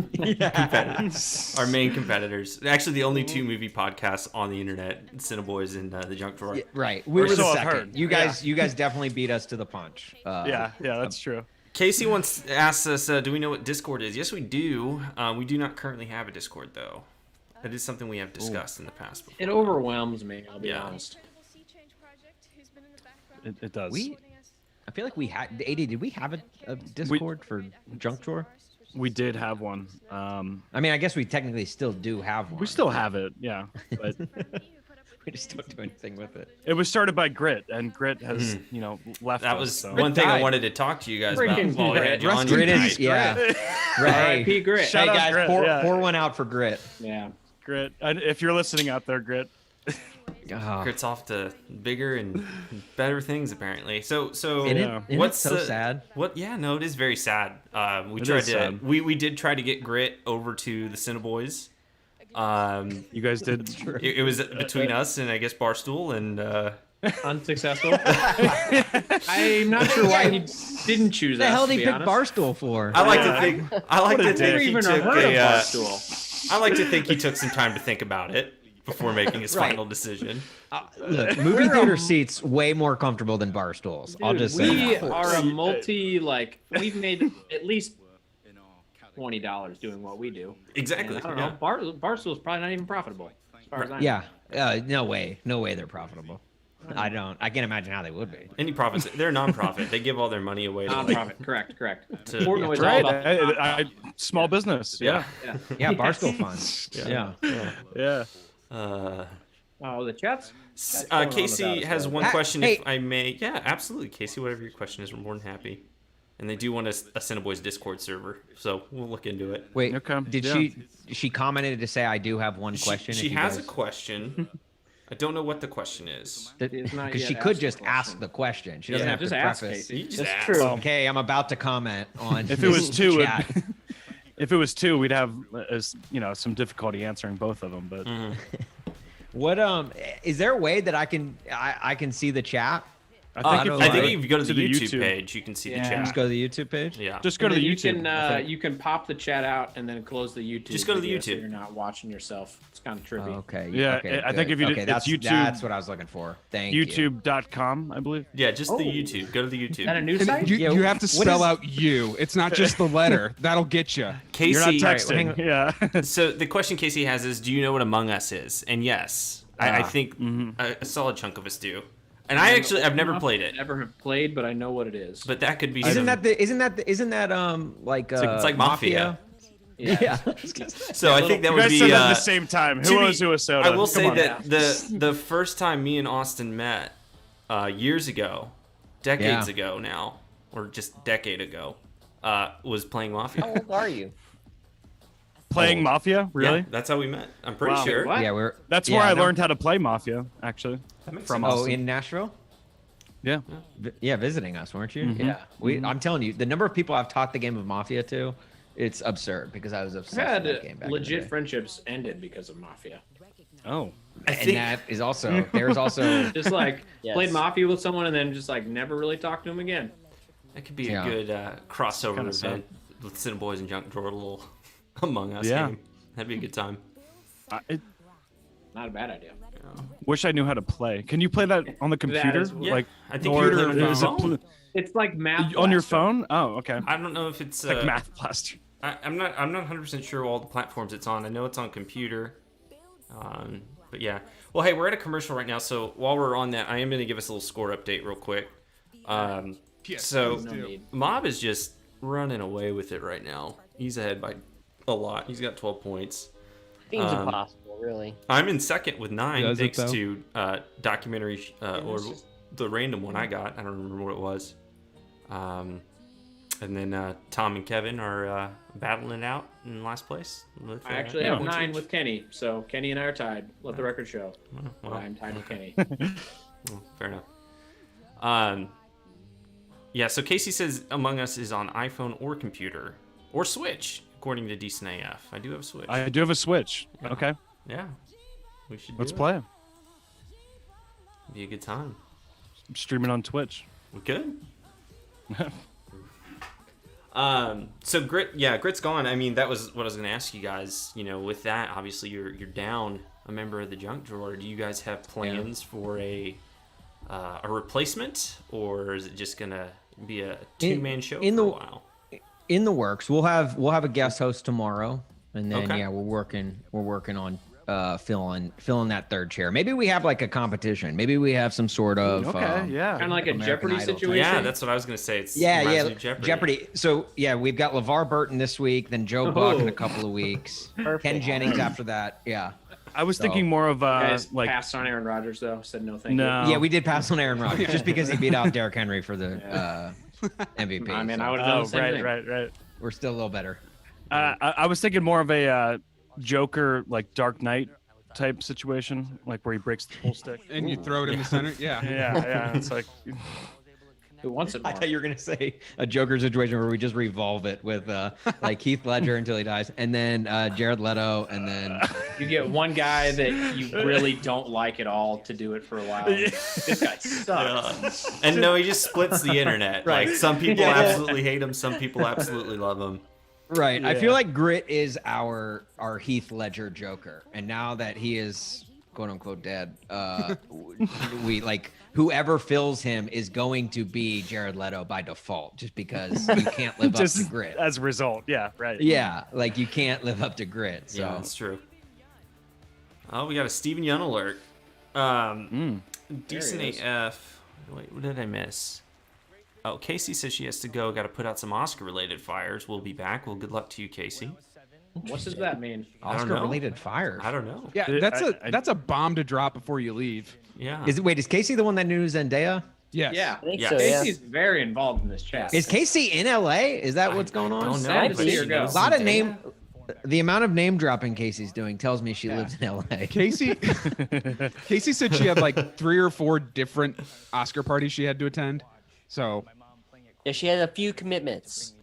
Our main competitors. Actually, the only two movie podcasts on the internet, CineBoiz and the Junk Drawer. Yeah, right. We were the so I've second. heard. You guys definitely beat us to the punch. Yeah, that's true. Casey once asked us, do we know what Discord is? Yes, we do. We do not currently have a Discord, though. That is something we have discussed in the past before. It overwhelms me. I'll be Yeah. honest. It does. I feel like we had. AD, did we have a Discord for Junk Drawer? We did have one. I mean, I guess we technically still do have one. We still have it, yeah. But we just don't do anything with it. it was started by Grit, and Grit has, left That us, was so. one thing I died. wanted to talk to you guys about. Freaking while we Grit. had you on Grit tonight. is, yeah. R.I.P. Grit. Shout Hey out guys, Grit, pour, yeah. pour one out for Grit. Yeah. Grit. And if you're listening out there, Grit. Oh. Grit's off to bigger and better things apparently. So Isn't it what's so the- sad? What? Yeah, no, it is very sad. We It tried is to sad. we did try to get Grit over to the CineBoiz. You guys did. It was between us and I guess Barstool and Unsuccessful. I'm not sure why he didn't choose What the us. hell to did he be pick honest. Barstool for? I like to think Never he even took heard of a, Barstool. I like to think he took some time to think about it before making his Right. final decision. Look, movie theater seats way more comfortable than bar stools. I'll just say We that. are a we've made at least $20 doing what we do. Exactly. And I don't yeah. know. Barstool's probably not even profitable. As far as I know. Yeah, no way they're profitable. I can't imagine how they would be. Any profits? They're a non-profit. They give all their money away to Non-profit. Correct. To- Portnoy's all Right. about Small business. Yeah. yeah. Yeah, Barstool funds. Yeah. Yeah. Oh, the chats. Casey has one Hey, question, hey. if I may. Yeah, absolutely, Casey. Whatever your question is, we're more than happy. And they do want a CineBoiz Discord server, so we'll look into it. Wait, Okay, did yeah. she commented to say I do have one question? She if you has guys- a question. I don't know what the question is. It's not Because yet she could asked the just ask the question. She doesn't Yeah, have to just ask, preface. Casey. You just That's ask. true. Okay, I'm about to comment on. If it was this two, chat. if it was two, we'd have some difficulty answering both of them. But What is there a way that I can see the chat I think, I think if you go to the YouTube page, you can see the chat. Just go to the YouTube page. Yeah. Just go to the You YouTube. can you can pop the chat out and then close the YouTube. Just go to the video so YouTube. you're not watching yourself. It's kind of trippy. Okay. Yeah, okay, I think good. if you okay, it's YouTube. That's what I was looking for. Thank you. YouTube.com, I believe. Yeah, just the YouTube. Go to the YouTube. Is that a new And site? you have to spell out you. It's not just the letter. That'll get you. Casey, You're not texting. Yeah. So the question Casey has is, do you know what Among Us is? And yes, I think a solid chunk of us do. And I've never played it. Never have played, but I know what it is. But that could be. Isn't that like it's like Mafia. Yeah. So I think that you would guys be said that at the same time. Who owes who a soda? I will Come say on. that the first time me and Austin met years ago, decades ago now, or just decade ago, was playing Mafia. How old are you? Playing Mafia? Really? Yeah, that's how we met. I'm pretty Wow. sure. Yeah, That's where I learned how to play Mafia, actually. From Oh, Austin. in Nashville? Yeah. Yeah, visiting us, weren't you? Mhm. Yeah. I'm telling you, the number of people I've taught the game of Mafia to, it's absurd because I was I've obsessed with that game had back in the legit day. friendships ended because of Mafia. Oh. And that is also there's also Just like Yes. played Mafia with someone and then just like never really talked to him again. That could be Yeah. a good crossover Kinda event with CineBoiz and Junk Drawer, a little Among Us Yeah. game. That'd be a good time. Not a bad idea. Wish I knew how to play. Can you play that on the computer? is- Yeah, Like, I think or you can play it on is your it phone. It's like Math on your Blaster. phone? Oh, okay. I don't know if it's Like Math Blaster. I'm not 100% sure all the platforms it's on. I know it's on computer. But yeah. Well, hey, we're at a commercial right now, so while we're on that, I am going to give us a little score update real quick. So please do. Mob is just running away with it right now. He's ahead by a lot. He's got 12 points. Seems impossible, really. I'm in second with 9, Does it, thanks though? to documentary or the random one I got. I don't remember what it was. And then Tom and Kevin are battling it out in last place. With, I actually have 9 with Kenny, so Kenny and I are tied. Let the record show. well, I'm tied with Kenny. Well, fair enough. Yeah, so Casey says Among Us is on iPhone or computer or Switch, according to Decent AF. I do have a Switch. I do have a Switch. Yeah. Okay. Yeah, we should. Let's do play. It. Be a good time. I'm streaming on Twitch. We could. So Grit's gone. I mean, that was what I was going to ask you guys. You know, with that, obviously you're down a member of the Junk Drawer. Do you guys have plans for a replacement, or is it just gonna be a two-man show for a while? In the works. We'll have a guest host tomorrow, and then Okay. yeah, we're working on filling that third chair. Maybe we have like a competition. Maybe we have some sort of Kind of like a American Jeopardy Idol type. situation. Yeah, that's what I was going to say. It's Yeah, reminds yeah, me of Jeopardy. Jeopardy. So yeah, we've got LeVar Burton this week, then Joe Buck in a couple of weeks, Ken Jennings after that. Yeah. I was So- thinking more of Guys like passed on Aaron Rodgers though. Said no, thank No. you. Yeah, we did pass on Aaron Rodgers just because he beat out Derrick Henry for the MVP. I mean, so I would have done Oh, the same right, thing. right. we're still a little better. I was thinking more of a Joker, like Dark Knight type situation, like where he breaks the pool stick. And you throw it in the center. Yeah. Yeah. It's like Who wants it I more? thought you were gonna say a Joker situation where we just revolve it with like Heath Ledger until he dies, and then Jared Leto, and then You get one guy that you really don't like at all to do it for a while. This guy sucks. And no, he just splits the internet. Right. Like some people Yeah. absolutely hate him, some people absolutely love him. right. I Yeah. feel like Grit is our Heath Ledger Joker, and now that he is quote unquote dead, we like whoever fills him is going to be Jared Leto by default, just because you can't live up to just Grit. as a result. Yeah, right. Yeah, like you can't live up to Grit. So Yeah, that's true. Oh, we got a Steven Yeun alert. Decent There he is. AF. Wait, what did I miss? Oh, Casey says she has to go. Got to put out some Oscar-related fires. We'll be back. Well, good luck to you, Casey. What does that mean? I don't know. Oscar-related fires. I don't know. Yeah, that's a bomb to drop before you leave. Yeah. Is Casey the one that knew Zendaya? Yes. Yeah. I think Yes. so, yeah. Casey's very involved in this chat. Is Casey in LA? Is that what's going on? I don't Sad know, to but see she her go. knows A lot of Zendaya. name. The amount of name dropping Casey's doing tells me she lives in LA. Casey said she had like 3 or 4 different Oscar parties she had to attend. So Yeah, she had a few commitments.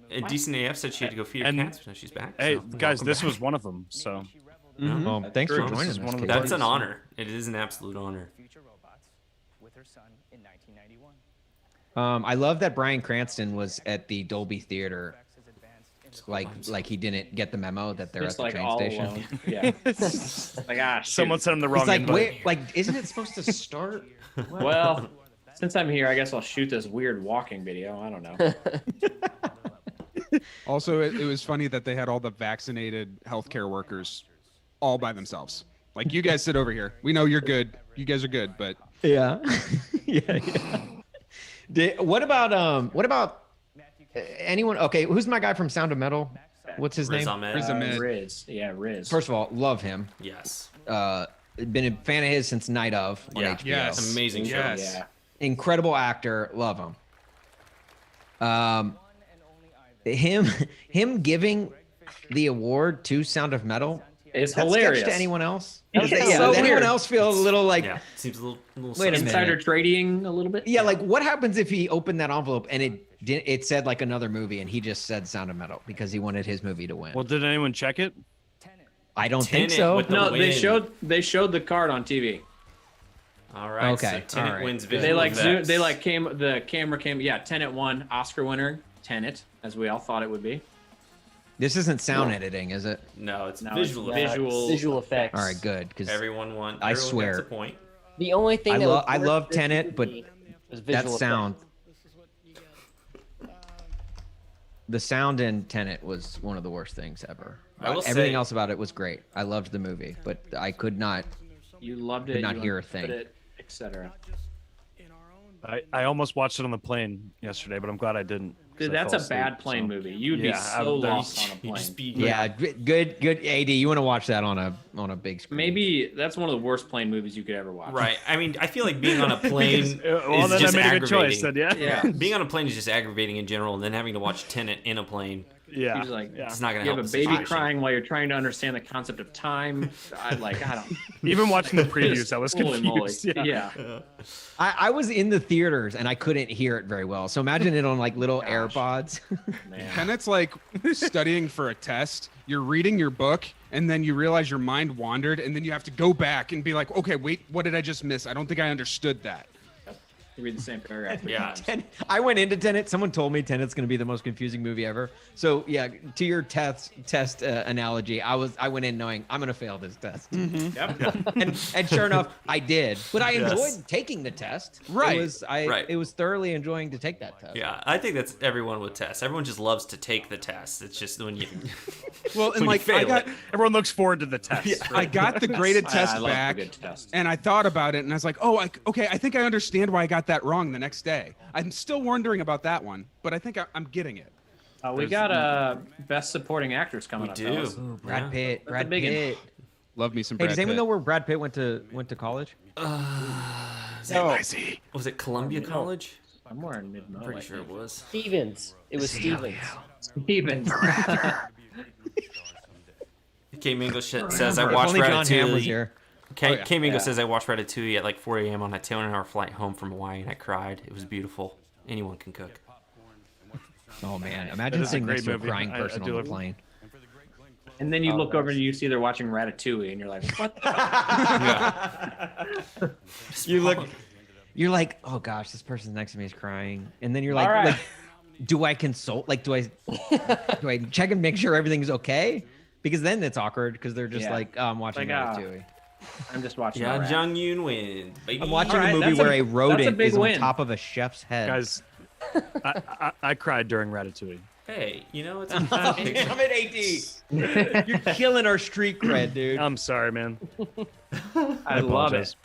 And Decent AF said she had to go feed her And- cats, but now she's back. Hey so guys, welcome this back. was one of them. So Well, thanks for true. joining This is us. one of the Casey. That's an honor. It is an absolute honor. her son in 1991. I love that Bryan Cranston was at the Dolby Theater. Like he didn't get the memo that they're Just at the like train all station. alone. Yeah. Like Someone sent him the wrong He's like, invite. wait, like, isn't it supposed to start? Well, since I'm here, I guess I'll shoot this weird walking video. I don't know. Also, it was funny that they had all the vaccinated healthcare workers all by themselves. Like, you guys sit over here. We know you're good. You guys are good, but Yeah. yeah. What about anyone? Okay, who's my guy from Sound of Metal? What's his Riz name? Ahmed. Riz Ahmed. Riz. Yeah, Riz. First of all, love him. Yes. Been a fan of his since Night of on Yeah. HBO. Yes. Amazing show. Yes. Yeah. Incredible actor, love him. Him giving the award to Sound of Metal It's that hilarious. sketch to anyone else? It's Does so anyone weird. else feel a little like? Yeah. Seems a little Wait a minute. Insider trading a little bit. Yeah, like what happens if he opened that envelope and it said like another movie and he just said Sound of Metal because he wanted his movie to win? Well, did anyone check it? I don't think Tenet so. with the No, win. they showed the card on TV. All right. Okay, So Tenet all right. wins Good. visual effects. The camera came. Yeah, Tenet won, Oscar winner, Tenet, as we all thought it would be. This isn't sound editing, is it? No, it's No, visual it's effects. Visual effects. All right, good. Because Everyone won. I Everyone swear. gets a point. The only thing I that love was worse for this Tenet, but movie was that visual sound, effects. the sound in Tenet was one of the worst things ever. I will Everything say- else about it was great. I loved the movie, but I could not. You loved Could it. not you hear a understood thing. it, etc. I almost watched it on the plane yesterday, but I'm glad I didn't. 'cause Dude, I that's fell a bad asleep, plane so- movie. You'd be Yeah, so I'm- lost on a You'd plane. just be Yeah, good. AD, you want to watch that on a big screen? Maybe that's one of the worst plane movies you could ever watch. Right. I mean, I feel like being on a plane well, is then just I made a good aggravating. choice. Then, yeah. Yeah. Being on a plane is just aggravating in general, and then having to watch Tenet in a plane, Yeah. He's like, it's not going you to have help a the baby situation. crying while you're trying to understand the concept of time. I don't. Even watching the previews, I was Holy moly. confused. Yeah. I was in the theaters and I couldn't hear it very well. So imagine it on like little AirPods. Tenet's like studying for a test. You're reading your book, and then you realize your mind wandered, and then you have to go back and be like, okay, wait, what did I just miss? I don't think I understood that. You read the same paragraph. Yeah. I went into Tenet. Someone told me Tenet's going to be the most confusing movie ever. So yeah, to your test analogy, I went in knowing I'm going to fail this test. Yep. And sure enough, I did. But I Yes. enjoyed taking the test. Right. It was thoroughly enjoying to take that test. Yeah, I think that's everyone with tests. Everyone just loves to take the test. It's just when you Well, when and you like fail I got, it. Everyone looks forward to the test. I got the graded I test love a back, good test. and I thought about it, and I was like, oh, okay, I think I understand why I got that wrong the next day. I'm still wondering about that one, but I think I'm getting it. We got best supporting actors coming We up. do. fellas. Brad Pitt. That's a Brad big one. Pitt. Love me some Hey, Brad does anyone Pitt. know where Brad Pitt went to college? Was it Columbia College? Somewhere in mid. I'm pretty sure it was. Stevens. It was Stevens. Stevens. K Mingo says I If watched only John Hamm was Ratatouille. here. K Mingo Yeah. says I watched Ratatouille at like 4 a.m. on a 2-hour flight home from Hawaii, and I cried. It was beautiful. Anyone can cook. Oh man, That imagine is a sitting great next to a movie. crying I person do on love the it. plane. And then you look over and you see they're watching Ratatouille, and you're like, what? You're like, oh gosh, this person next to me is crying, and then you're like, All right. like, do I consult? Like, do I check and make sure everything's okay? Because then it's awkward because they're just Yeah. like, oh, I'm watching Like, Ratatouille. I'm just watching. Yeah, a rat. Jung Yoon wins. Baby. I'm watching All right, a movie that's a- where a that's a rodent big is on win. top of a chef's head. Guys, I cried during Ratatouille. Hey, you know it's. Damn it, AD! You're killing our street cred, dude. I'm sorry, man. I love it.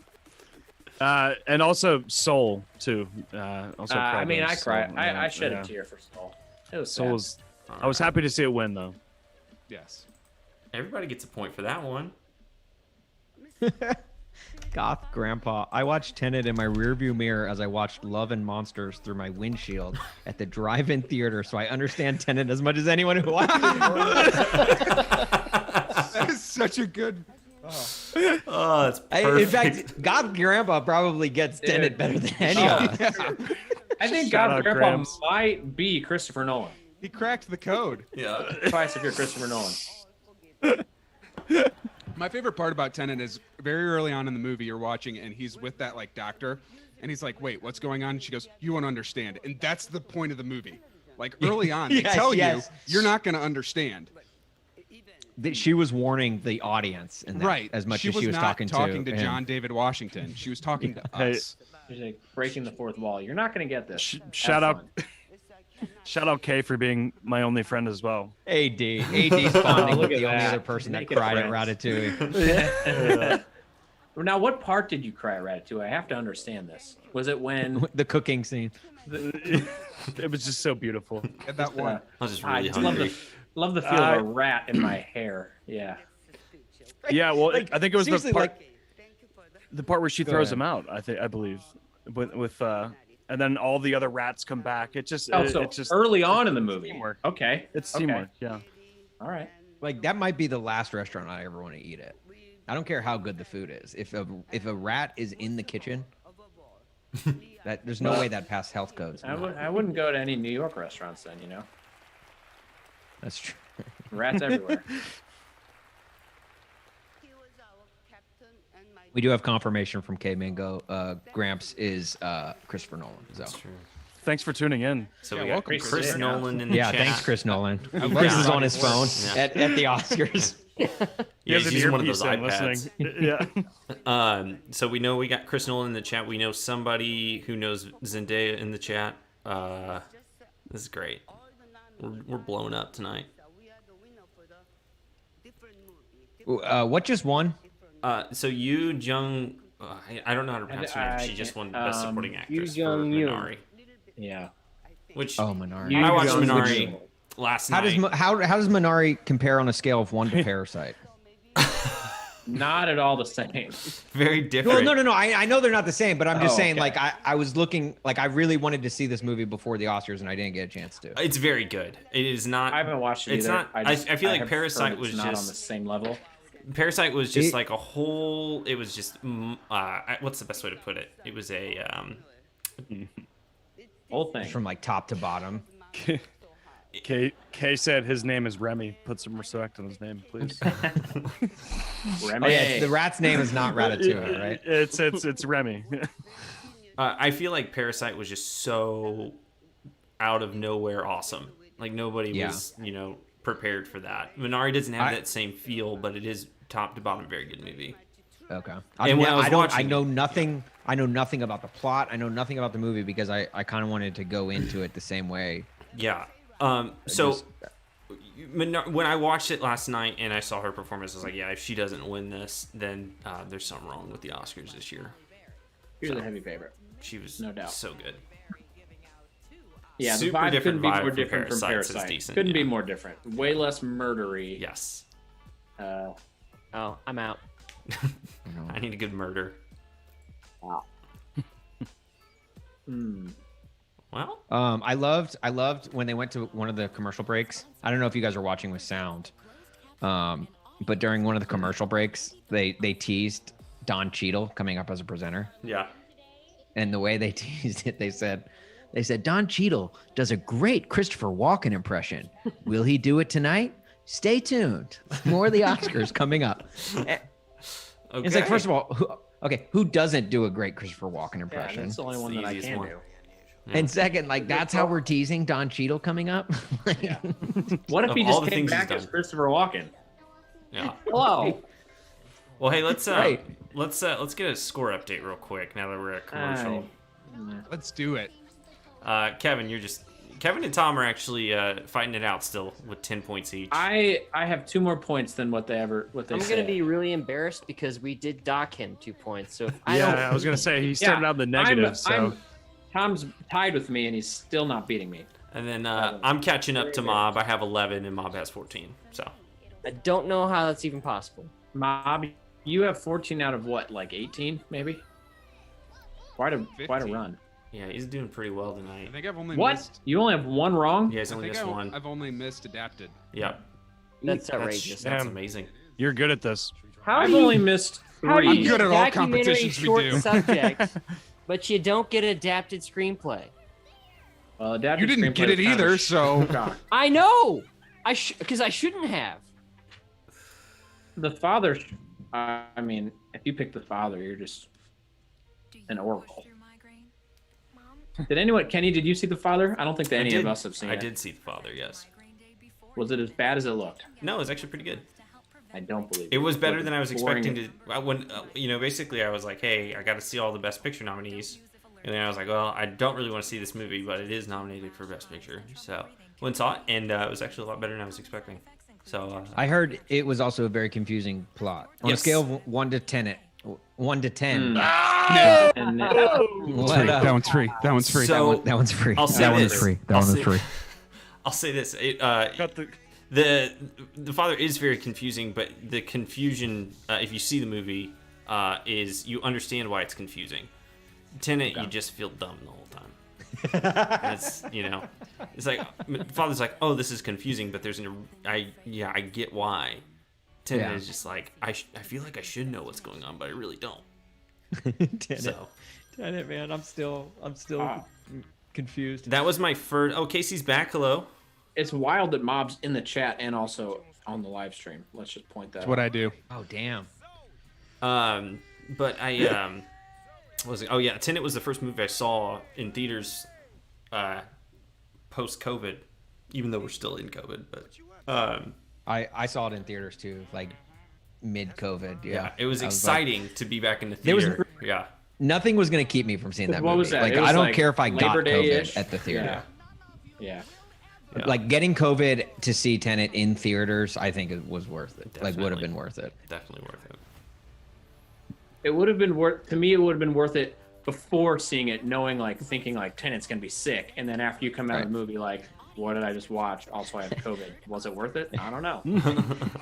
apologize. And also Soul too. Also I cried mean, during I cried. Soul. I shed Yeah. a tear for Soul. It was Soul sad. was. I was happy to see it win though. Yes. Everybody gets a point for that one. Goth grandpa. I watched Tenet in my rearview mirror as I watched Love and Monsters through my windshield at the drive-in theater, so I understand Tenet as much as anyone who watches it. That is such a good. Oh, it's perfect. In fact, Goth grandpa probably gets Tenet better than any of us. I think Shout God out, Grandpa Grams. might be Christopher Nolan. He cracked the code. Yeah. Twice if you're Christopher Nolan. My favorite part about Tenet is very early on in the movie you're watching and he's with that like doctor And he's like, wait, what's going on? And she goes, you won't understand. And that's the point of the movie. Like early on, they tell you you're not going to understand. She was warning the audience, and Right. as much she as she was not talking to him. John David Washington. She was talking to us. She's like breaking the fourth wall. You're not going to get this. Shout out Kay for being my only friend as well. AD's bonding with Look at the only that. other person that Making cried at friends. Ratatouille. Now, what part did you cry at Ratatouille? I have to understand this. Was it when The cooking scene. It was just so beautiful. At that one. I was just I really just hungry. love the feel of a rat in my hair. Yeah. Yeah, well, I think it was the seriously, part, the part where she Go throws ahead. him out. I believe, with and then all the other rats come back. It just, Oh, so it's just early on in the movie. teamwork. Okay. It's Okay. teamwork. Yeah. All right. Like that might be the last restaurant I ever want to eat at. I don't care how good the food is. If a rat is in the kitchen, that there's no way that passed health codes. I wouldn't go to any New York restaurants then, you know. That's true. Rats everywhere. We do have confirmation from K Mango. Gramps is Christopher Nolan. So. Thanks for tuning in. So Yeah, we got welcome, Chris Chris. Nolan in the Yeah, chat. thanks, Chris Nolan. love Chris is your on his phone Yeah. at the Oscars. Yeah, He has he's an using one of those earpiece in iPads. listening. Yeah. So we know we got Chris Nolan in the chat. We know somebody who knows Zendaya in the chat. This is great. We're blowing up tonight. What just won? So Yu Jung, I don't know how to pronounce her name. She just won Best Supporting Actress for Minari. Yeah. Which Oh, Minari. I watched Jung Minari last How night. does Minari compare on a scale of 1 to Parasite? Not at all the same. Very different. Well, no. I know they're not the same, but I'm just Oh, saying, okay. like, I was looking, like, I really wanted to see this movie before the Oscars, and I didn't get a chance to. It's very good. It is not. I haven't watched it It's either. not. I feel like have Parasite heard was it's not on the just. same level. Parasite was just It- like a whole. It was just. What's the best way to put it? It was a. Whole thing. From like top to bottom. Kay said his name is Remy. Put some respect on his name, please. Remy. Oh, yeah, the rat's name is not Ratatouille, right? It's Remy. I feel like Parasite was just so out of nowhere awesome. Like nobody was, prepared for that. Minari doesn't have that same feel, but it is top to bottom very good movie. Okay. And when I was watching, I know nothing. I know nothing about the plot. I know nothing about the movie because I kind of wanted to go into it the same way. Yeah. So when I watched it last night and I saw her performance, I was like, yeah, if she doesn't win this, then there's something wrong with the Oscars this year. You're the heavy favorite. She was No doubt. so good. Yeah, the Super vibe different couldn't be vibe more from different from Parasite, so it's Parasite. decent, Couldn't be yeah. more different. Way less murdery. Yes. Oh, I'm out. I need a good murder. Wow. Well, I loved when they went to one of the commercial breaks. I don't know if you guys are watching with sound, but during one of the commercial breaks, they teased Don Cheadle coming up as a presenter. Yeah. And the way they teased it, they said Don Cheadle does a great Christopher Walken impression. Will he do it tonight? Stay tuned. More of the Oscars coming up. Okay. It's like, first of all, who doesn't do a great Christopher Walken impression? Yeah, that's the only one that I can do. And second, like, that's how we're teasing Don Cheadle coming up. Yeah. What if Of he all just the came things back he's as done. Christopher Walken? Yeah. Hello. Well, hey, let's Right. let's get a score update real quick now that we're at commercial. Let's do it. Kevin and Tom are actually fighting it out still with 10 points each. I have 2 more points than what they I'm say. gonna be really embarrassed because we did dock him 2 points. So if I was gonna say he started out in the negative. Tom's tied with me and he's still not beating me. And then I'm catching up to Mob. I have 11 and Mob has 14. So I don't know how that's even possible. Mob, you have 14 out of what, like 18 maybe? Quite a 15. run. yeah, he's doing pretty well tonight. I think I've only What? missed. You only have 1 wrong? Yeah, he's only missed one. I've only missed adapted. Yeah. That's outrageous. That's Damn. amazing. You're good at this. How I've do you, only missed how do 3. you good get at all documentary competitions we short do. subjects, but you don't get adapted screenplay? Well, adapted You didn't screenplay get it is kind of either, a so shock. I know. Because I shouldn't have. The father, I mean, if you pick the father, you're just an oracle. Did anyone, Kenny? Did you see The Father? I don't think that any of us have seen it. I did see The Father. Yes. Was it as bad as it looked? No, it was actually pretty good. I don't believe it was better Was than I was boring? expecting to. When basically I was like, hey, I got to see all the Best Picture nominees, and then I was like, well, I don't really want to see this movie, but it is nominated for Best Picture, so went and saw it, and it was actually a lot better than I was expecting. So I heard it was also a very confusing plot. On a scale of 1 to 10, 1 to 10. That one's free. That one's free. So, that one's free. I'll say That one's this. free. That one was free. I'll say this. The Father is very confusing, but the confusion, if you see the movie, is you understand why it's confusing. Tenet, you just feel dumb the whole time. It's it's like Father's like, oh, this is confusing, but there's I get why. Tenet is just like I feel like I should know what's going on, but I really don't. Tenet, man, I'm still confused. That was my first. Oh, Casey's back. Hello. It's wild that Mob's in the chat and also on the live stream. Let's just point that That's out. what I do. Oh, damn. But I what was it? Oh yeah, Tenet was the first movie I saw in theaters post COVID, even though we're still in COVID. But I saw it in theaters too, like mid COVID. Yeah, it was I exciting like, to be back in the there was- theater. Yeah. Nothing was going to keep me from seeing that What movie. was that? Like It was I don't like care if I got Labor Day-ish? COVID at the theater. Yeah. Like getting COVID to see Tenet in theaters, I think it was worth it. Like would have Definitely. been worth it. Definitely worth it. It would have been worth to me. It would have been worth it before seeing it, knowing thinking Tenet's gonna be sick, and then after you come out of the movie, like, what did I just watch? Also, I have COVID. Was it worth it? I don't know.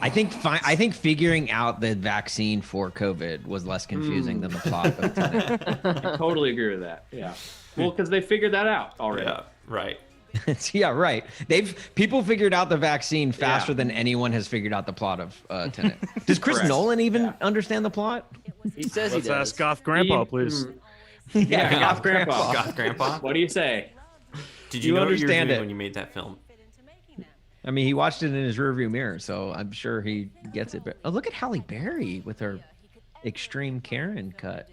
I think figuring out the vaccine for COVID was less confusing than the plot of Tenet. I totally agree with that. Yeah. Well, because they figured that out already. Yeah. Right. Yeah, right. People figured out the vaccine faster than anyone has figured out the plot of Tenet. Does Chris Correct. Nolan even understand the plot? He says Let's he does. ask Goth Grandpa, please. Yeah, Goth Grandpa. Goth Grandpa. What do you say? Did you You know what you were understand doing it. when you made that film? I mean, he watched it in his rearview mirror, so I'm sure he gets it. But oh, look at Halle Berry with her extreme Karen cut.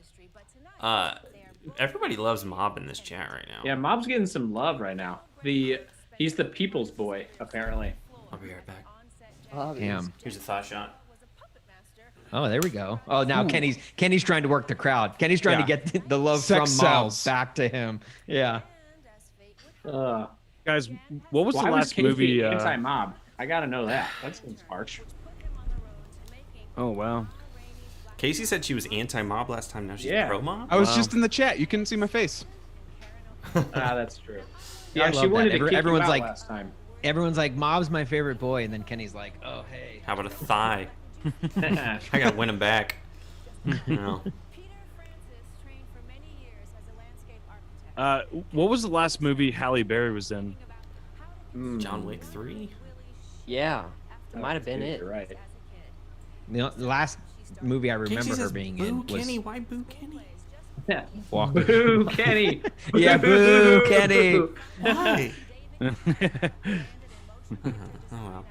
Everybody loves Mob in this chat right now. Yeah, Mob's getting some love right now. He's the people's boy, apparently. I'll be right back. Damn. Here's a thought shot. Oh, there we go. Oh, now Kenny's trying to work the crowd. Kenny's trying to get the love Sex from Mob sells. back to him. Yeah. Guys, what was Why the last Casey movie? anti-mob? I gotta know that. That seems harsh. Oh wow. Casey said she was anti-mob last time. Now she's pro-mob? I was just in the chat. You couldn't see my face. That's true. I Yeah, she love wanted that. to kick you Everyone's out like, last time. everyone's like, Mob's my favorite boy, and then Kenny's like, oh hey. How about a thigh? I gotta win him back. No. What was the last movie Halle Berry was in? John Wick 3? Yeah, it might have been it. You're right. The last movie I remember Casey her says, being boo in was Kenny, why boo Kenny? Walker. Boo, Kenny. Yeah, boo, Kenny. Why? Oh well.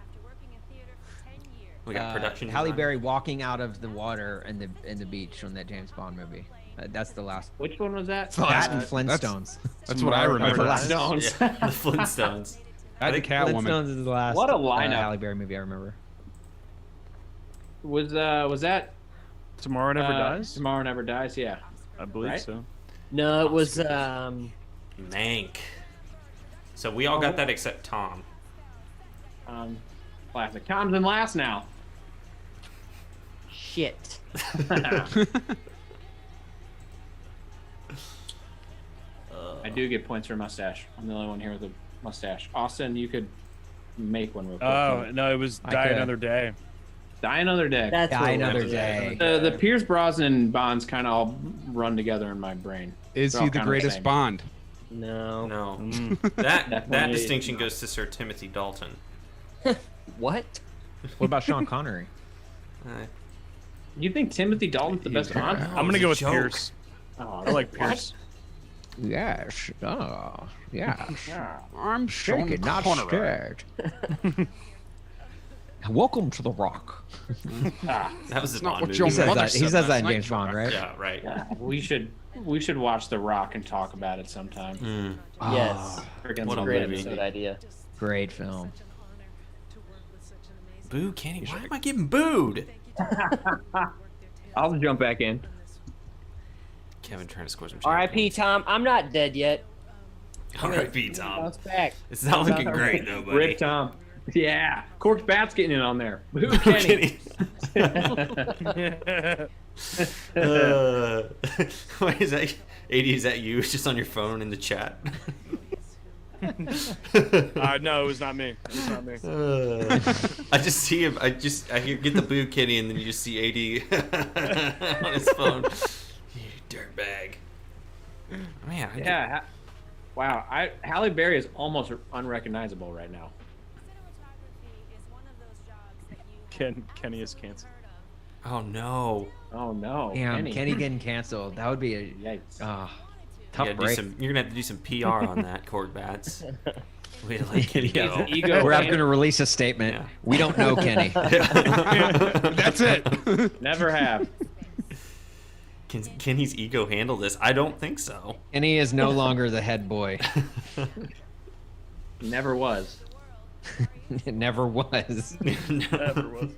We got production. Halle design. Berry walking out of the water and the beach on that James Bond movie. That's the last. Which one was that? That and Flintstones. That's what I remember. Flintstones. Yeah, the Flintstones. I think Catwoman. Flintstones is the last. What a lineup. Halle Berry movie I remember. Was that Tomorrow Never Dies? Tomorrow Never Dies, yeah. I believe Right? so. No, it was Mank. So we all got that except Tom. Classic. Tom's in last now. shit. I do get points for a mustache. I'm the only one here with a mustache. Austin, you could make one real quick. Oh no, it was Die Another Day. Die Another Day. That's Die what it Another was. Day. The Pierce Brosnan Bonds kind of all run together in my brain. Is They're he all the kinda greatest same. Bond? No. No. Mm. That Definitely- distinction goes to Sir Timothy Dalton. What? What about Sean Connery? You think Timothy Dalton's the best Bond? I'm gonna go with joke. Pierce. Oh, I like what? Pierce. Yes. Oh, yes. Yeah. I'm Shake Sean it, not Connery. scared. Welcome to the Rock. That was his not Bond what movie. your He says mother that. He said says last that in night, James Bond, right? Yeah, right. Yeah, we should watch The Rock and talk about it sometime. Yes. Freaking What a Great movie. episode idea. Great film. Boo Kenny. Why am I getting booed? I'll jump back in. Kevin trying to score some. R.I.P. Tom. I'm not dead yet. R.I.P. Tom. Bounce back. It's not looking great though, buddy. Rip Tom. Yeah, Corked Bat's getting in on there. Boo Kenny. Wait, is that 80? Is that you? It's just on your phone in the chat. No, it was not me. It was not me. I just see him. I hear get the Boo Kenny, and then you just see 80 on his phone. You dirtbag. Man. Yeah. Wow. Halle Berry is almost unrecognizable right now. Kenny is canceled. Oh no. Oh no. Damn, Kenny getting canceled. That would be a yikes. Tough break. You're gonna have to do some PR on that, Cork Bats. Way to let Kenny go. We're going to release a statement. Yeah. We don't know Kenny. That's it. Never have. Can Kenny's ego handle this? I don't think so. Kenny is no longer the head boy. Never was. It never was. Never was.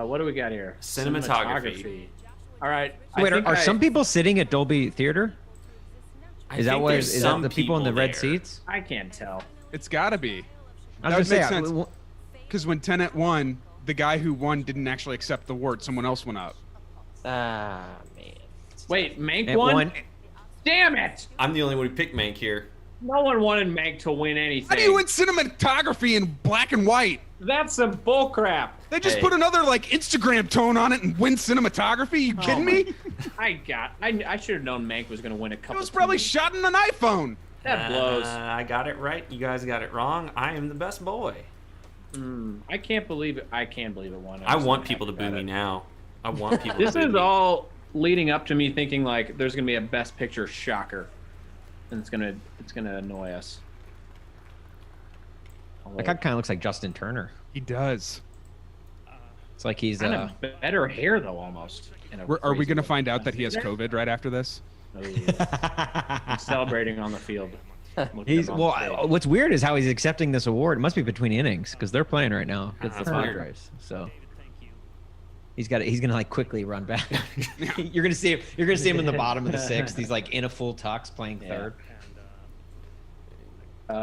What do we got here? Cinematography. All right. Wait, are some people sitting at Dolby Theater? Is that what? Is that the people in the red there. seats? I can't tell. It's got to be. I That was would gonna make say, sense. Because when Tenet won, the guy who won didn't actually accept the award. Someone else went up. Ah, man. Wait, Mank It won? won. Damn it! I'm the only one who picked Mank here. No one wanted Mank to win anything. How do you win cinematography in black and white? That's some bullcrap. They just Hey. put another like Instagram tone on it and win cinematography. You kidding me? I should have known Mank was going to win a couple. It was probably shot in an iPhone. That blows. I got it right. You guys got it wrong. I am the best boy. I can't believe it. I can't believe it won. I want people to boo me now. I want people This to boo is me. all leading up to me thinking like there's going to be a Best Picture shocker, and it's gonna annoy us. That guy kind of looks like Justin Turner. He does. It's like he's Kind of better hair though, almost. in a Are we crazy going to way. find out that he has COVID right after this? He's celebrating on the field. He's what's weird is how he's accepting this award. It must be between innings because they're playing right now against the That's weird. Padres. So he's gonna like quickly run back. You're gonna see him in the bottom of the sixth. He's like in a full tux playing third.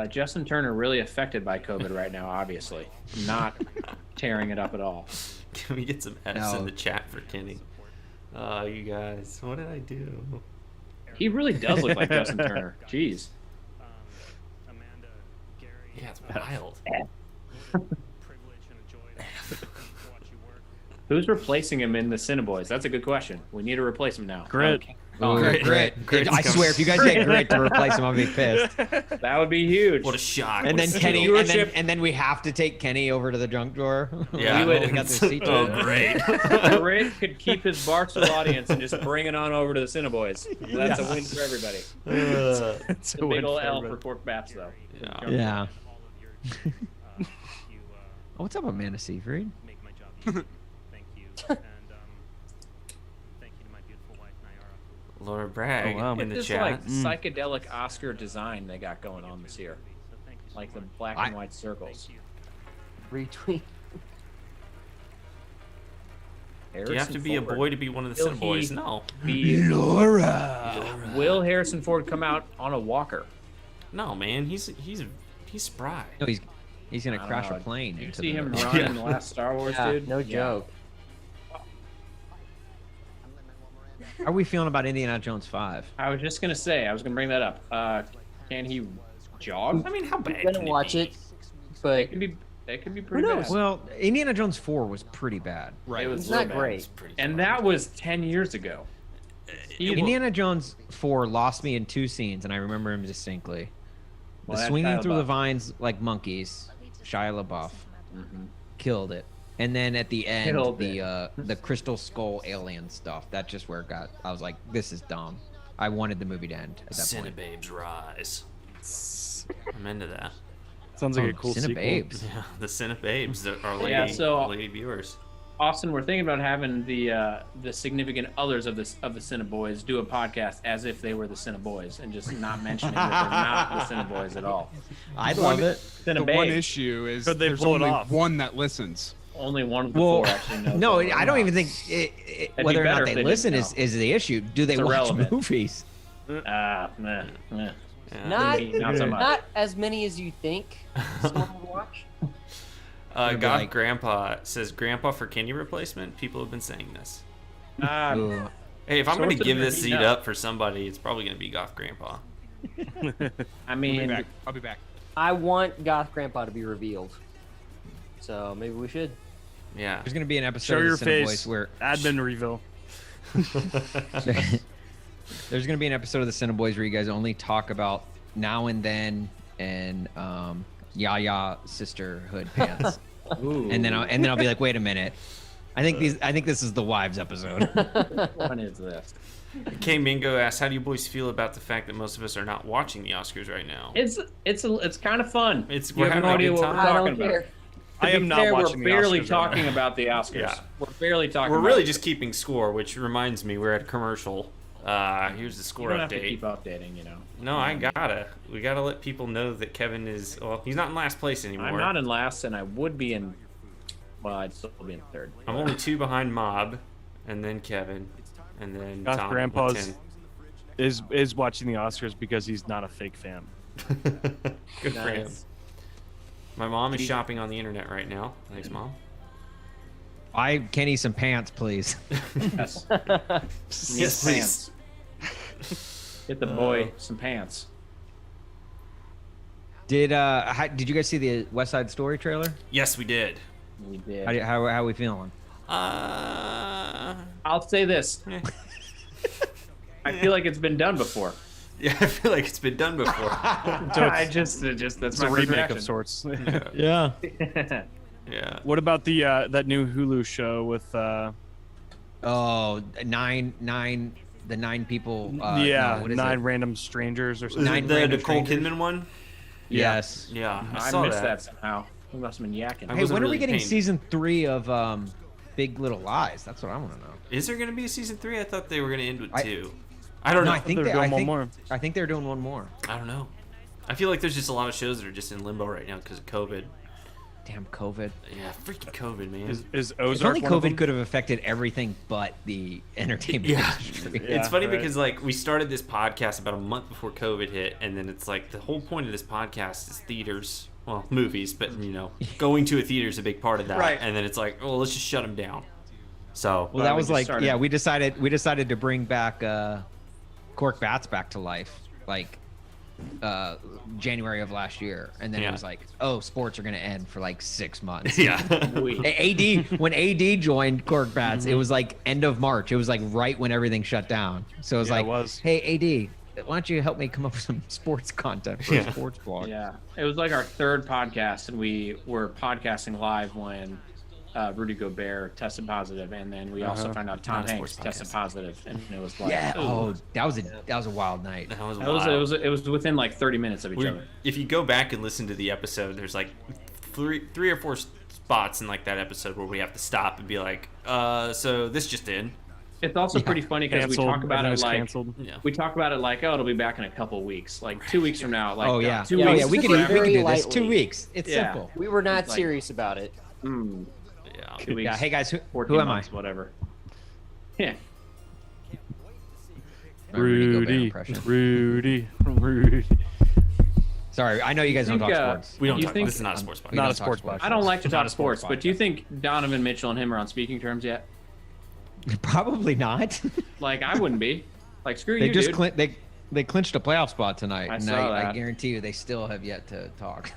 Justin Turner really affected by COVID right now, obviously. Not tearing it up at all. Can we get some F's in the chat for Kenny? Oh, you guys, what did I do? He really does look like Justin Turner. Jeez. Yeah, it's wild. Who's replacing him in the CineBoiz? That's a good question. We need to replace him now. Grit. Okay. Grit. I swear, if you guys get Grit to replace him, I'll be pissed. That would be huge. What a shock. And then What a Kenny, steal. and then we have to take Kenny over to the junk drawer. Yeah. we got the seat. Oh, great. Grit could keep his Barstool audience and just bring it on over to the CineBoiz. That's a win for everybody. It's The big old L for Cork Bats, though. Yeah. Oh, what's up, Amanda Seyfried? Laura Bragg Oh, wow. in the This chat. like psychedelic Oscar design they got going on this year, like the black and white circles. Retweet. Do you have to be a boy to be one of the CineBoiz? No. Laura. Will Harrison Ford come out on a walker? No, man. He's spry. No, he's gonna crash a know. plane. Did you into see the- him run in the last Star Wars, dude? No joke. How are we feeling about Indiana Jones 5? I was just gonna say, I was gonna bring that up. Can he jog? I mean, how bad? I'm gonna watch it, but It could be pretty bad. Well, Indiana Jones 4 was pretty bad. Right, it was it's real not bad. great. And that was 10 years ago. Indiana Jones 4 lost me in two scenes, and I remember him distinctly. Well, The that's swinging Shia through the LaBeouf. vines like monkeys, Shia LaBeouf, killed it. And then at the end, Killed the Crystal Skull alien stuff. That's just where it got. I was like, this is dumb. I wanted the movie to end at that point. CineBabes rise. I'm into that. Sounds like a cool sequel. CineBoiz. Yeah, the CineBoiz, our lady, Yeah, so- lady viewers. Austin, we're thinking about having the significant others of the CineBoiz do a podcast as if they were the CineBoiz and just not mentioning that they're not the CineBoiz at all. I love it. The one issue is Could they there's pull it only off? one that listens. Only one of the Well, four actually knows. no, whether or I don't not. even think be whether or better not if they they listen didn't is the issue. Do they It's watch irrelevant. movies? Meh. Not, Not so much. not as many as you think someone would watch. Gonna be God like- Grandpa says, Grandpa for Kenny replacement? People have been saying this. Ooh. Hey, if I'm going to sources give are this heating seat up. up for somebody, it's probably going to be Goth Grandpa. I mean, I'll be back. I want Goth Grandpa to be revealed. So maybe we should. Yeah. There's gonna be an episode Show of your the face. CineBoiz where Admin reveal. there's gonna be an episode of the CineBoiz where you guys only talk about Now and Then and Yaya sisterhood pants. ooh. and then I'll be like, wait a minute. I think this is the wives episode. What is this? K Mingo asks, how do you boys feel about the fact that most of us are not watching the Oscars right now? It's kind of fun. It's You have no idea what we're I talking don't about. care. To I be am not fair, watching We're the barely Oscars right talking now. about the Oscars. Yeah. We're barely talking. We're about really it. just keeping score, which reminds me, we're at a commercial. Here's the You score don't update. have to keep updating, you know. No, I gotta. We gotta let people know that Kevin is. Well, he's not in last place anymore. I'm not in last, and I would be in. Well, I'd still be in third. I'm only 2 behind Mob, and then Kevin, and then Goth Tom. with Grandpa's 10. is watching the Oscars because he's not a fake fan. Good for him. Nice. My mom is shopping on the internet right now. Thanks, Mom. I Kenny some pants, please. Yes. Yes, please. Get the boy some pants. Did you guys see the West Side Story trailer? Yes, we did. We did. How are we feeling? I'll say this. Eh. I feel like it's been done before. Yeah, I feel like it's been done before. I just that's It's my a first remake reaction. of sorts. Yeah. Yeah. What about the that new Hulu show with Oh, the nine people. yeah, no, what is 9 it? random strangers or Is something? it Nine the random Nicole strangers? Kidman one? Yes. Yeah, I I saw missed that. that somehow. We must have been yakking. I Hey, wasn't when are we really getting paying- season 3 of Big Little Lies? That's what I want to know. Is there going to be a season 3? I thought they were going to end with I- 2. I don't know. I think They're they, doing I one think, more. I think they're doing one more. I don't know. I feel like there's just a lot of shows that are just in limbo right now because of COVID. Damn COVID. Yeah, freaking COVID, man. Is If Ozark only one of them? COVID could have affected everything but the entertainment Yeah. industry. Yeah, It's funny right. because like we started this podcast about a month before COVID hit, and then it's like the whole point of this podcast is theaters, well, movies, but you know, going to a theater is a big part of that. Right. And then it's like, well, let's just shut them down. So Well, that we was just like, started- yeah, we decided to bring back Cork Bats back to life, like January of last year, and then Yeah. it was like, oh, sports are gonna end for like 6 months. yeah, AD when AD joined Cork Bats, it was like end of March. It was like right when everything shut down. So it was Yeah, it like, was. hey AD, why don't you help me come up with some sports content for a sports blog? Yeah, it was like our third podcast, and we were podcasting live when Rudy Gobert tested positive, and then we also found out Tom Not a Hanks sports tested podcast. positive, and it was like, Yeah. ooh. Oh, that was a wild night. that was It was, wild. it was within like 30 minutes of each other. If you go back and listen to the episode, there's like three or four spots in like that episode where we have to stop and be like, so this just in. It's also pretty funny because we Canceled, talk about it everything's like canceled. Yeah. we talk about it like, oh, it'll be back in a couple weeks, like 2 weeks from now. Like, Oh yeah. 2 Oh weeks. yeah. We can Very do this. lightly. 2 weeks. It's Yeah. simple. We were not Like- serious about it. Yeah. 2 weeks. Yeah. Hey guys, who 14 am I? months, whatever. Yeah. My Rudy Gobert Rudy, impression. Rudy. Sorry, I know you guys don't think, talk sports. We don't You talk. think- This is not a sports podcast. We Not don't a sports talk podcast. I don't like to Not talk a sports sports, but do you podcast. think Donovan Mitchell and him are on speaking terms yet? Probably not. Like, I wouldn't be. Like, screw They you, just dude. they clinched a playoff spot tonight, I and saw I that. guarantee you they still have yet to talk.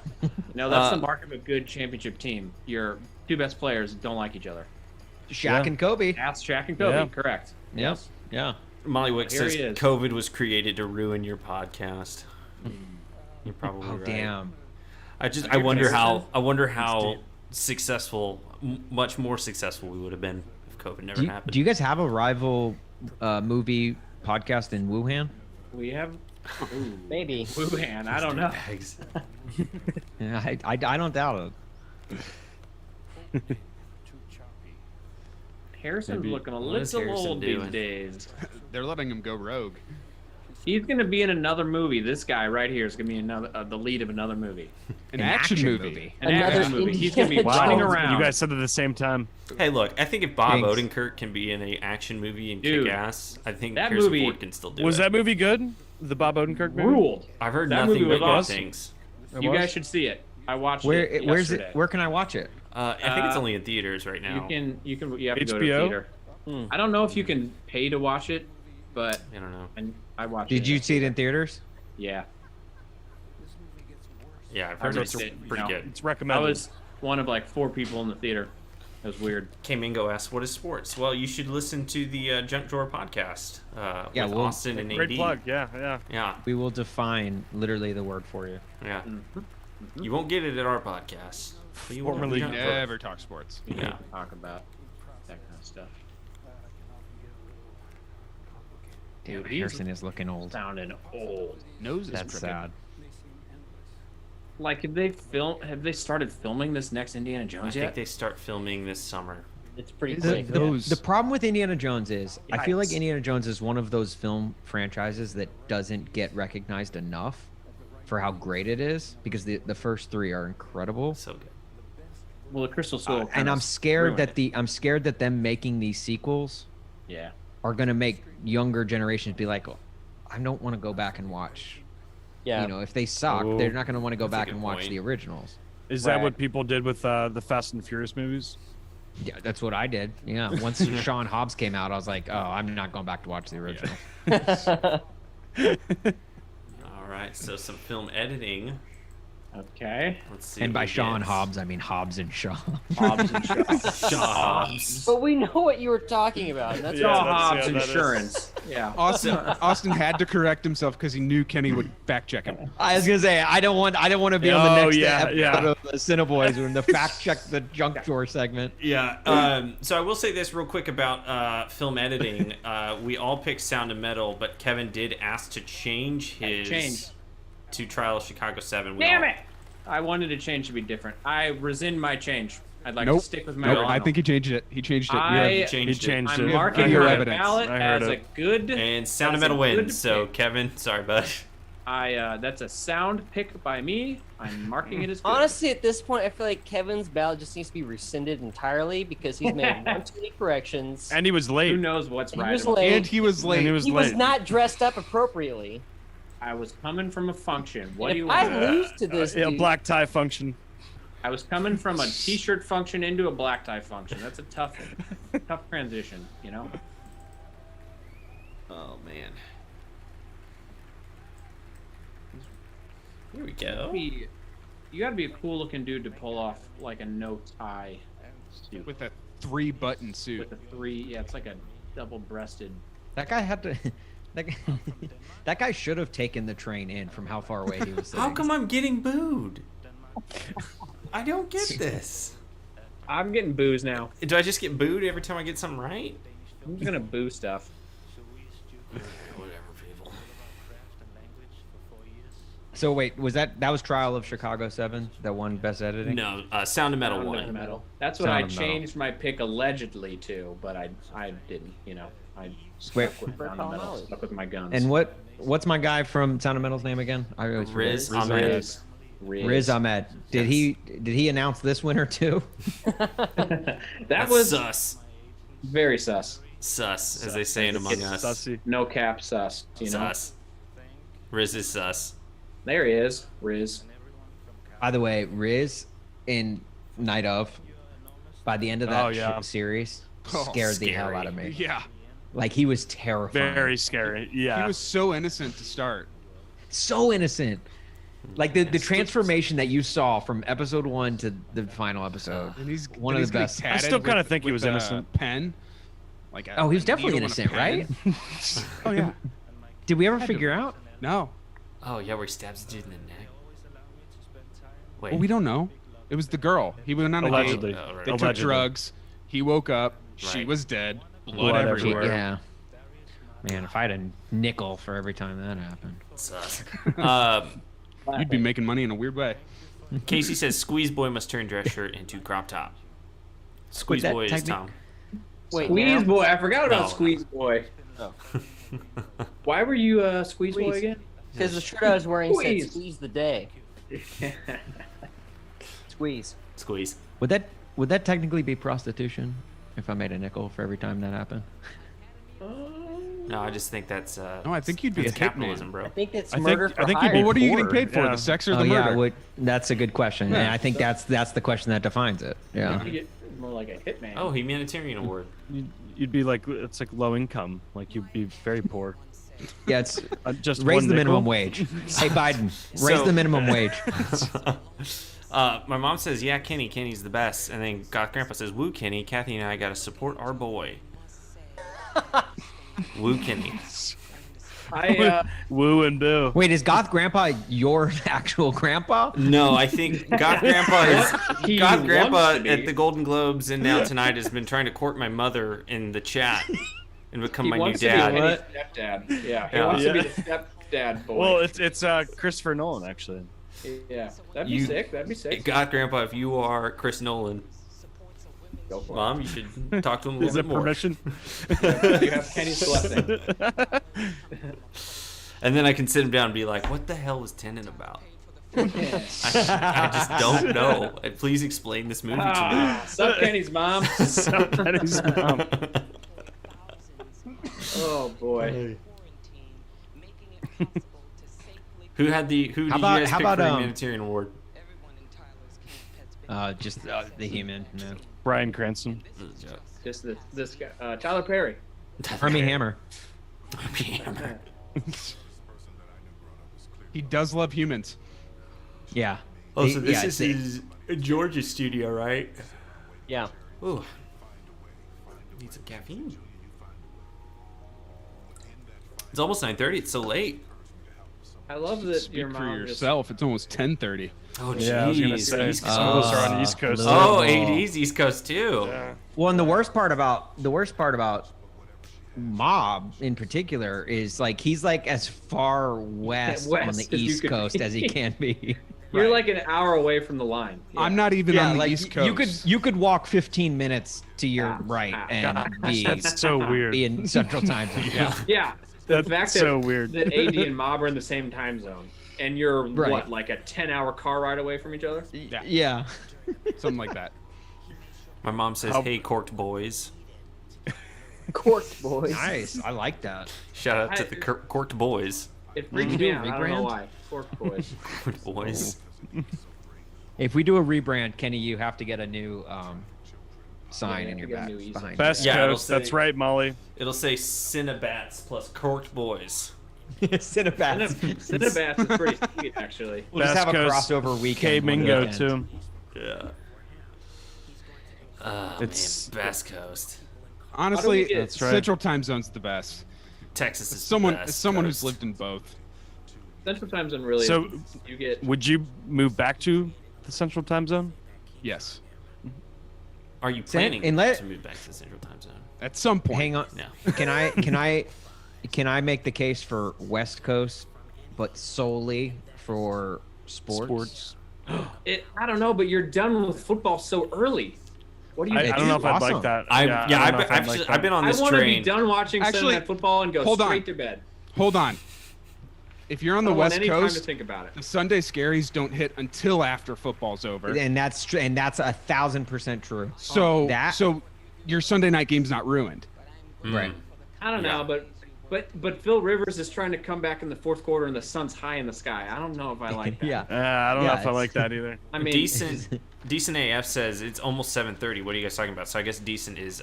No, that's the mark of a good championship team. Your two best players don't like each other. Shaq and Kobe. That's Shaq and Kobe, Yeah. correct. Yep. Yeah. Molly Wick Here says he is. COVID was created to ruin your podcast. You're probably Oh right. damn. I wonder how successful, much more successful we would have been if COVID never happened. Do you guys have a rival movie podcast in Wuhan? We have Maybe. Wuhan, I don't know. Yeah, I don't doubt it. Harrison's Maybe. looking a What is little Harrison old doing? these days. They're letting him go rogue. He's gonna be in another movie. This guy right here is gonna be another the lead of another movie. An action movie. An action movie. He's gonna be Wow. running around. You guys said it at the same time. Hey, look, I think if Bob Thanks. Odenkirk can be in an action movie and Dude, kick ass, I think that Harrison movie- Ford can still do Was it. that movie good? The Bob Odenkirk movie? Ruled. I've heard That nothing movie but was good awesome. things. It You was? guys should see it. I watched Where's it it? yesterday. Where can I watch it? I think it's only in theaters right now. You have to go to a HBO? theater. I don't know if you can pay to watch it, but I don't know. I watched it. Did you see it in theaters? Yeah. Yeah, I've I heard heard it's it's pretty good. It's I recommended. was one of like 4 people in the theater. It was weird. K-Mingo asks, what is sports? Well, you should listen to the Junk Drawer podcast Yeah, with well, Austin and Great AD. plug. Yeah. Yeah, We will define literally the word for you. yeah. You won't get it at our podcast. but you will at Formerly Junk Drawer. Never talk sports. We Yeah. need to talk about that kind of stuff. Damn, Dude, he's Harrison is looking old. sounding old. Nose is That's crooked. sad. Like, have they started filming this next Indiana I Jones think yet? they start filming this summer. It's pretty The, quick. the problem with Indiana Jones is I feel like Yikes. Indiana Jones is one of those film franchises that doesn't get recognized enough for how great it is, because the first 3 are incredible. So good. Well, the Crystal Skull. And kinda I'm scared ruined that I'm scared that them making these sequels Yeah. are gonna make younger generations be like, oh, I don't want to go back and watch. Yeah. You know, if they suck, Ooh. they're not gonna want to go That's a back good and watch point. the originals. Is that Right. what people did with the Fast and Furious movies? Yeah, that's what I did. Yeah, once Sean Hobbs came out, I was like, oh, I'm not going back to watch the original. All right, so some film editing. Okay. Let's see. And what by we Sean get. Hobbs, I mean Hobbs and Shaw. Hobbs and Shaw. Hobbs. But we know what you were talking about. And that's Yeah, Shaw that's- Hobbs yeah, that is. Insurance. Yeah. Austin had to correct himself because he knew Kenny would fact check him. I was gonna say I don't want to be on the Oh, next yeah, episode yeah. of the CineBoiz when the fact check the junk drawer segment. Yeah. So I will say this real quick about film editing. We all picked Sound of Metal, but Kevin did ask to change his to Trial of Chicago 7. Damn it! I wanted to change to be different. I rescind my change. I'd like Nope. to stick with my Nope. original. I think he changed it. He changed it. I- Changed He it. changed I'm it. marking I your heard my it. evidence. ballot I heard as a it. good. And Sound of as a Metal good wins. So pick. Kevin, sorry, bud. That's a sound pick by me. I'm marking it as good. Honestly, at this point, I feel like Kevin's ballot just needs to be rescinded entirely because he's made one too many corrections. And he was who late. knows what's He right? was about late. And he was late. And he was He late. was not dressed up appropriately. I was coming from a function. What And do you if I want? lose to this, Yeah, dude, black tie function. I was coming from a t-shirt function into a black tie function. That's a tough transition, you know. Oh man. Here we go. You gotta be a cool looking dude to pull off like a no tie suit With a 3-button suit. with a 3. Yeah, it's like a double-breasted. That guy had to. That guy should have taken the train in from how far away he was sitting. How come I'm getting booed? I don't get this. I'm getting booze now. Do I just get booed every time I get something right? I'm just gonna boo stuff. Whatever, people. So wait, that was Trial of Chicago 7 that won Best Editing? No, Sound of Metal Sound won. of Metal. That's what Sound I of Metal. changed my pick allegedly to, but I didn't. You know, I Wait. stuck with Sound of Metal, stuck with my guns. And what's my guy from Sound of Metal's name again? I always forget. Riz Ahmed. Riz Ahmed. Did he announce this winner too? That was sus. very sus. Sus, as they say in Among Us. Sussy. No cap sus. You know. Sus. Riz is sus. There he is, Riz. By the way, Riz in Night Of, by the end of that Oh, yeah. series, Oh, scared the hell scary. out of me. Yeah. Like he was terrifying. Very scary. Yeah. He was so innocent to start. So innocent. Like the transformation that you saw from episode 1 to the final episode. And he's one of the best. I still kind of think he was innocent. Pen. Like Oh, he was a definitely needle and a innocent, pen. right? Oh yeah. Did we ever figure out? No. Oh, yeah, where he stabs the dude in the neck. Wait. Well, we don't know. It was the girl. He went on a Allegedly. date. Oh, right. They took Allegedly. drugs. He woke up. She Right. was dead. Blood Blood everywhere. everywhere. Yeah. Man, if I had a nickel for every time that happened. Sus. You'd be making money in a weird way. Casey says Squeeze Boy must turn dress shirt into crop top. Squeeze that Boy is technique- Tom. Wait, Squeeze now? Boy. I forgot about No. Squeeze Boy. Oh. Why were you Squeeze Boy again? Because the shirt I was wearing Squeeze. said "Squeeze the day." Squeeze. Squeeze. Would that technically be prostitution if I made a nickel for every time that happened? No, I just think that's No, I think you'd be that's a hitman. capitalism, bro. I think it's I think- murder for I think hire. you'd be Well, what are you getting poor, paid for? yeah. The sex or the Oh murder? yeah, that's a good question, and I think that's the question that defines it. Yeah. You get more like a hitman. Oh, humanitarian award. You'd be like, it's like low income. Like you'd be very poor. Yeah, it's Just raise one the minimum nickel? wage. Hey Biden, raise So- the minimum wage. My mom says, "Yeah, Kenny's the best," and then Grandpa says, "Woo, Kenny. Kathy and I gotta support our boy." Woo, Kenny. Woo and boo. Wait, is Goth Grandpa your actual grandpa? No, I think Goth Grandpa He is Goth wants Grandpa to be. at the Golden Globes and now tonight has been trying to court my mother in the chat and become He my new wants dad. to be Kenny's stepdad. Yeah, he Yeah. wants to be Yeah. the stepdad boy. Well, it's Christopher Nolan actually. Yeah, that'd be sick. That'd be sick. Goth Grandpa, if you are Chris Nolan, Go for Mom, you should talk to him a Is little it bit more. permission? You have Kenny's blessing. And then I can sit him down and be like, "What the hell was Tenet about?" I just don't know. Please explain this movie to Sup, Kenny's mom. Sup, Kenny's mom. Oh boy. me. Who did you guys pick for the humanitarian award? Just the human. No. Bryan Cranston. Just this guy, Tyler Perry. Army Hammer. He does love humans. Yeah. Oh, so this Yeah, is his Georgia studio, right? Yeah. Ooh. Need some caffeine. It's almost 9:30. It's so late. I love that Speak your for mom yourself. It's almost 10:30. Oh, Yeah, I was gonna jeez. say. East Some of us Coast. are on the East Coast. Oh, AD's East Coast too. Yeah. Well, and the worst part about Mob in particular is like he's like as far west on the West as you East could Coast be. as he can be. You're like an hour away from the line. Yeah. I'm not even Yeah, on the like East Coast. you could walk 15 minutes to your right and be That's so weird. be in Central Time Zone. Yeah. Yeah. The That's fact so that, weird. that AD and Mob are in the same time zone, and you're Right. what, like a 10-hour car ride away from each other? Yeah. Something like that. My mom says, How- "Hey, corked boys." Corked boys. Nice. I like that. Shout out to the corked boys. It freaks you me do a out. I don't know rebrand? why. Cork boys. Corked boys. If we do a rebrand, Kenny, you have to get a new sign Yeah, in your we got a back new easel. behind Best Yeah, it'll Coast. That's say- right, Molly. It'll say Cinebats plus corked boys. you. Cinebats. Cinebats is pretty sweet, actually. We'll just Best have a Coast, crossover weekend. K one Mingo weekend. too. Yeah. Oh, It's- man, Best Coast. Honestly, get- That's right. Central Time Zone's the best. Texas is Someone, the best someone coast. who's lived in both. Central Time Zone really So, is, you get would you move back to the Central Time Zone? Yes, Are you planning and to move back to the Central Time Zone? at some point. Hang on. No. Can I make the case for West Coast, but solely for sports? I don't know, but you're done with football so early. What do you I think? don't know if I'd like Awesome. that. I've don't know if I'd like that. been on I this want to be train. done watching Sunday Actually, Night Football and go hold on. straight to bed. Hold on. If you're on I the don't want West any time to Coast, think about it. the Sunday scaries don't hit until after football's over. And that's 1,000% true. So that so your Sunday night game's not ruined. right. I don't know, but Phil Rivers is trying to come back in the fourth quarter and the sun's high in the sky. I don't know if I like that. Yeah. I don't know Yeah, if I it's- like that either. I mean, Decent AF says it's almost 7:30. What are you guys talking about? So I guess decent is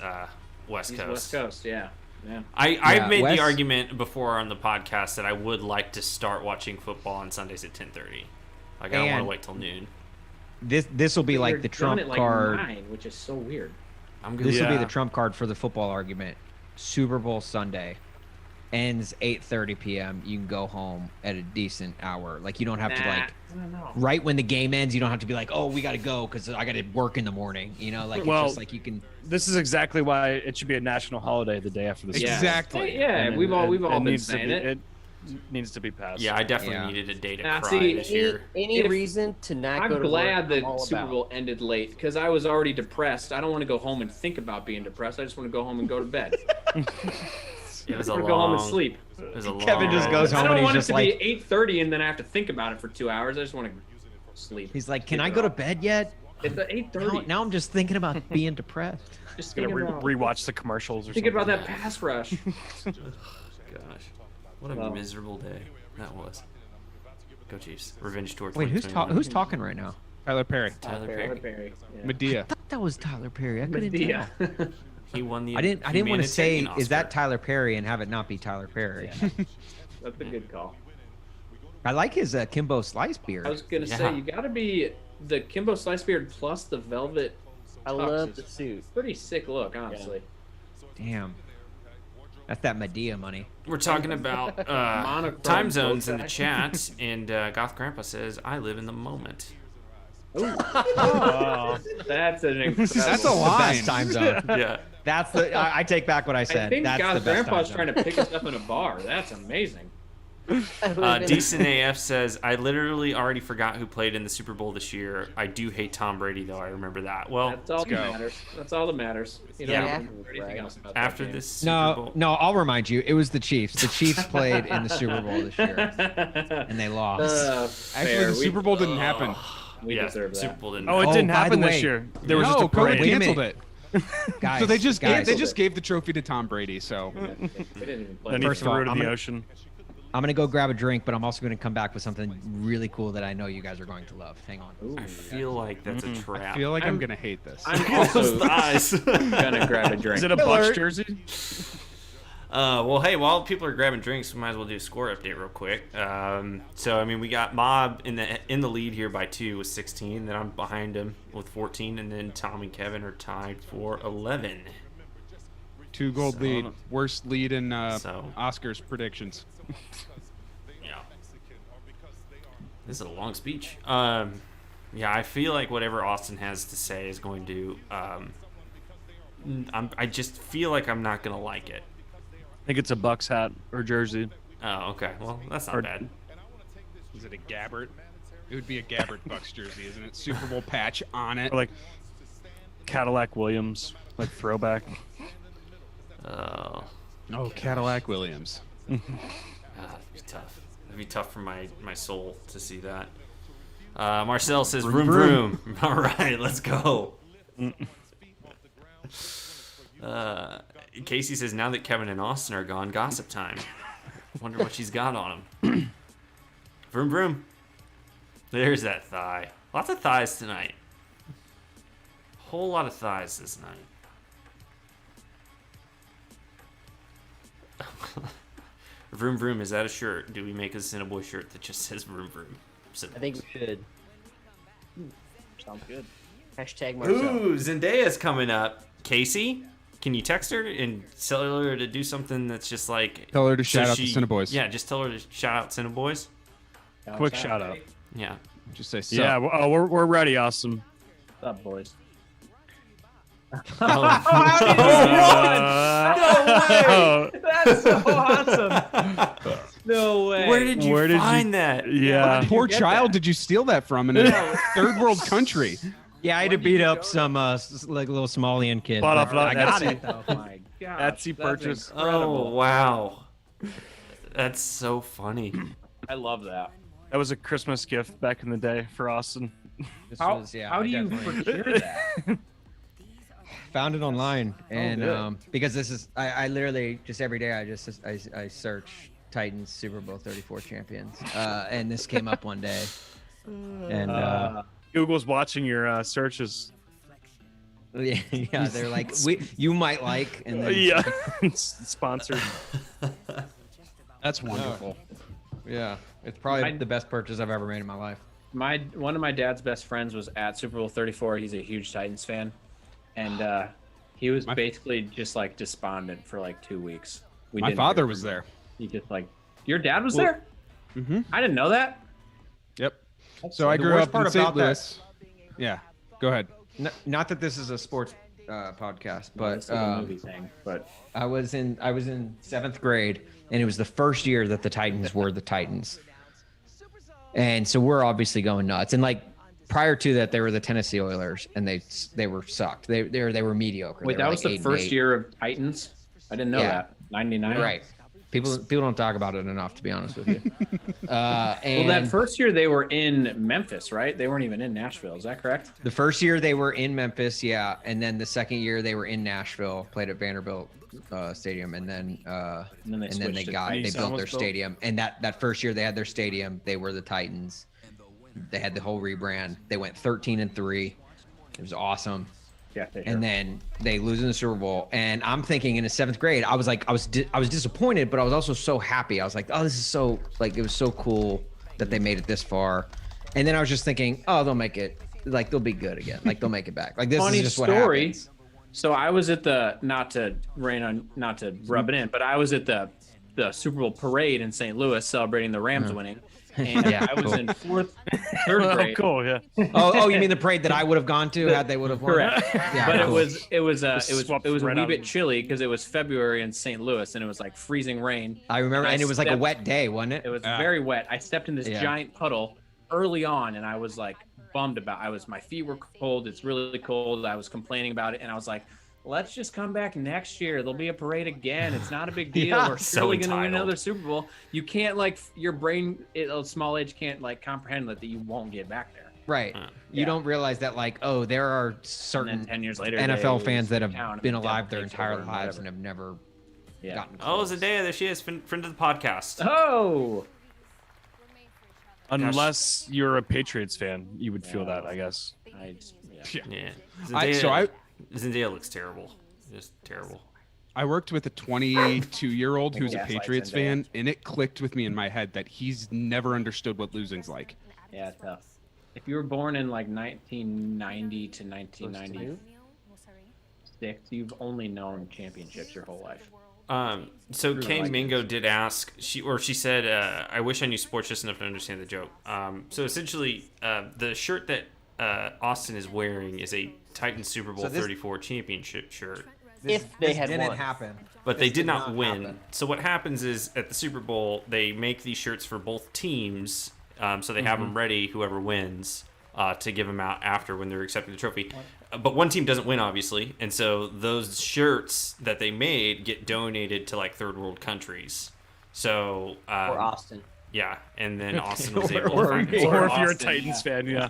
West he's Coast. West Coast, yeah. Yeah. I've made West- the argument before on the podcast that I would like to start watching football on Sundays at 10:30. Like I don't want to And- wait till noon. This will be But like you're the done Trump at like card. 9, which is so weird. I'm good. This will be Yeah. the Trump card for the football argument. Super Bowl Sunday. ends 8:30 p.m., you can go home at a decent hour. Like you don't have to like I don't know. right when the game ends, you don't have to be like, oh, we got to go because I got to work in the morning. You know, like Well, it's just like you can. This is exactly why it should be a national holiday the day after the Yeah. Exactly. Yeah, And we've all been needs to saying be, it. needs to be passed. Yeah, I definitely Yeah. needed a day to Now, cry see, this year. Any If- reason to not I'm go to glad work, I'm that all Super about. Bowl ended late because I was already depressed. I don't want to go home and think about being depressed. I just want to go home and go to bed. It was I a want to go home and long. sleep. It was a long. Kevin just goes I home don't and he's want it just to like, be 8:30 and then I have to think about it for 2 hours. I just want to sleep. he's like, can I go to bed yet? It's at 8:30. Now I'm just thinking about being depressed. Just Gonna thinking about, rewatch the commercials or thinking something. about that pass rush. Gosh, what a Well. miserable day that was. Go Chiefs! Revenge tour. Wait, who's 2021. who's talking right now? Tyler Perry. Tyler Perry. Yeah. Medea. I thought that was Tyler Perry. I couldn't Medea. tell. He won the. I didn't want to say humanitarian is that Oscar. Tyler Perry and have it not be Tyler Perry. That's a good call. I like his Kimbo Slice beard. I was gonna Yeah. say you got to be the Kimbo Slice beard plus the velvet. I tux love is the suit. Pretty sick look, honestly. Damn. That's that Medea money. We're talking about Monochrome time zones in the bow tie. chat, and Goth Grandpa says, "I live in the moment." Oh, that's an incredible. That's a The line. best time zone. Yeah. That's the. I take back what I said. I think That's the God's best grandpa's time trying zone. to pick us up in a bar. That's amazing. Decent AF says, "I literally already forgot who played in the Super Bowl this year. I do hate Tom Brady, though. I remember that. Well, That's all that go. matters. That's all that matters. You know, Yeah. I don't remember anything else about that after game. this Super No, Bowl, no. I'll remind you. It was the Chiefs. The Chiefs played in the Super Bowl this year, and they lost. Actually, fair. the Super Bowl didn't happen. We yeah, deserve that. Super Bowl didn't. Oh, it Oh, didn't by happen the this way- year. There was no, just a COVID parade. Wait a canceled minute. it. Guys, So they just guys, gave the trophy to Tom Brady. So We didn't even play. Then he First of threw all, it in I'm the gonna- ocean. I'm gonna go grab a drink, but I'm also gonna come back with something really cool that I know you guys are going to love. Hang on. I feel like that's a trap. I feel like I'm I'm- gonna hate this. I'm also thighs. gonna grab a drink. Is it a Bucks jersey? Well, hey, while people are grabbing drinks, we might as well do a score update real quick. So, I mean, we got Mob in the lead here by 2 with 16. Then I'm behind him with 14, and then Tom and Kevin are tied for 11. 2 gold So- lead, worst lead in So- Oscars predictions. Yeah. This is a long speech. Yeah, I feel like whatever Austin has to say is going to. I just feel like I'm not gonna like it. I think it's a Bucks hat or jersey. Oh, okay. Well, that's not Or- bad. Is it a Gabbert? It would be a Gabbert Bucks jersey, isn't it? Super Bowl patch on it. Or like Cadillac Williams, like throwback. Oh, Cadillac Williams. that'd be tough. It'd be tough for my soul to see that. Marcel says, "Vroom vroom." All right, let's go. Casey says, "Now that Kevin and Austin are gone, gossip time. Wonder what she's got on him." Vroom vroom. There's that thigh. Lots of thighs tonight. Whole lot of thighs this night. Vroom vroom, is that a shirt? Do we make a CineBoiz shirt that just says vroom vroom? I think we should. Sounds good. Hashtag Marcel. Ooh, Zendaya's coming up. Casey, can you text her and tell her to do something that's just like... Tell her to shout out to CineBoiz. Yeah, just tell her to shout out CineBoiz. Quick shout out. Yeah. Just say, Yeah, we're ready, awesome. What's up, boys? Oh. That's so awesome. No way. Where did you find that? Yeah. What poor child did you steal that from in a third world country? Yeah, I had to beat up some like little Somalian kid. Bought but off that I got Etsy. it though. Oh my god. Etsy purchase. Oh, wow. That's so funny. I love that. That was a Christmas gift back in the day for Austin. This How, was, yeah, how I do you definitely procure that? found it online, and good. because this is I literally just every day I search Titans Super Bowl 34 champions, and this came up one day, and Google's watching your searches. yeah, they're like you might like, and then Yeah, sponsored. That's wonderful. yeah, it's probably the best purchase I've ever made in my life. One of my dad's best friends was at Super Bowl 34. He's a huge Titans fan, and he was basically just like despondent for like 2 weeks. My father was there. You just like your dad was Well, there? Mm-hmm. I didn't know that. Yep. That's So I the grew worst up part in St. about that- Louis. Yeah. Go ahead. Not that this is a sports podcast, No, but it's like a movie thing. But I was in 7th grade, and it was the first year that the Titans were the Titans, and so we're obviously going nuts. And like prior to that, they were the Tennessee Oilers, and they were sucked. They were mediocre. wait, They that were was like the 8 and first 8. year of Titans. I didn't know Yeah. that. 99. Right. People don't talk about it enough, to be honest with you. Well, And that first year they were in Memphis, right? They weren't even in Nashville. Is that correct? the first year they were in Memphis, yeah, and then the second year they were in Nashville, played at Vanderbilt Stadium, and then they switched to built Titans. their Almost built. stadium. And that first year they had their stadium, they were the Titans. They had the whole rebrand. They went 13-3. It was awesome. Yeah, And then they lose in the Super Bowl, and I'm thinking in the 7th grade, I was like, I was disappointed, but I was also so happy. I was like, oh, this is so it was so cool that they made it this far. And then I was just thinking, oh, they'll make it, like they'll be good again, like they'll make it back. Like this Funny is just what story. happens. So I was at the not to rub it in, but I was at the Super Bowl parade in St. Louis celebrating the Rams winning. And Yeah, I was cool. in third grade. Cool, yeah. Oh, you mean the parade that I would have gone to had they would have won? Correct. Yeah, But cool. it was a right wee out bit of- chilly because it was February in St. Louis and it was like freezing rain. I remember, and it was like a stepped- wet day, wasn't it? It was very wet. I stepped in this Yeah. giant puddle early on, and I was like bummed about. My feet were cold. It's really cold. I was complaining about it, and I was like, let's just come back next year. There'll be a parade again. It's not a big deal. Yeah. We're So surely going to win entitled. another Super Bowl. You can't your brain at a small age can't comprehend that you won't get back there. Right. You Yeah. don't realize that, like, oh, there are And certain then 10 years later, NFL they fans that town have and been the alive devil their takes entire over and lives whatever. and have never Yeah. gotten Oh, close. Zendaya, there she is, friend of the podcast. Oh. Unless you're a Patriots fan, you would feel that, I guess. Yeah. I Zendaya looks terrible. Just terrible. I worked with a 22-year-old who's a Gaslight Patriots Zendaya. fan, and it clicked with me in my head that he's never understood what losing's like. Yeah, it's tough. If you were born in like 1990 to 1996, you've only known championships your whole life. So Really Kane like Mingo did ask, she said, I wish I knew sports just enough to understand the joke. So essentially, the shirt that Austin is wearing is a Titans Super Bowl So this- 34 championship shirt. If they had didn't won. happen. But This they did not not win. happen. So what happens is at the Super Bowl, they make these shirts for both teams. So they have them ready, whoever wins, to give them out after when they're accepting the trophy. But one team doesn't win, obviously. And so those shirts that they made get donated to like third world countries. So Or Austin. yeah, and then Austin was Or- able or- to find it. Or if you're a Austin, Titans fan, yeah.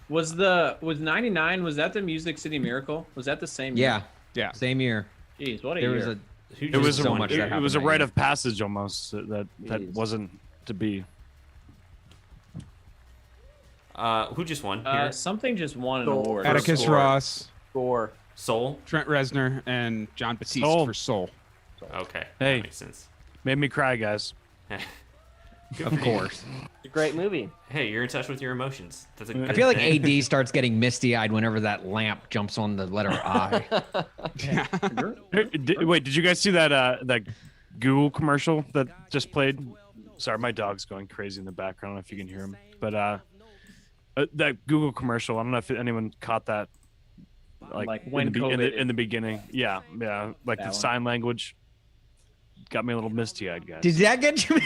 Was 99? Was that the Music City Miracle? Was that the same year? Yeah. Same year. Jeez, what a There year. was a Who It was just a, won? much that it happened was a that rite year. of passage almost that Jeez. wasn't to be. Who just won here? Something just won an award. Atticus Score. Ross, Score. Soul? Trent Reznor, and John Batiste Soul. for Soul. Okay, Hey. that makes sense. Made me cry, guys. Good Of for you. course. It's a great movie. Hey, you're in touch with your emotions. That's a I good feel like thing. AD starts getting misty-eyed whenever that lamp jumps on the letter I. Wait, did you guys see that Google commercial that just played? Sorry, my dog's going crazy in the background. I don't know if you can hear him, but that Google commercial. I don't know if anyone caught that. Like when in the, COVID in the beginning, yeah, like That the one. sign language got me a little misty-eyed, guys. Did that get you?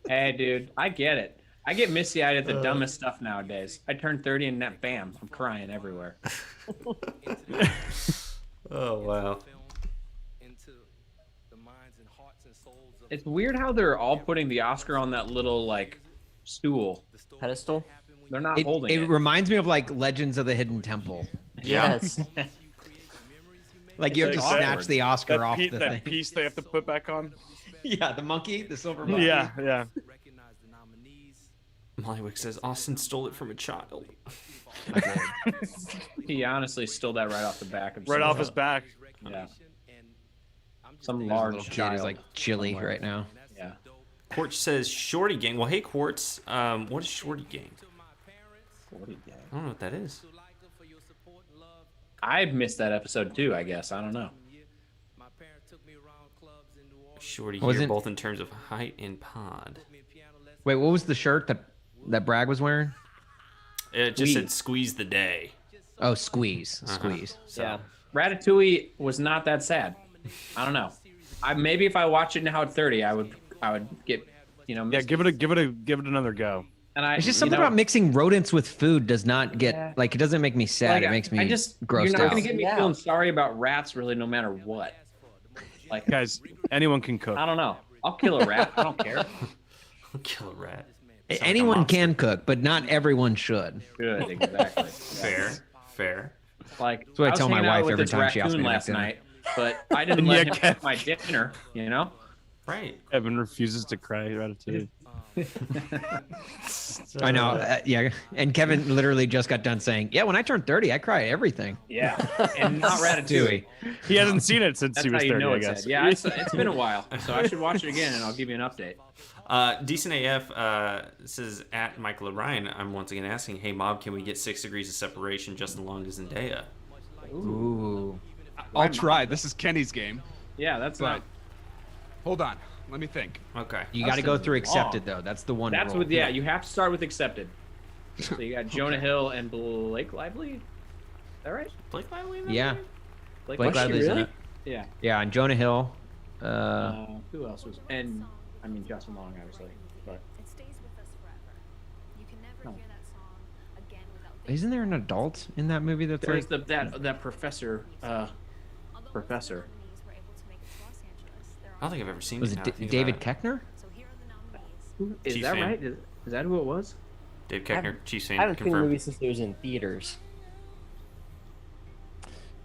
Hey, dude, I get it. I get misty-eyed at the dumbest stuff nowadays. I turn 30 and that, bam, I'm crying everywhere. Oh, wow. It's weird how they're all putting the Oscar on that little like stool. Pedestal? They're not holding It it. reminds me of like Legends of the Hidden Temple. Yes. Like you have to It's like snatch the Oscar off the that thing. piece they have to put back on. Yeah, the monkey, the silver monkey. Yeah. Molly Wick says Austin stole it from a child. He honestly stole that right off the back of Right someone. off his back. Yeah. Some There's a large little kid child. is like chilly somewhere. right now. Yeah. Quartz says Shorty Gang. Well, hey, Quartz. What is Shorty Gang? I don't know what that is. I missed that episode too, I guess. I don't know. Shorty Wasn't- here, both in terms of height and pod. Wait, what was the shirt that Bragg was wearing? It just said "Squeeze the Day." Oh, squeeze. So, Yeah. Ratatouille was not that sad. I don't know. Maybe if I watch it now at 30, I would get, Yeah, give it another go. And It's just something about mixing rodents with food does not get it doesn't make me sad. Like, it makes me I just grossed You're not out. gonna get me feeling sorry about rats, really, no matter what. Like, guys, anyone can cook. I don't know. I'll kill a rat. I don't care. Kill a rat. Anyone can cook, but not everyone should. Good, exactly. Fair. Like, That's what I was tell my hanging out wife with every this time she asks me raccoon to make last dinner. night, but I didn't let him have my dinner. Right. Evan refuses to cry Ratatouille. I know. Yeah, and Kevin literally just got done saying, "Yeah, when I turned 30, I cry at everything." Yeah, and not Ratatouille. He hasn't seen it since That's he was how you 30, know I it's guess. sad. Yeah, it's been a while, so I should watch it again, and I'll give you an update. Decent AF says at Michael O'Ryan, I'm once again asking, hey Mob, can we get 6 degrees of separation Justin Long to Zendaya? Ooh. I'll try. This is Kenny's game. Yeah, that's but not. Hold on. Let me think. Okay. You got to go through accepted though. That's the one. That's rule. what. Yeah, you have to start with accepted. So you got Jonah Hill and Blake Lively. Is that right? Blake Lively? In that Yeah. movie? Blake was she Lively's in really? it. Yeah. Yeah, and Jonah Hill. Who else was? And I mean Justin Long, obviously. But It stays with us forever. You can never Oh. hear that song again without Isn't there an adult in that movie that's there's like that professor. Professor. I don't think I've ever seen was it. it now that I think David about it. Keckner? Is Chief that fan. right? Is that who it was? Dave I Keckner, haven't- Chiefs I fan, haven't seen the confirmed. movie since it was in theaters.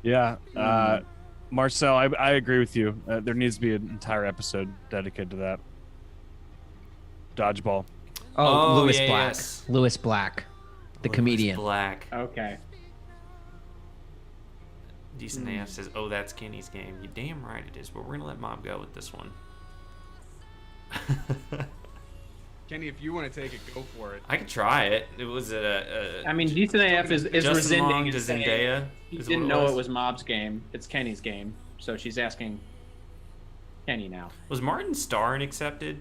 Yeah. Marcel, I agree with you. There needs to be an entire episode dedicated to that. Dodgeball. Oh, Lewis yeah, Black. yes. Lewis Black, the comedian. Black. Okay. Decent AF says, oh, that's Kenny's game. You damn right it is, but we're going to let Mob go with this one. Kenny, if you want to take it, go for it. I could try it. It was I mean, Decent AF is Justin rescinding Long and to saying Zendaya. He is didn't what know it was Mob's game. It's Kenny's game. So she's asking Kenny now. Was Martin Starr an accepted?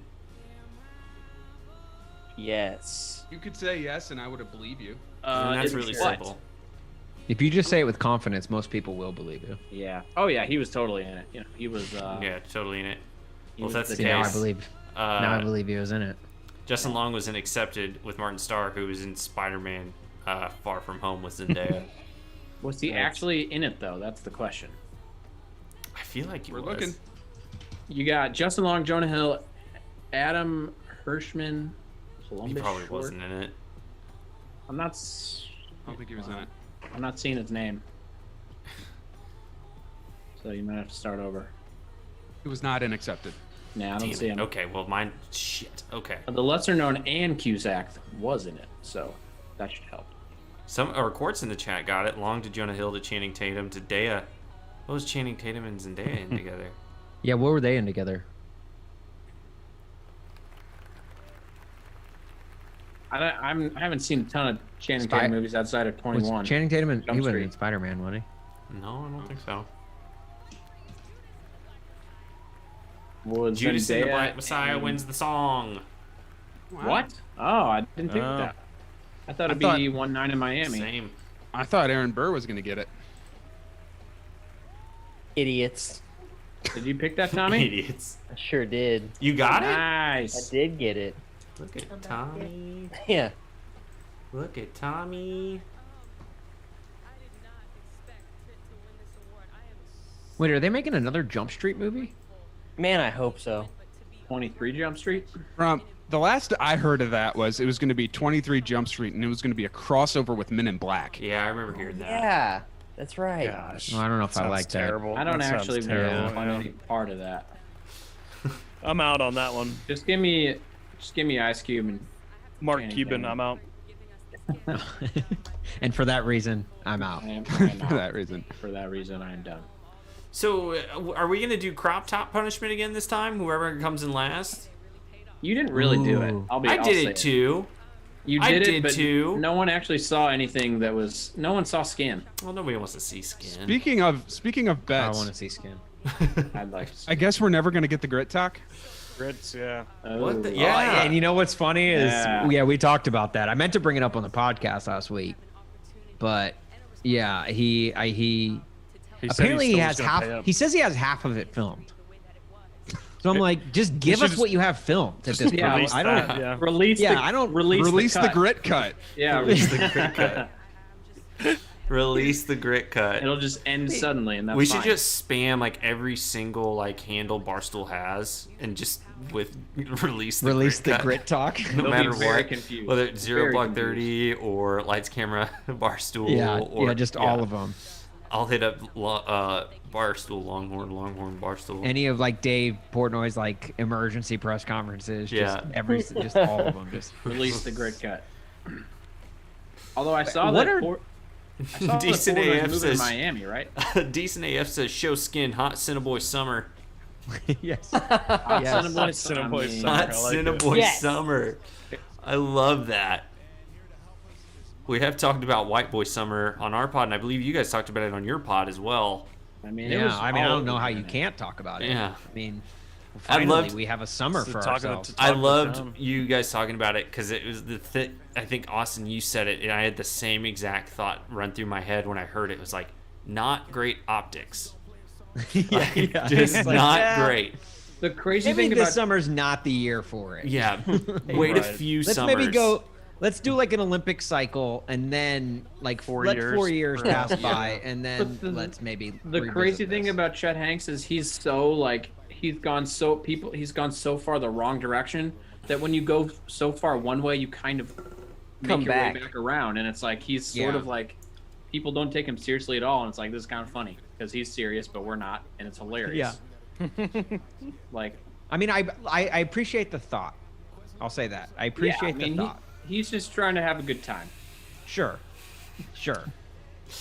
Yes. You could say yes, and I would have believed you. That's it's really what? simple. If you just say it with confidence, most people will believe you. Yeah. Oh yeah, he was totally in it. He was. Yeah, totally in it. he Well, if was that's the the Now case, I believe. Now I believe he was in it. Justin Long was in Accepted with Martin Starr, who was in Spider-Man Far From Home with Zendaya. Was he actually in it though? That's the question. I feel like he We're was. looking. You got Justin Long, Jonah Hill, Adam Hirschman, He Columbus probably Short. wasn't in it. I'm not. I don't think he was in it. I'm not seeing his name. So you might have to start over. It was not in accepted. Nah, I don't Damn see it. him. Okay, well, mine. Shit. Okay. The lesser known Ann Cusack was in it, so that should help. Some Quartz in the chat got it. Long to Jonah Hill to Channing Tatum to Dea. What was Channing Tatum and Zendaya in together? Yeah, what were they in together? I haven't seen a ton of Channing Spy- Tatum movies outside of 21. Was Channing Tatum and Jump he wasn't Street. in Spider-Man, was he? No, I don't think so. Was Judas and the Zendaya Black Messiah and- wins the song. What? Oh, I didn't think Oh. that. I thought it'd I be 1-9 in Miami. Same. I thought Aaron Burr was going to get it. Idiots. Did you pick that, Tommy? Idiots. I sure did. You got it? I Nice. did get it. Look at Tommy. Yeah. Look at Tommy. Wait, are they making another Jump Street movie? Man, I hope so. 23 Jump Street? From the last I heard of that was it was going to be 23 Jump Street, and it was going to be a crossover with Men in Black. Yeah, I remember hearing that. Yeah, that's right. Gosh. Oh, I don't know if I Sounds like that. terrible. I don't That sounds actually terrible. want any part of that. I'm out on that one. Just give me Ice Cube and Mark Channing Cuban, Tatum. I'm out. And for that reason, I'm out. I am For out. that reason. For that reason, I am done. So, are we going to do crop top punishment again this time? Whoever comes in last? You didn't really do it. Ooh. I'll I say did it too. You I did it, did but too. no one actually saw anything that was. No one saw skin. Well, nobody wants to see skin. Speaking of I bets, want to see skin. I'd like to see. I guess we're never gonna get the grit talk. Grits, yeah. What the, Oh, yeah. and you know what's funny is Yeah. we talked about that. I meant to bring it up on the podcast last week, but yeah, he He said apparently still he was has gonna half. pay up. He says he has half of it filmed. So I'm like, just give should us just- what you have filmed at this yeah, point. release I don't. that, yeah. Release. Yeah, the, I don't Release the cut. grit cut. Yeah, Release the grit cut. Release the grit cut. It'll just end suddenly, and that's We should fine. just spam like every single like handle Barstool has, and just with release the cut. grit talk. No They'll matter be very what, confused. whether it's Zero Very Block 30 or Lights Camera Barstool. Yeah, or, just all of them. I'll hit up Barstool, Longhorn, Barstool. Any of like Dave Portnoy's like emergency press conferences. Yeah. Just all of them. Just Release the grit cut. Although I saw What that. are- I saw Decent that Portnoy's AF moving says to Miami, right? Decent AF says show skin hot CineBoiz summer. yes. Hot Yes. Cinnabon Cinnabon Summer. Summer. Hot I like it. CineBoiz Yes. summer. I love that. We have talked about White Boy Summer on our pod, and I believe you guys talked about it on your pod as well. I mean, it Yeah, was I mean, I all don't know over how the you internet. can't talk about it. Yeah. I mean, I finally loved- we have a summer So for talking ourselves. to- I Talk with loved them. you guys talking about it because it was I think Austin, you said it, and I had the same exact thought run through my head when I heard it. It was like, not great optics. Like, yeah. just It's like, not yeah. great. The crazy Maybe thing this about summer's not the year for it. Yeah, wait a Right. few Let's summers. maybe go. Let's do like an Olympic cycle, and then like 4 let years. 4 years Yeah. pass by, and then But let's maybe. the revisit crazy thing this. about Chet Hanks is he's so like he's gone so far the wrong direction that when you go so far one way, you kind of make Come your back. way back around, and it's like he's sort Yeah. of like people don't take him seriously at all, and it's like this is kind of funny because he's serious, but we're not, and it's hilarious. Like I mean, I appreciate the thought. I'll say that. I appreciate yeah, I mean, the thought. he's just trying to have a good time. Sure.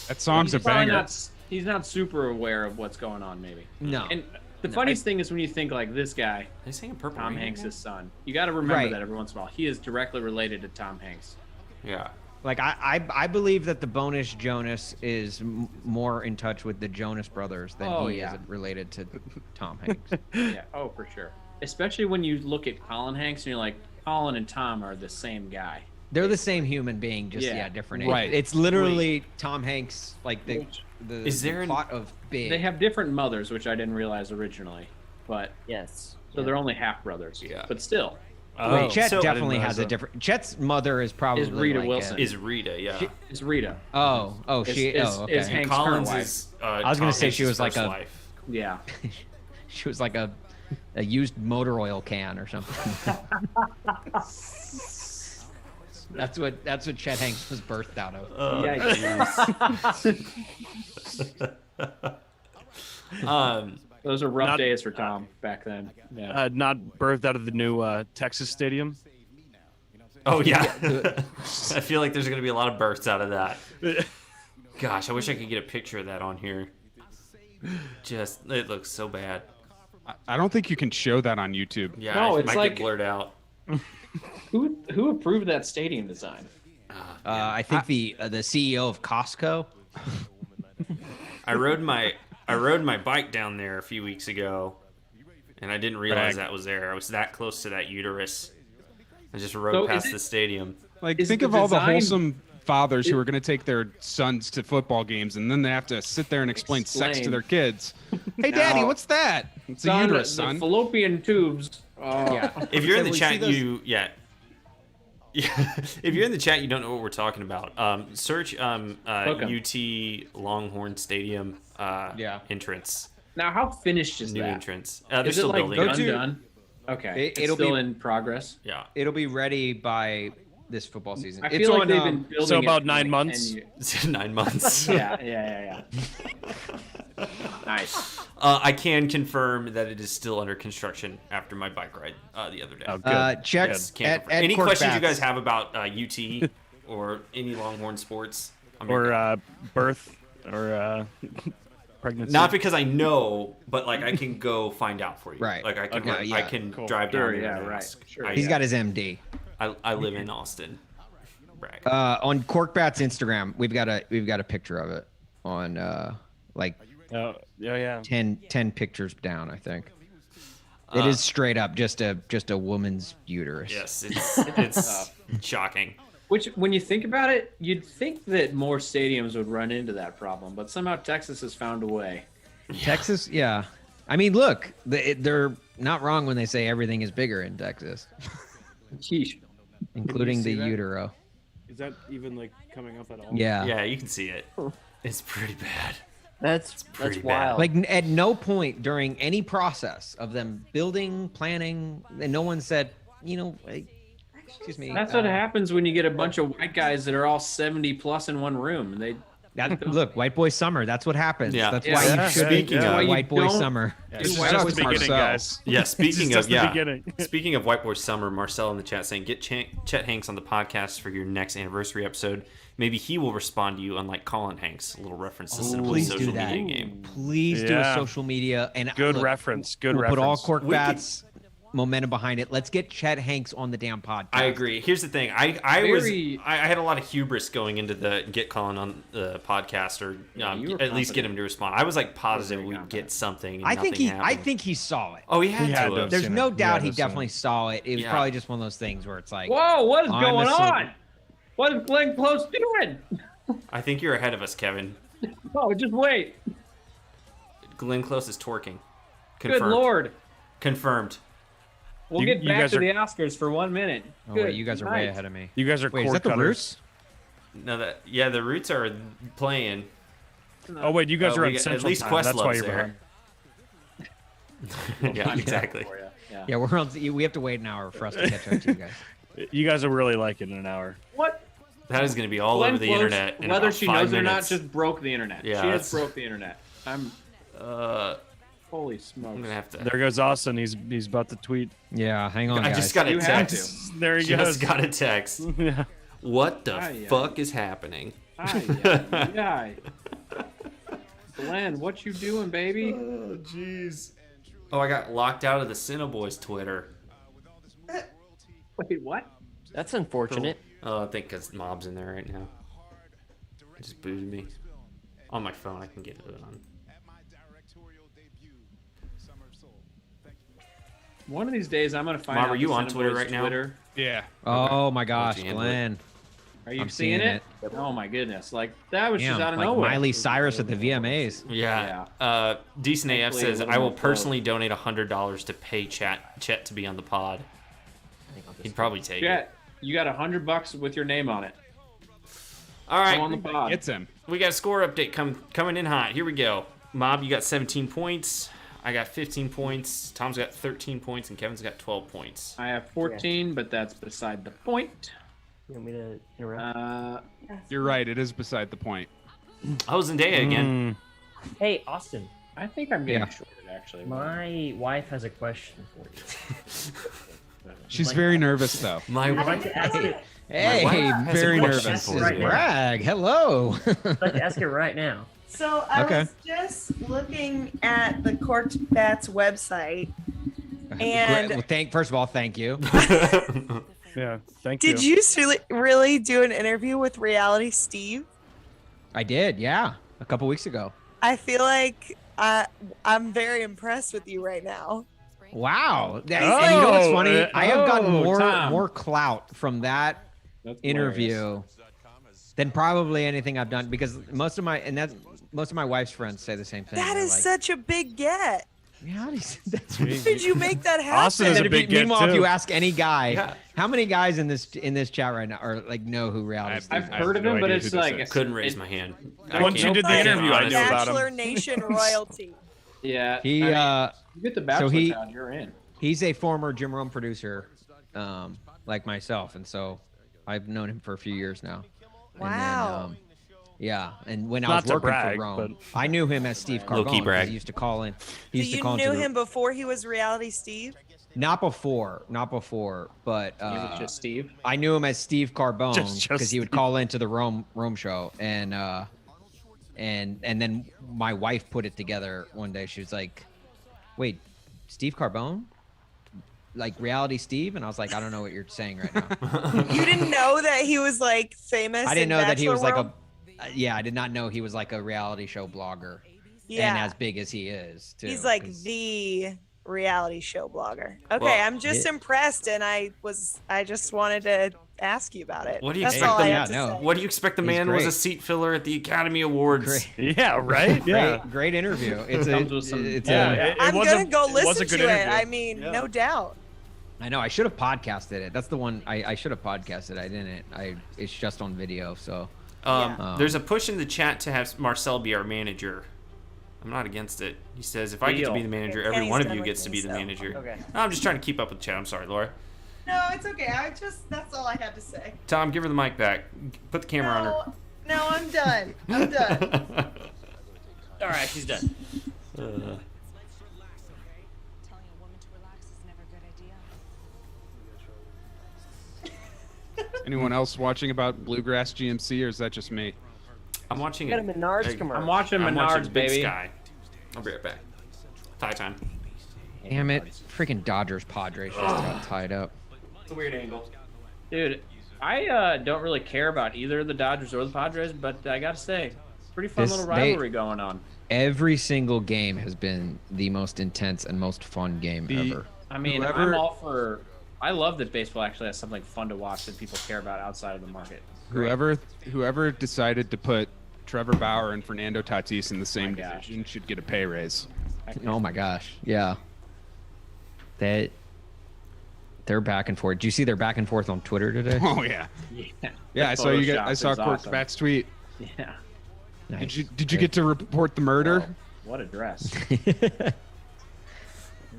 That song's a He's probably banger. he's not super aware of what's going on, maybe. No. And the No. funniest thing is when you think like this guy, They sing Purple Tom Rain Hanks' again? son. You got to remember Right. that every once in a while. He is directly related to Tom Hanks. Yeah. Like I believe that the bonus Jonas is more in touch with the Jonas Brothers than Oh, he yeah. is related to Tom Hanks. Yeah. Oh, for sure. Especially when you look at Colin Hanks and you're like, Colin and Tom are the same guy. They're the same human being, just Yeah. different Right. age. It's literally Tom Hanks, like the Is there the an- plot of Big. They have different mothers, which I didn't realize originally, but Yes. so they're only half brothers. Yeah. But still, Wait, Chet so- definitely I didn't has a realize different. Chet's mother is probably Is Rita like Wilson. Is Rita, yeah. it's Rita. Oh, she. is Oh, okay. Hank's current Collins wife. is I was gonna say she was like a- wife. Yeah. She was like a used motor oil can or something. That's what Chet Hanks was birthed out of. Oh, Those are rough Not- days for Tom back then. Yeah. Not birthed out of the new Texas stadium. Oh yeah. I feel like there's gonna be a lot of births out of that. Gosh, I wish I could get a picture of that on here. Just it looks so bad. I don't think you can show that on YouTube. Yeah, No, it it's might like- get blurred out. Who approved that stadium design? I think the CEO of Costco. I rode my bike down there a few weeks ago, and I didn't realize that was there. I was that close to that uterus. I just rode So past is it- the stadium. Like, Is think the of all the design- wholesome fathers who are going to take their sons to football games, and then they have to sit there and explain sex to Explain. their kids. Hey, Daddy, Now- what's that? It's a Son, uterus, the son. fallopian tubes. Yeah. If you're in the we see chat, those- yeah. If you're in the chat, you don't know what we're talking about. Search UT Longhorn Stadium entrance. Now, how finished is New that? entrance. They're Is it still like building it. undone? Okay, It'll it's still be- in progress. Yeah. It'll be ready by this football season. I It's feel like on, they've been building so it about for 9 like months? 10 years. It's 9 months. Yeah. Nice. I can confirm that it is still under construction after my bike ride the other day. Oh, good. check Yes, at, can't confirm. at Any Cork questions you Bats. guys have about UT or any Longhorn sports? I'm Or here. birth or pregnancy. Not because I know, but like I can go find out for you. Right. Like I can, Okay, I yeah. can Cool. drive down Sure, there yeah, and right. ask. Sure. He's got his MD. I live in Austin. Brag. On Corkbat's Instagram, we've got a picture of it on like Oh, yeah. 10 pictures down, I think. It is straight up just a woman's uterus. Yes, it's shocking. Which, when you think about it, you'd think that more stadiums would run into that problem, but somehow Texas has found a way. Texas, yeah. I mean, look, they're not wrong when they say everything is bigger in Texas, including the utero. Is that even like coming up at all? Yeah. Yeah, you can see it. It's pretty bad. That's pretty wild. Like at no point during any process of them building, planning, and no one said, excuse me. That's what happens when you get a bunch of white guys that are all 70 plus in one room. And look, white boy summer. That's what happens. Yeah. That's why you should be white boy summer. This is just the beginning, guys. Yeah, speaking of beginning. Speaking of White Boy Summer, Marcel in the chat saying get Chet Hanks on the podcast for your next anniversary episode. Maybe he will respond to you, unlike Colin Hanks. A little reference to Cineboiz please social do that. media game. Please do a social media and Good look, reference. Good we'll reference. Put all Cork Bats momentum behind it. Let's get Chet Hanks on the damn podcast. I agree. Here's the thing. I had a lot of hubris going into the get Colin on the podcast, or at least get him to respond. I was like positive we'd get something. And I think he saw it. Oh, he had to have. There's no doubt he definitely saw it. It was Yeah. probably just one of those things where it's like, whoa, what is I'm going a on? What is Glenn Close doing? I think you're ahead of us, Kevin. Oh, just wait. Glenn Close is twerking. Good Confirmed. Lord. Confirmed. We'll get back to the Oscars for 1 minute. Oh, wait, you guys are way ahead of me. You guys are Wait, is cord that the cutters. Roots? No, the Roots are playing. Oh wait, you guys are we on got- Central at least Time. That's why Questlove's you're there. behind. Yeah, exactly. Yeah, we're on. We have to wait an hour for us to catch up to you guys. You guys will really like it in an hour. What? That is going to be all Glenn over the Close, internet. In whether about she 5 knows it or not, minutes. just broke the internet. Yeah, she that's- has broke the internet. I'm holy smokes. I'm gonna have to. There goes Austin. He's about to tweet. Yeah, hang on. I guys. just got a You have text. There he Just goes. got a text. Yeah. What the Aye, fuck is happening? Aye. Glenn, what you doing, baby? Oh, jeez. Oh, I got locked out of the CineBoiz Twitter. Wait, what? That's unfortunate. Oh, I think because Mob's in there right now. It just booted me. On my phone, I can get it on. One of these days, I'm gonna find Mob, out. are you the on Twitter CineBoiz right now? Twitter. Yeah. Oh my gosh, Angela. Glenn. Are you I'm seeing seeing it? Oh my goodness! Like that was just Damn, out of like nowhere. Miley Cyrus at the VMAs. Yeah. Decent AF Thankfully, says, a little I will more personally donate $100 to pay Chet to be on the pod. He'd probably take it. Jet, you got $100 with your name on it. All right. Come on the pod. It's him. We got a score update coming in hot. Here we go. Mob, you got 17 points. I got 15 points. Tom's got 13 points, and Kevin's got 12 points. I have 14, but that's beside the point. You want me to interrupt? You're right. It is beside the point. Oh, Zendaya again. Hey, Austin. I think I'm getting Yeah. shorted, actually. My wife has a question for you. She's very nervous though. My I'd wife. like to ask it. Hey, wife has a very question nervous. for This is you. Bragg. Hello. I'd like to ask it right now. So I Okay. was just looking at the Court Bats website, and Well, first of all, thank you. Yeah. Thank you. did you really do an interview with Reality Steve? I did, yeah, a couple weeks ago. I feel like I'm very impressed with you right now. Wow. And you know what's funny? I have gotten Tom. more clout from that That's interview than probably anything I've done, because most of my wife's friends say the same thing. That They're is like, such a big get. that's How did you make that happen? Austin is And a big get meanwhile, if too. you ask any guy, Yeah. how many guys in this chat right now are like know who Reality Steve I've is? heard of no him, but idea it's who this like is. Couldn't raise my hand. I Once you can't- did the I can't interview, I knew honestly. about him. Bachelor Nation royalty. Yeah. He, I mean, uh, you get the Bachelor he- crowd, you're in. He's a former Jim Rome producer, like myself, and so I've known him for a few years now. Wow. And then, yeah, and when I Not was to working brag, for Rome, but- I knew him as Steve Low-key Carbone. 'Cause brag. He used to call in. He So used to you call knew into the, him before he was Reality Steve? not before, but He was just Steve. I knew him as Steve Carbone Just because he would Steve. call into the Rome show, and then my wife put it together one day. She was like, "Wait, Steve Carbone, like Reality Steve?" And I was like, "I don't know what you're saying right now." You didn't know that he was like famous? I didn't in know that he Bachelor was like world? yeah, I did not know he was like a reality show blogger. Yeah. and as big as he is too. He's like 'cause- the reality show blogger. Okay, Well, I'm just impressed, and I just wanted to ask you about it. What do you That's expect? all I have to say. What do you expect? The He's man was a great. seat filler at the Academy Awards. Yeah, right. Yeah. Great interview. It's Comes with some- it's Yeah, a, it I'm was gonna a- go it was a listen good to it. interview. I mean, no doubt. I know I should have podcasted it. That's the one I should have podcasted. I didn't. It's just on video. So There's a push in the chat to have Marcel be our manager. I'm not against it. He says, if I get to be the manager, every Kenny's one of done you with gets to me, be the so, manager. okay. No, I'm just trying to keep up with the chat. I'm sorry, Laura. No, it's okay. That's all I had to say. Tom, give her the mic back. Put the camera on her. No, I'm done. I'm done. All right, she's done. Telling a woman to relax is never a good idea. Anyone else watching about Bluegrass GMC, or is that just me? I'm watching Got it. a Menards commercial. I'm watching Menards, Big baby. Sky. I'll be right back. Tie time. damn it, freaking Dodgers Padres just got tied up. It's a weird angle. Dude, I don't really care about either of the Dodgers or the Padres, but I gotta say, pretty fun little rivalry going on. Every single game has been the most intense and most fun game ever. I mean, Whoever- I'm all for. I love that baseball actually has something fun to watch that people care about outside of the market. Whoever decided to put Trevor Bauer and Fernando Tatis in the same division should get a pay raise. Oh my gosh, yeah. They're back and forth. Did you see they're back and forth on Twitter today? Oh yeah. Yeah. Yeah, I saw you. I Photoshop saw is Court awesome. Bat's tweet. Yeah. Did you get to report the murder? Whoa, what a dress.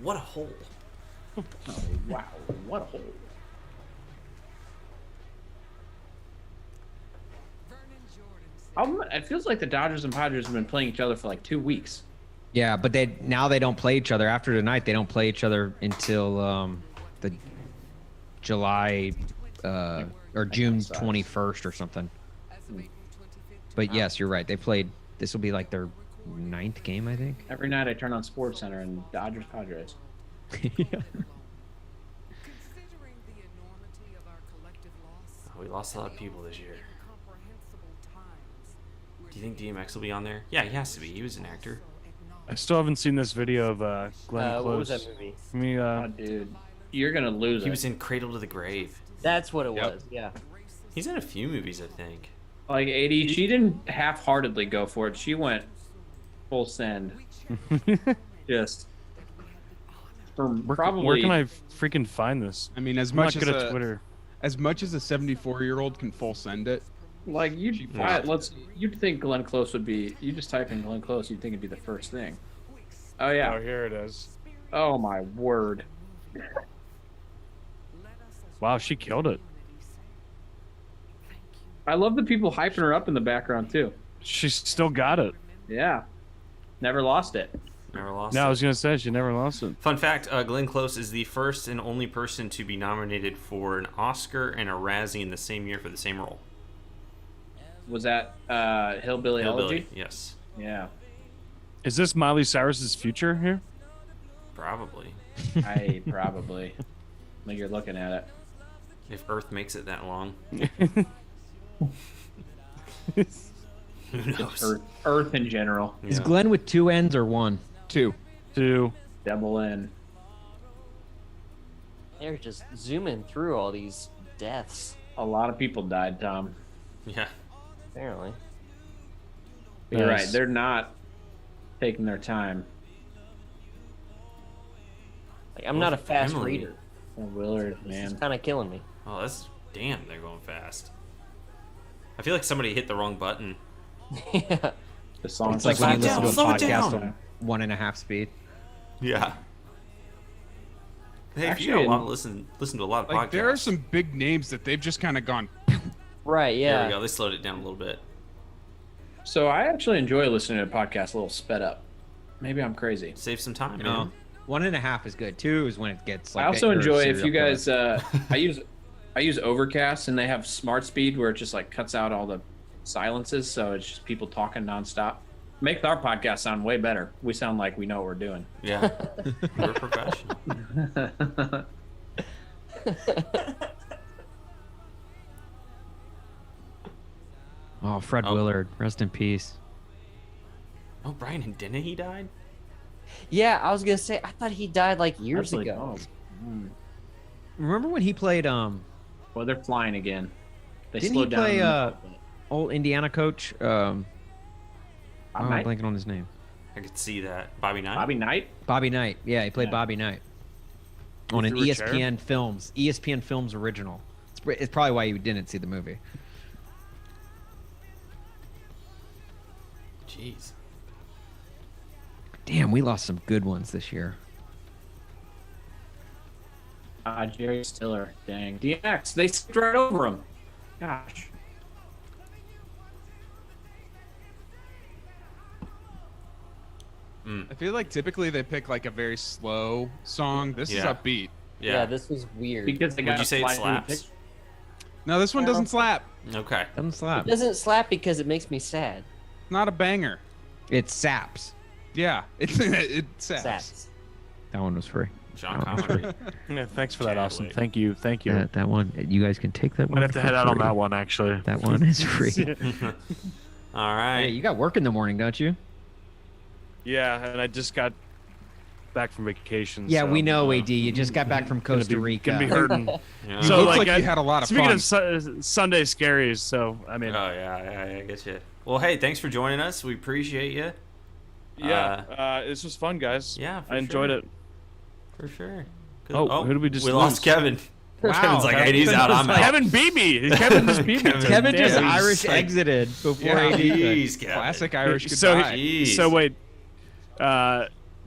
What a hole. Oh, wow. What a hole. It feels like the Dodgers and Padres have been playing each other for like 2 weeks. Yeah, but they don't play each other after tonight. They don't play each other until the July or June 21st or something. But yes, you're right. They played. This will be like their 9th game, I think. Every night I turn on Sports Center and Dodgers Padres. Oh, we lost a lot of people this year. Do you think DMX will be on there? Yeah, he has to be. He was an actor. I still haven't seen this video of Glenn Close. What was that movie? Let me, dude, you're gonna lose He it. was in Cradle to the Grave. That's what it was. Yeah. He's in a few movies, I think. Like 80, she didn't half-heartedly go for it. She went full send. Just probably. Where can I freaking find this? I mean, as I'm much not as good at Twitter. as much as a 74-year-old can full send it. Like you'd think Glenn Close would be. You just type in Glenn Close, you'd think it'd be the first thing. Oh yeah. Oh, here it is. Oh my word. Wow, she killed it. I love the people hyping her up in the background too. She's still got it. Yeah. Never lost it. Never lost No, it. I was gonna say she never lost it. Fun fact, Glenn Close is the first and only person to be nominated for an Oscar and a Razzie in the same year for the same role. Was that Hillbilly Elegy? Yes. Yeah. Is this Miley Cyrus's future here? Probably. I probably. Like you're looking at it. If Earth makes it that long. Who knows? Earth in general. Is Glenn with 2 N's or 1? 2. 2. Double N. They're just zooming through all these deaths. A lot of people died, Tom. Yeah. Apparently. You're Nice. right. They're not taking their time. Like, I'm not a fast Emily. reader. Oh, Willard, man. It's kind of killing me. Oh, that's damn. They're going fast. I feel like somebody hit the wrong button. Yeah. The song. It's like when you listen to a Slow it podcast down. on 1.5 speed. Yeah. Hey, if you Actually, don't want to listen to a lot of Like podcasts. there are some big names that they've just kind of gone. Right, There yeah. we go. They slowed it down a little bit. So I actually enjoy listening to podcasts a little sped up. Maybe I'm crazy. Save some time, No. man. 1.5 is good. 2 is when it gets like. I also you're a enjoy if serial you killer. guys. I use Overcast and they have Smart Speed where it just like cuts out all the silences, so it's just people talking nonstop. Makes our podcast sound way better. We sound like we know what we're doing. Yeah. We're professional. Oh, Fred Willard, rest in peace. Oh, Brian and Dennehy died? Yeah, I was gonna say I thought he died like years That's like- ago. Remember when he played Well, they're flying again. They didn't he slowed down. play old Indiana coach? I'm Knight? blanking on his name. I could see that. Bobby Knight? Bobby Knight? Bobby Knight. Yeah, he played Bobby Knight on an Through a chair? ESPN Films original. It's probably why you didn't see the movie. Jeez. Damn, we lost some good ones this year. Jerry Stiller. Dang. DX. They skipped right over him. Gosh. I feel like typically they pick like a very slow song. This is Yeah. upbeat. Yeah, this was weird. Because they Would got you say it fly through the slaps? pitch. No, this one doesn't slap. Okay. Doesn't slap. It doesn't slap because it makes me sad. Not a banger. It saps. Yeah, it saps. Saps. That one was free. John That one was free. Connery. Yeah, thanks for that, Austin. Chadwick. Thank you. Thank you. That one, you guys can take that I'm one. gonna have to for head out on free. that one actually. That one is free. All right. Hey, you got work in the morning, don't you? Yeah, and I just got back from vacation. Yeah, so, we know, AD. You just got back from gonna Costa be- Rica. Gonna be hurting. Yeah. You look like you had a lot of speaking fun. of Sunday scaries, so I mean, Oh, yeah, I get you. Well, hey, thanks for joining us. We appreciate you. yeah, this was fun, guys. Yeah, for I enjoyed sure. it. For sure. Oh, who did we just We lose? lost Kevin. Wow, Kevin's like, hey, he's Kevin out. was I'm like- out. Kevin beat me. Kevin just beat me. Kevin just Damn, Irish he's like- exited before Yeah. AD could. Jeez, Kevin. Classic Irish So, goodbye. Jeez. wait,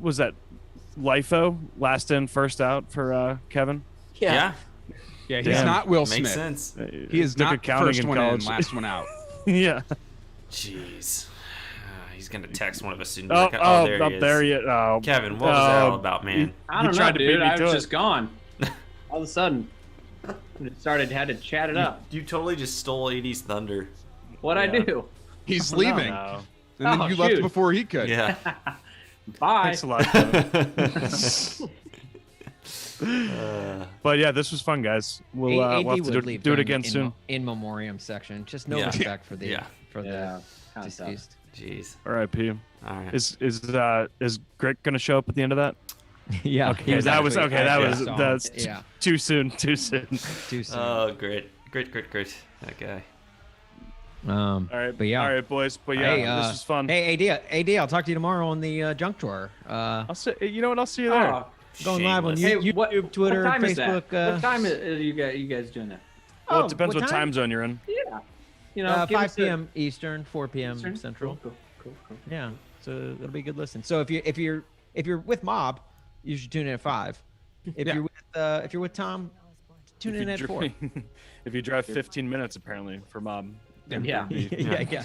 was that LIFO last in, first out for Kevin? Yeah. Yeah, he's Damn. not Will Makes Smith. sense. He is Took not accounting first in one college. in, last one out. Yeah. Jeez. He's going to text one of us soon. Oh, There he up is. there yet. Oh, Kevin, what was that all about, man? I don't know, tried to beat dude. me I to was it. just gone. All of a sudden, had to chat it up. You totally just stole 80's thunder. What'd I do? He's Oh, leaving. No. And then Oh, you left shoot. before he could. Yeah. Bye. Thanks a lot, Kevin. But yeah, this was fun, guys. We'll, AD we'll have to would do, leave do it them again in soon. In memoriam section. Just no Yeah. respect for the Yeah. for Yeah, the kinda tough. deceased. Jeez. R.I.P. All right. Is Greg gonna show up at the end of that? Yeah. Okay, he was that was actually okay. That at was the song. that's yeah. too soon. Too soon. Too soon. Oh, great. That guy. All right, but yeah. All right, boys. But yeah, Hey, this was fun. Hey, AD, I'll talk to you tomorrow on the junk tour. I'll see, you know what? I'll see you there. Oh, Going live on Shameless. YouTube, Twitter, what time is Facebook. that? What time are you guys doing that? Well, it depends what what time zone you're in. Yeah. You know, give 5 us a- p.m. Eastern, 4 p.m. Eastern? Central. Cool. Yeah, so it'll be a good listen. So if you're with Mob, you should tune in at 5. If you're with Tom, tune in at 4. If you drive 15 minutes, apparently for Mob. then Yeah. yeah.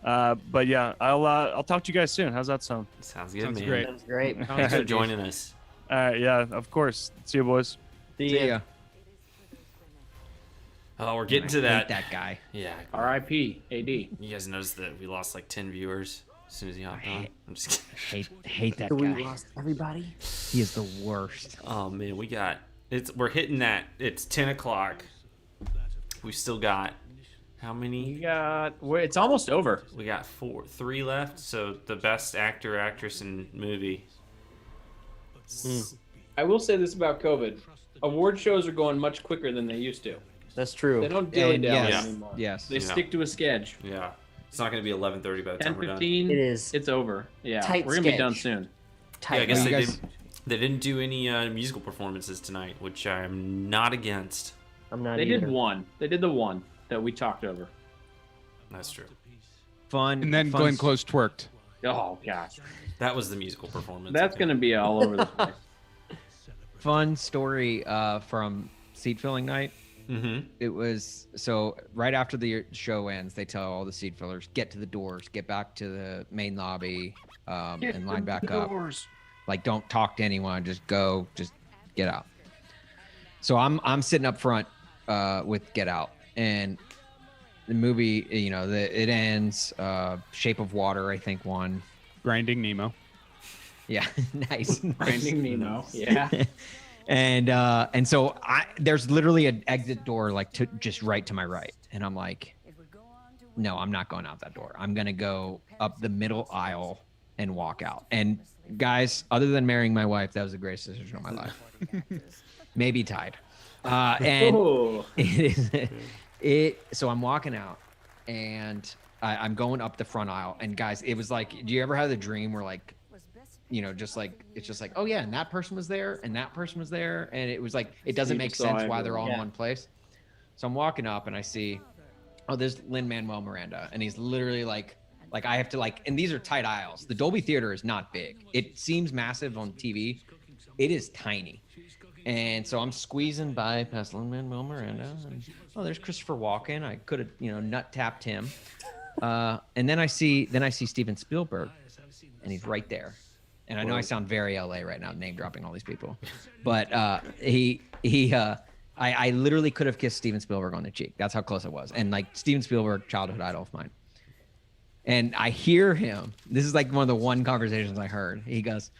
But yeah, I'll talk to you guys soon. How's that sound? Sounds good, Sounds man. great. That's great. Thanks for joining us. All right, yeah, of course. See you, boys. See ya. Oh, we're getting to I that. hate that guy. Yeah. R.I.P. A.D. You guys noticed that we lost like 10 viewers as soon as he hopped on? I'm just kidding. Hate that So we guy. lost everybody. He is the worst. Oh man, we're hitting that. It's 10 o'clock. We still got how many? It's almost over. We got 3 left. So the best actor, actress, and movie. I will say this about COVID: award shows are going much quicker than they used to. That's true. They don't dilly dally yes, anymore. yes. They stick to a sketch. Yeah, it's not going to be 11:30 by the time we're done. 10:15. It is. It's over. Yeah, Tight we're gonna be done sketch. soon. Yeah, I guess Well, they you guys- didn't do any musical performances tonight, which I'm not against. I'm not. They either. did one. They did the one that we talked over. That's true. Fun. And then fun Glenn Close twerked. Oh gosh, That was the musical performance. that's gonna be all over the place. Fun story from seat filling night. Mm-hmm. It was so right after the show ends, they tell all the seat fillers, get to the doors, get back to the main lobby, and line back up. Like, don't talk to anyone, just go, just get out. So I'm sitting up front with Get Out, and the movie, you know, it ends. Shape of Water, I think, won. Grinding Nemo. Yeah, nice. Finding Nemo. Yeah. And so there's literally an exit door like just right to my right, and I'm like, no, I'm not going out that door. I'm going to go up the middle aisle and walk out. And guys, other than marrying my wife, that was the greatest decision of my life. Maybe tied. And so I'm walking out and I'm going up the front aisle. And guys, it was like, do you ever have the dream where like, you know, just like, it's just like, oh yeah, and that person was there and that person was there. And it was like, it doesn't make sense why they're all in one place. So I'm walking up and I see, oh, there's Lin-Manuel Miranda. And he's literally like I have to like, and these are tight aisles. The Dolby Theater is not big. It seems massive on TV. It is tiny. And so I'm squeezing by past Lin-Manuel Miranda. And, oh, there's Christopher Walken. I could have, you know, nut tapped him. And then I see Steven Spielberg, and he's right there. And I know I sound very LA right now, name dropping all these people, but I literally could have kissed Steven Spielberg on the cheek. That's how close it was. And like Steven Spielberg, childhood idol of mine. And I hear him. This is like one of the one conversations I heard. He goes,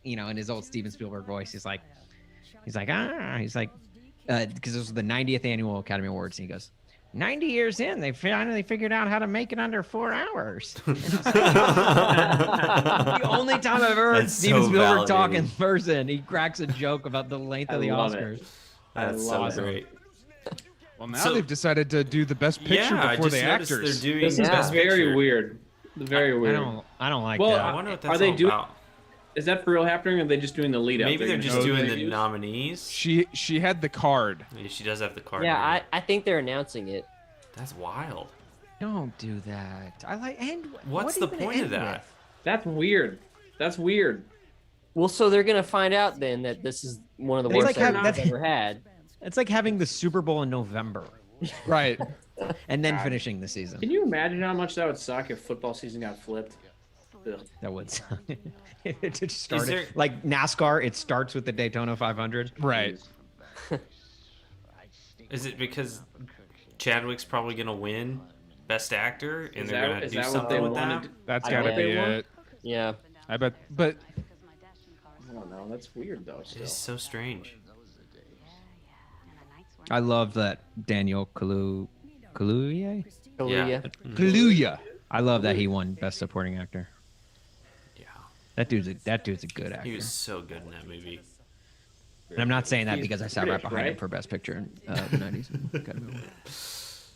you know, in his old Steven Spielberg voice, he's like, because this was the 90th annual Academy Awards. And he goes, 90 years in, they finally figured out how to make it under 4 hours. The only time I've ever heard Steven Spielberg talk in person. He cracks a joke about the length of the Oscars. That's so great. Well, now they've decided to do the best picture before the actors. They're doing This is best very picture. weird. Very weird. I don't like well, that. I wonder what that's are they all doing? about. Is that for real happening, or are they just doing the lead up? Maybe they're just doing the nominees. She had the card. Yeah, she does have the card. Yeah, I think they're announcing it. That's wild. Don't do that. What's the point of that? That's weird. That's weird. Well, so they're gonna find out then that this is one of the worst they've ever had. It's like having the Super Bowl in November. Right. And then finishing the season. Can you imagine how much that would suck if football season got flipped? Ugh. That would suck. It just started like NASCAR. It starts with the Daytona 500. Right. Is it because Chadwick's probably gonna win Best Actor, and they're gonna do something with that? That's gotta be it. Yeah. I bet, but I don't know. That's weird though. Still. It's so strange. I love that Daniel Kaluuya. Yeah. Kaluuya. I love that he won Best Supporting Actor. Yeah. That dude's a good actor. He was so good in that movie. And I'm not saying that He's because I sat right British, behind him right? for Best Picture in the 90s.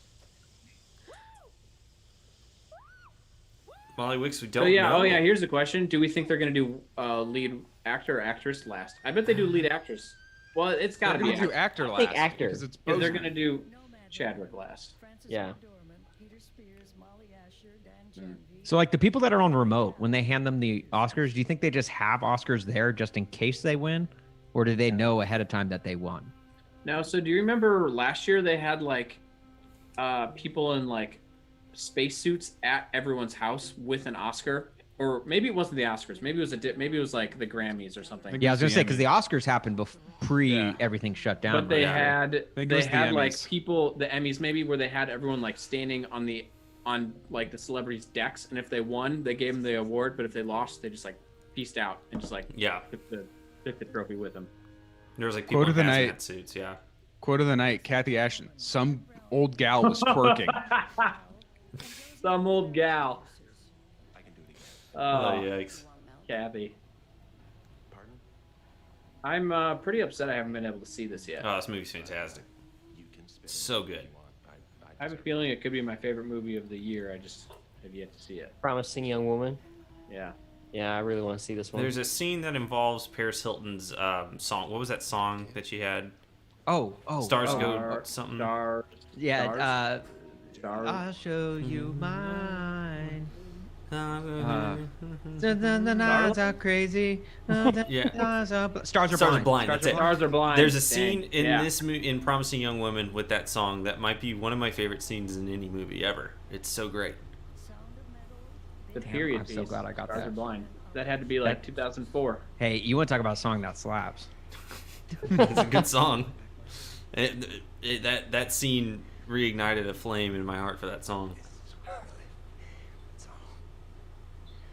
Molly Wicks, we don't Oh yeah. know. Oh yeah. Here's the question: do we think they're gonna do lead actor or actress last? I bet they do lead actress. Well, it's got to they're be gonna do actor I last. think actor. because it's If they're Boseman. gonna do Chadwick last. Yeah. So, like the people that are on remote, when they hand them the Oscars, do you think they just have Oscars there just in case they win? Or do they know ahead of time that they won? Now, so do you remember last year they had like people in like spacesuits at everyone's house with an Oscar? Or maybe it wasn't the Oscars. Maybe it was maybe it was like the Grammys or something. Yeah, I was gonna say because the Oscars happened pre everything shut down. But they right? had think it was the like Emmys. people, the Emmys maybe, where they had everyone like standing on like the celebrities' decks, and if they won, they gave them the award. But if they lost, they just like pieced out and just like took the trophy with them. There was like people Quote of in the hazmat night. suits. Yeah. Quote of the night: Kathy Ashton. Some old gal was twerking. Some old gal. Oh yikes. Kathy. I'm pretty upset I haven't been able to see this yet. Oh, this movie's fantastic. So good. I have a feeling it could be my favorite movie of the year. I just have yet to see it. Promising Young Woman. Yeah. Yeah, I really want to see this one. There's a scene that involves Paris Hilton's song. What was that song that she had? Stars Go something. Yeah. Stars. I'll show you mine. Yeah. The nights are crazy. Stars are blind. That's it. Stars are blind. There's a scene Dang. in Yeah. this movie, in Promising Young Woman, with that song that might be one of my favorite scenes in any movie ever. It's so great. The period I'm so piece. glad I got Stars that. Are blind. That had to be like 2004. Hey, you want to talk about a song that slaps? It's a good song. That scene reignited a flame in my heart for that song.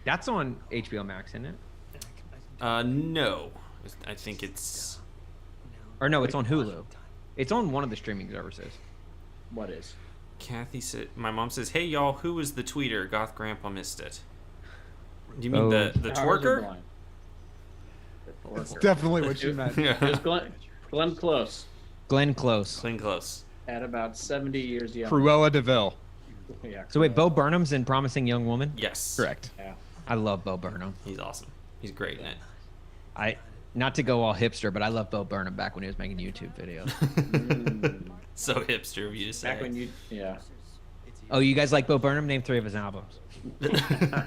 That's on HBO Max, isn't it? No. I think it's... Or no, it's on Hulu. It's on one of the streaming services. What is? Kathy said, my mom says, "Hey y'all, who was the tweeter? Goth Grandpa missed it." Do you mean the twerker? That's definitely what you meant. It was Glenn Close. Glenn Close. Glenn Close. At about 70 years young. Cruella DeVille. Yeah. So wait, Bo Burnham's in Promising Young Woman? Yes. Correct. Yeah. I love Bo Burnham. He's awesome. He's great in it. Not to go all hipster, but I love Bo Burnham back when he was making YouTube videos. So hipster of you to say. Back when you, yeah. Oh, you guys like Bo Burnham? Name 3 of his albums. I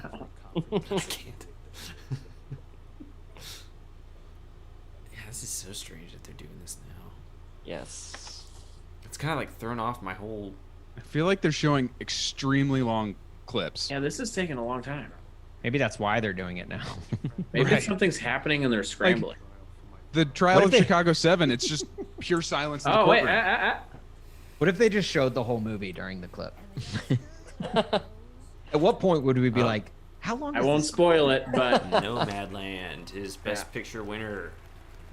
can't. Yeah, this is so strange that they're doing this now. Yes. It's kind of like thrown off my whole. I feel like they're showing extremely long clips. Yeah, this is taking a long time. Maybe that's why they're doing it now. Maybe something's happening and they're scrambling. The trial of Chicago 7, it's just pure silence in the courtroom. What if they just showed the whole movie during the clip? At what point would we be like, how long? I won't spoil it, but Nomadland is Best Picture winner.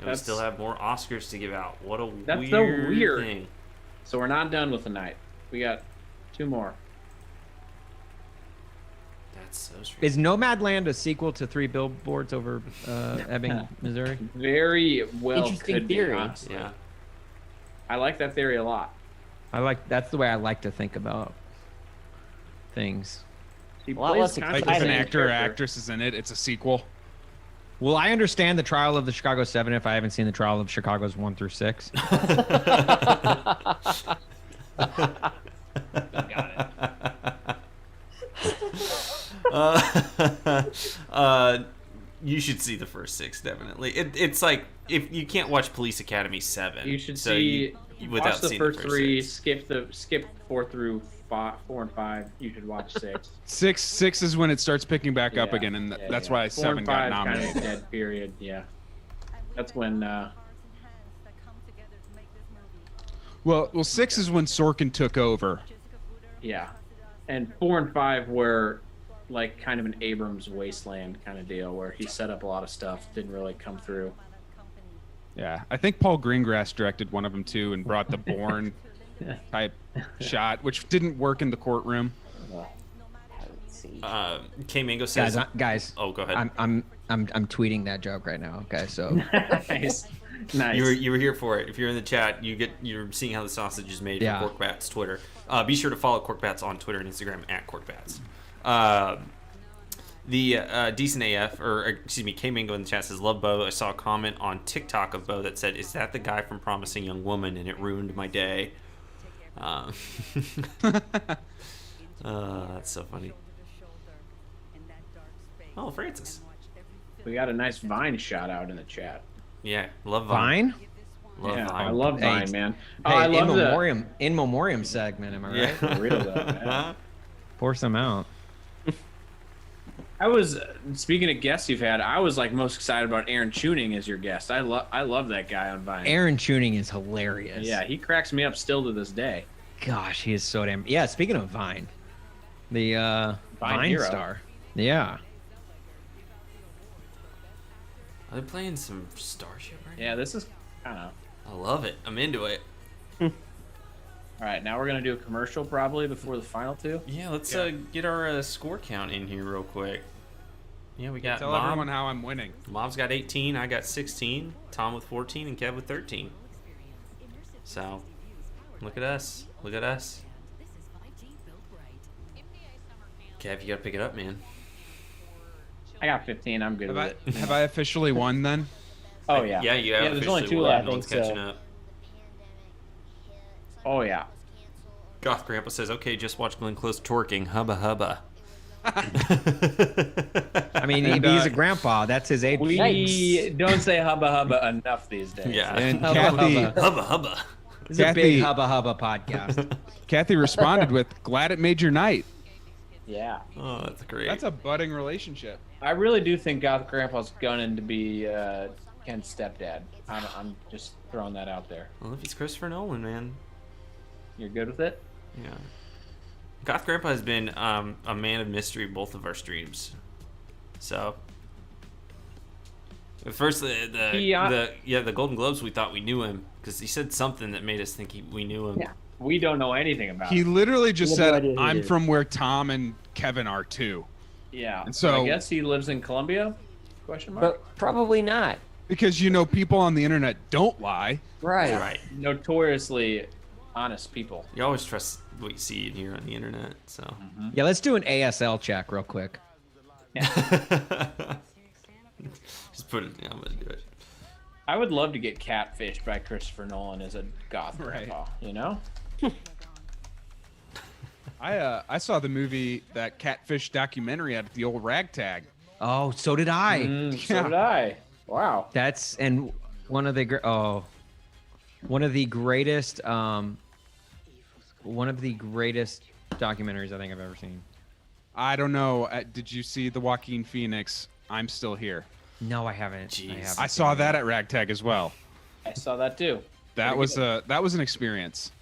And we still have more Oscars to give out. What a that's weird thing. So we're not done with the night. We got 2 more. That's so strange. Is Nomadland a sequel to 3 Billboards Over Ebbing, Missouri? Very well. Interesting could be, theory. honestly. Yeah. I like that theory a lot. That's the way I like to think about things. He A lot plays less kind of Like the if an same actor or character. actress is in it, it's a sequel. Will I understand the trial of the Chicago 7 if I haven't seen the trial of Chicago's 1 through 6? You should see the first 6 definitely. It's like if you can't watch Police Academy 7, You should so see. without Watch the seeing first 3. 6. Skip 4 through 4 and 5. You should watch 6. 6 is when it starts picking back up again, and that's why 4 7 and got 5 kind nominated. of dead period. Yeah. That's when. Well, 6 is when Sorkin took over. Yeah. And 4 and 5 were like kind of an Abrams wasteland kind of deal where he set up a lot of stuff, didn't really come through. Yeah, I think Paul Greengrass directed one of them too, and brought the Bourne type shot, which didn't work in the courtroom. K Mango says, guys. Oh, go ahead. I'm tweeting that joke right now. Okay, so. Nice. You were here for it. If you're in the chat, you're seeing how the sausage is made Yeah. from Corkbats Twitter. Be sure to follow Corkbats on Twitter and Instagram at Corkbats. The Decent AF, or excuse me, K Mango in the chat says, "Love Bo. I saw a comment on TikTok of Bo that said, 'Is that the guy from Promising Young Woman?' and it ruined my day." That's so funny. Oh, Francis. We got a nice Vine shout out in the chat. Yeah, love Vine. Vine? Love Yeah, Vine. I love Vine, man. Hey, I love in memoriam segment, am I right? Yeah, for real though, man. Pour some out. I was speaking of guests you've had. I was like most excited about Aaron Tuning as your guest. I love that guy on Vine. Aaron Tuning is hilarious. Yeah, he cracks me up still to this day. Gosh, he is so damn. Yeah, speaking of Vine, the Vine hero. star. Yeah. Are they playing some Starship right Yeah, this is kind of. now? I love it. I'm into it. All right, now we're gonna do a commercial probably before the final 2. Yeah, let's get our score count in here real quick. Yeah, we got Tell Mob. everyone how I'm winning. Mob's got 18, I got 16, Tom with 14, and Kev with 13. So, look at us. Look at us. Kev, you gotta pick it up, man. I got 15. I'm good with it. Have I officially won then? Oh yeah. Yeah, you have. Yeah, there's only officially 2 won. left. No one's catching up. Oh yeah. Goth Grandpa says, "Okay, just watch Glenn Close twerking. Hubba hubba." I mean, he's a grandpa. That's his age. We don't say hubba hubba enough these days. Yeah. And Hubba Kathy, hubba. Hubba hubba. This is a big hubba hubba podcast. Kathy responded with, "Glad it made your night." Yeah. Oh, that's great. That's a budding relationship. I really do think Goth Grandpa's gunning to be Ken's stepdad. I'm just throwing that out there. Well, if he's Christopher Nolan, man. You're good with it? Yeah. Goth Grandpa has been a man of mystery both of our streams. So at first the Golden Globes, we thought we knew him because he said something that made us think we knew him. Yeah. We don't know anything about He him. literally just We have no said, idea who he "I'm is." from where Tom and Kevin are too." Yeah. And so I guess he lives in Colombia? Question mark. But probably not. Because people on the internet don't lie. Right. Right. Notoriously honest people. You always trust what you see and hear on the internet. So. Yeah, let's do an ASL check real quick. Just put it. Yeah, I'm gonna do it. I would love to get catfished by Christopher Nolan as a goth Right. grandpa, you know? I saw the movie, that Catfish documentary at the old Ragtag. Oh, so did I. So did I. Wow. That's and one of the greatest documentaries I think I've ever seen. I don't know. Did you see the Joaquin Phoenix? I'm Still Here. No, I haven't. I saw that at Ragtag as well. I saw that too. That Pretty was good. that was an experience.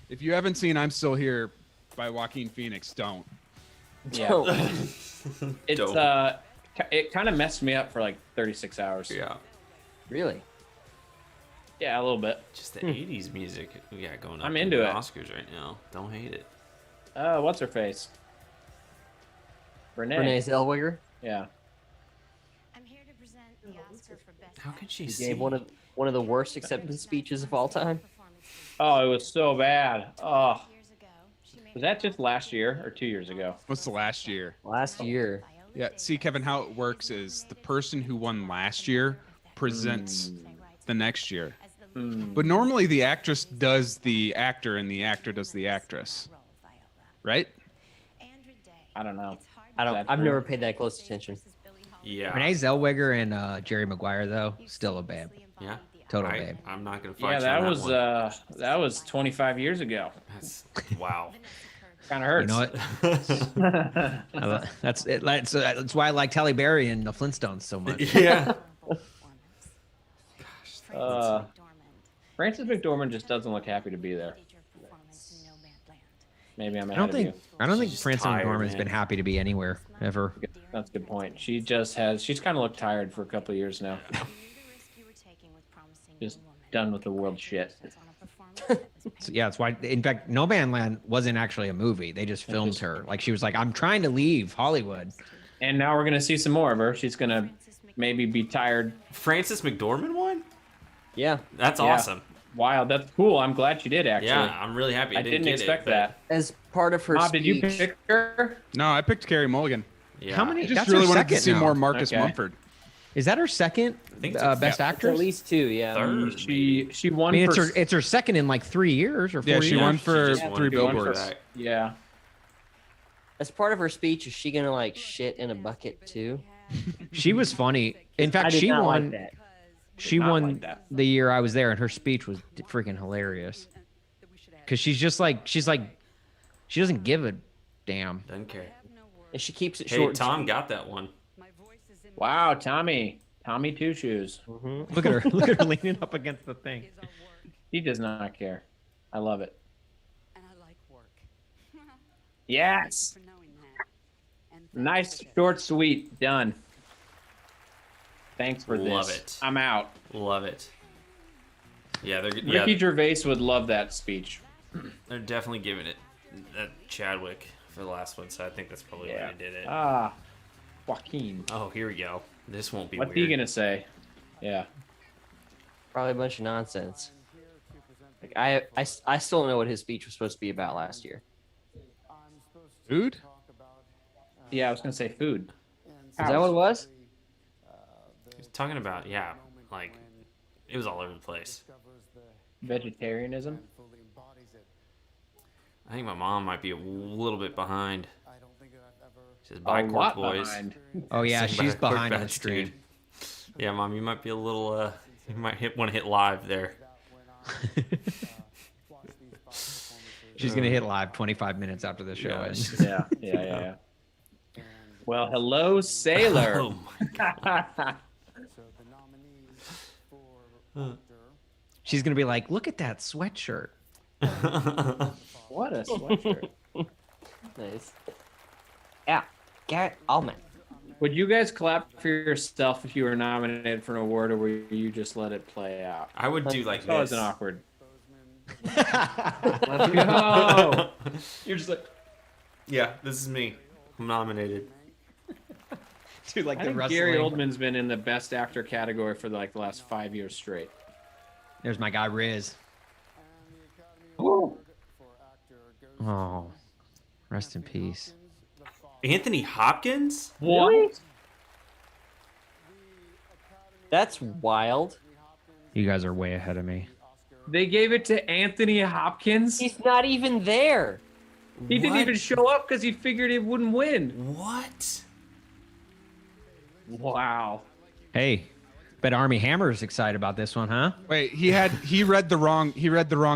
If you haven't seen I'm Still Here by Joaquin Phoenix, don't. Yeah. It's it kind of messed me up for like 36 hours. Yeah. Really? Yeah, a little bit. Just the 80s music we got going up. I'm in into the it. Oscars right now. Don't hate it. What's her face? Renee. Renee Zellweger. Yeah. I'm here to present the Oscar for Best How can she He see? gave one of the worst acceptance speeches of all time. Oh, it was so bad. Oh. Was that just last year or 2 years ago? What's the last year? Last year. Yeah, see, Kevin, how it works is the person who won last year presents the next year. But normally the actress does the actor and the actor does the actress. Right? I don't know. I've never paid that close attention. Yeah. Renee Zellweger and Jerry Maguire though, still a babe. Yeah. Total babe. I'm not gonna fight Yeah, you that on was one. that was 25 years ago. That's wow. Kind of hurts. You know what? That's it. That's why I like Halle Berry and the Flintstones so much. Yeah. Frances McDormand just doesn't look happy to be there. Maybe I'm I ahead don't of think you. Frances tired, McDormand's man. been happy to be anywhere ever. That's a good point. She just has. She's kind of looked tired for a couple of years now. Just done with the world shit. So, yeah, that's why. In fact, No Man Land wasn't actually a movie. They just filmed her. Like she was like, "I'm trying to leave Hollywood." And now we're gonna see some more of her. She's gonna maybe be tired. Frances McDormand won? Yeah. That's Yeah. awesome. Wow, that's cool. I'm glad she did actually. Yeah, I'm really happy. I didn't get expect it, but- that. As part of her Mom, speech. did you pick her? No, I picked Carey Mulligan. Yeah. How many? I just That's really her wanted to second see now. more Marcus Okay. Mumford. Is that her second think it's best yeah, actress? At least two, yeah. Third. She I won. mean, for, it's her second in like 3 years or 4 Yeah, years. she won for just won 3 Billboard. billboards. Yeah. As part of her speech, is she gonna like shit in a bucket too? She was funny. In I fact, did she not won. like that. She not won like that. the year I was there, and her speech was freaking hilarious. Because she's just like she doesn't give a damn. Doesn't care. And she keeps it Hey, short. Tom got that one. Wow, Tommy Two Shoes. Look at her! Look at her leaning up against the thing. He does not care. I love it. And I like work. Yes. For knowing that. And Nice, short, sweet. Done. Thanks for this. Love it. I'm out. Love it. Yeah, they're Ricky Gervais would love that speech. they're definitely giving it that Chadwick for the last one, so I think that's probably why they did it. Ah, Joaquin. Oh, here we go. This won't be What's weird. he gonna say? Yeah. Probably a bunch of nonsense. Like I still don't know what his speech was supposed to be about last year. Food? Yeah, I was gonna say food. Is that what it was? He's talking about like it was all over the place. Vegetarianism. I think my mom might be a little bit behind. She says, A "Bye, lot Cork boys." behind. Oh yeah, Sing she's by Cork behind on Bats, stream. dude. Yeah, Mom, you might be a little. You might want to hit live there. She's gonna hit live 25 minutes after the show Yeah, ends. Yeah. Well, hello, sailor. Oh my She's gonna be like, "Look at that sweatshirt." What a sweatshirt. Nice. Yeah, Garrett Allman. Would you guys clap for yourself if you were nominated for an award, or would you just let it play out? I would do like It's always this. an awkward. Let's go. You're just like, yeah, this is me. I'm nominated. Dude, like I the think wrestling. Gary Oldman's been in the best actor category for like the last 5 years straight. There's my guy Riz. Oh. Oh, rest in peace. Anthony Hopkins? What? that's wild. You guys are way ahead of me. They gave it to Anthony Hopkins. He's not even there. He didn't even show up because he figured it wouldn't win. What? Wow. Hey, bet Army Hammer's excited about this one, huh? Wait, he read the wrong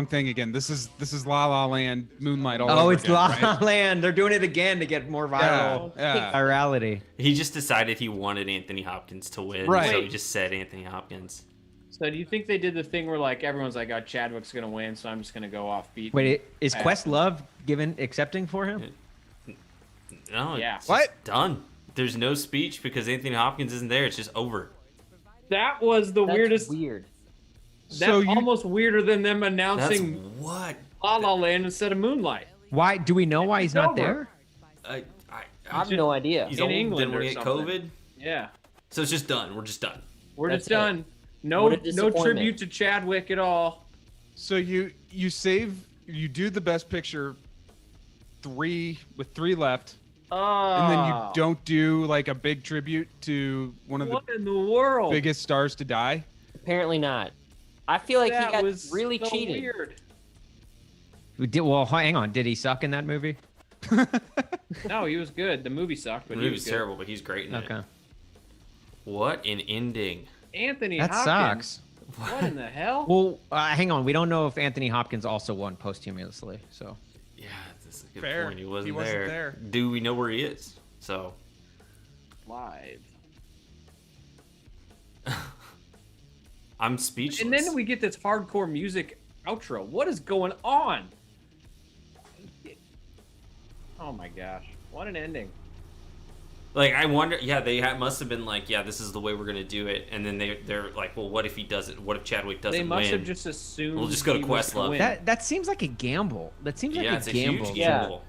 thing again. This is La La Land, Moonlight all Oh, over it's again, La right? La Land. They're doing it again to get more viral. Yeah. Virality. He just decided he wanted Anthony Hopkins to win, Right. so he just said Anthony Hopkins. So do you think they did the thing where like everyone's like, "Oh, Chadwick's gonna win," so I'm just gonna go off beat? Wait, is Questlove accepting for him? No, Yeah. it's just done. There's no speech because Anthony Hopkins isn't there. It's just over. That was the weirdest. Weird. That's almost weirder than them announcing what La La Land instead of Moonlight. Why? Do we know why he's not there? I have no idea. He's In old, England then when or he had something. COVID. Yeah. So it's just done. We're just done. We're That's just done. it. No, What a no disappointment. tribute to Chadwick at all. So you do the best picture with three left, and then you don't do like a big tribute to one of What the in the world? biggest stars to die. Apparently not. I feel like That he got was really so cheated. Weird. Well, hang on. Did he suck in that movie? No, he was good. The movie sucked, The but he movie's was good. terrible, but he's great in Okay. it. What an ending. Anthony That Hopkins. sucks. What in the hell? Well, hang on. We don't know if Anthony Hopkins also won posthumously. So Yeah, that's a good Fair. point. He wasn't, He wasn't there. there. Do we know where he is? So Live. I'm speechless. And then we get this hardcore music outro. What is going on? Oh my gosh. What an ending. Like, I wonder, yeah, must have been like, yeah, this is the way we're gonna do it, and then they're like, well, what if he doesn't? What if Chadwick doesn't They win? must have just assumed We'll just go to he was gonna Questlove. win. that seems like a gamble. That seems like Yeah, a it's a gamble. huge Yeah. gamble.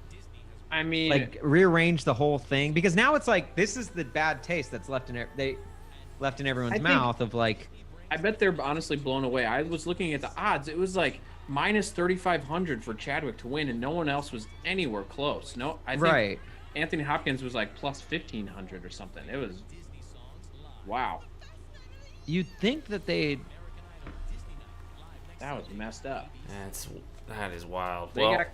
I mean, Like rearrange the whole thing because now it's like this is the bad taste that's left in everyone's I think- mouth of like. I bet they're honestly blown away. I was looking at the odds. It was like minus 3,500 for Chadwick to win, and no one else was anywhere close. No, I think Right. Anthony Hopkins was like plus 1,500 or something. It was wow. You'd think that they. That was messed up. That is wild. They Well, got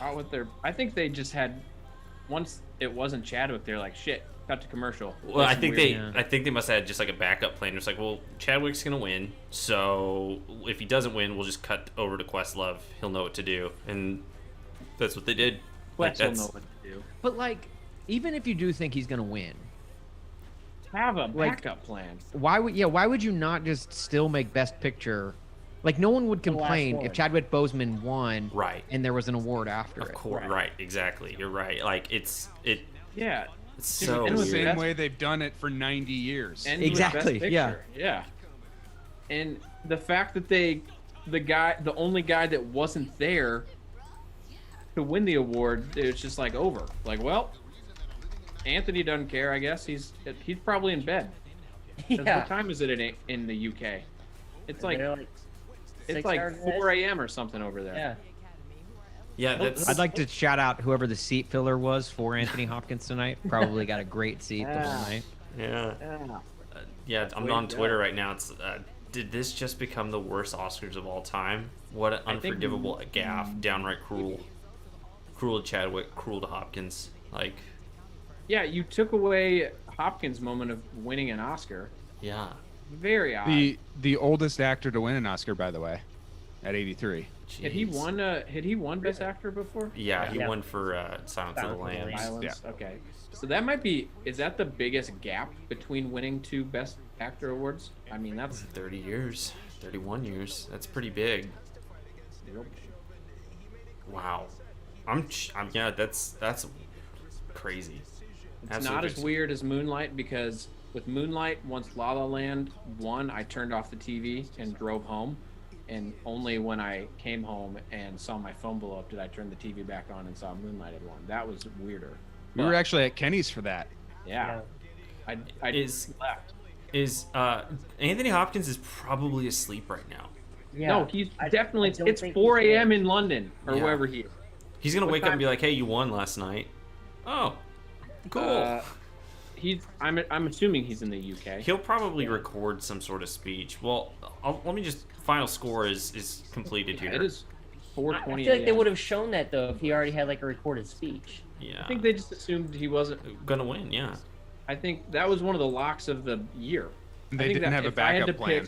out with their. I think they just had once it wasn't Chadwick. They're like shit. Cut to commercial. well, I That's think weird. I think they must have had just like a backup plan. It's like, well, Chadwick's gonna win, so if he doesn't win, we'll just cut over to Questlove. He'll know what to do, and that's what they did. Like, Flex will that's know what to do. But like, even if you do think he's gonna win, Have a Like- backup plan. why would you not just still make Best Picture? Like no one would The last complain one. if Chadwick Boseman won, Right. and there was an award after Of it. course, right. Exactly. You're right. Like it's Yeah. so In the weird. same way they've done it for 90 years. And he was Exactly, Best yeah. Picture. Yeah. And the fact that the only guy that wasn't there to win the award, it's just like over. Like, well, Anthony doesn't care. I guess he's probably in bed. 'Cause Yeah. What time is it in the UK? It's like They're like it's 6 like hours ahead. 4 a.m. or something over there. Yeah. Yeah, that's. I'd like to shout out whoever the seat filler was for Anthony Hopkins tonight. Probably got a great seat the whole night. Yeah. Yeah. Yeah, I'm Way on to Twitter go. right now. It's did this just become the worst Oscars of all time? What an I think- unforgivable gaffe, downright cruel. Cruel to Chadwick, cruel to Hopkins. Like, Yeah, you took away Hopkins' moment of winning an Oscar. yeah. Very odd. The oldest actor to win an Oscar, by the way, at 83. Had he Jeez. won? Had he won Best Actor before? Yeah, he Yeah. won for Silence of the Lambs. Silence. Okay. So that might be. Is that the biggest gap between winning 2 Best Actor awards? I mean, that's 30 years, 31 years. That's pretty big. Wow. Yeah, that's crazy. It's Absolutely not as crazy. weird as Moonlight because with Moonlight, once La La Land won, I turned off the TV and drove home. and only when I came home and saw my phone blow up did I turn the TV back on and saw a moonlighted one. That was weirder. We were actually at Kenny's for that. Yeah. I left. Anthony Hopkins is probably asleep right now. Yeah. No, he's definitely. It's 4 a.m. in London or wherever he is. He's gonna wake up and be like, "Hey, you won last night." Oh, cool. I'm assuming he's in the UK. He'll probably record some sort of speech. Well, let me just. Final score is completed here. It is 4:20. I feel like they would have shown that though if he already had like a recorded speech. Yeah. I think they just assumed he wasn't gonna win. Yeah. I think that was one of the locks of the year. They didn't have a backup plan.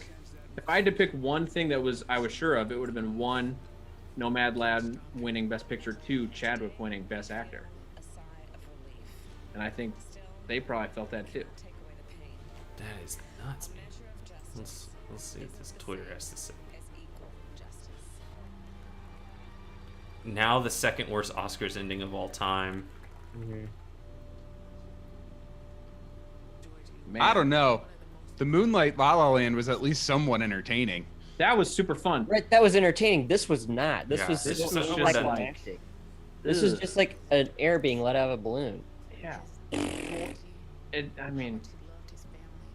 If I had to pick one thing that I was sure of, it would have been 1, Nomadland winning Best Picture, 2, Chadwick winning Best Actor. And I think they probably felt that too. That is nuts, man. Let's see what this Twitter has to say. Now the second worst Oscars ending of all time. I don't know. The Moonlight La La Land was at least somewhat entertaining. That was super fun. Right, that was entertaining. This was not. This was just like climactic. This is just like an air being let out of a balloon. Yeah.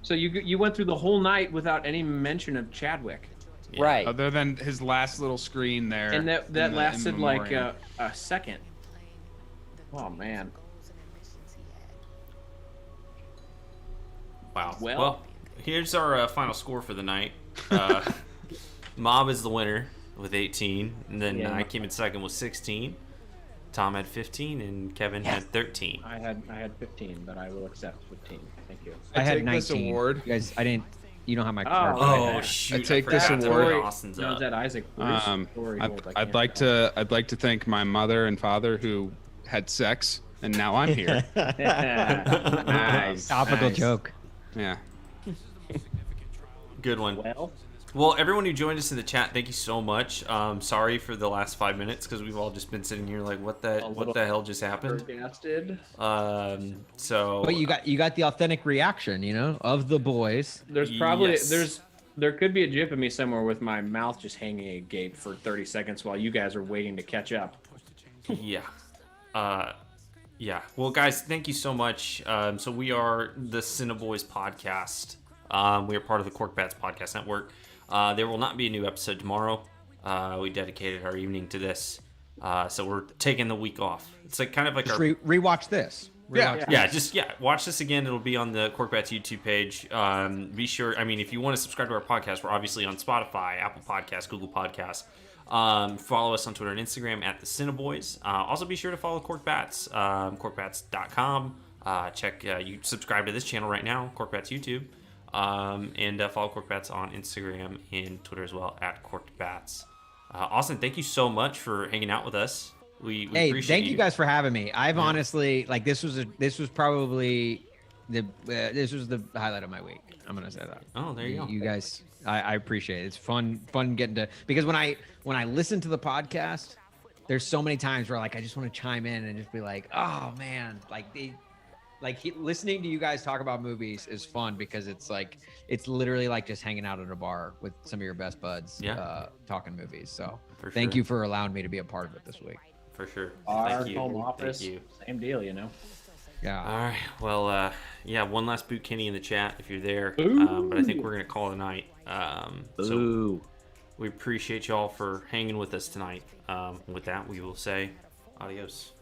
So you went through the whole night without any mention of Chadwick. Right. Other than his last little screen there. And that lasted like memoriam. a second. Oh, man. Wow. Well, here's our final score for the night. Mob is the winner with 18, and then I came in second with 16. Tom had 15, and Kevin had 13. I had 15, but I will accept 15. Thank you. I had take 19. this award. You guys, I didn't. You don't have my card. Oh shoot! I take this award. Isaac. I'd like to thank my mother and father who had sex, and now I'm here. Nice. Topical joke. Yeah. Good one. Well, everyone who joined us in the chat, thank you so much. Sorry for the last 5 minutes because we've all just been sitting here like, what the hell just happened? But you got the authentic reaction, of the boys. There's probably there could be a gif of me somewhere with my mouth just hanging agape for 30 seconds while you guys are waiting to catch up. Yeah. Yeah. Well, guys, thank you so much. So we are the CineBoiz podcast. We are part of the Cork Bats Podcast Network. There will not be a new episode tomorrow. We dedicated our evening to this. So we're taking the week off. It's like kind of like just rewatch this. Watch this again. It'll be on the Cork Bats YouTube page. Be sure. I mean, if you want to subscribe to our podcast, we're obviously on Spotify, Apple Podcasts, Google Podcasts. Follow us on Twitter and Instagram at the CineBoiz. Also, be sure to follow Cork Bats, corkbats.com. You subscribe to this channel right now, Cork Bats YouTube. And follow Cork Bats on Instagram and Twitter as well at Cork Bats. Austin, thank you so much for hanging out with us. We appreciate thank you guys for having me. I've honestly this was probably the highlight of my week. I'm gonna say that. Oh, there you go. You guys, I appreciate it. It's fun getting to, because when I listen to the podcast, there's so many times where like I just want to chime in and just be like, oh man, listening to you guys talk about movies is fun because it's literally like just hanging out at a bar with some of your best buds, talking movies. So thank you for allowing me to be a part of it this week. For sure. Our home office, same deal, Yeah. All right. Well, one last boot Kenny in the chat if you're there. But I think we're gonna call it a night. So we appreciate y'all for hanging with us tonight. With that, we will say adios.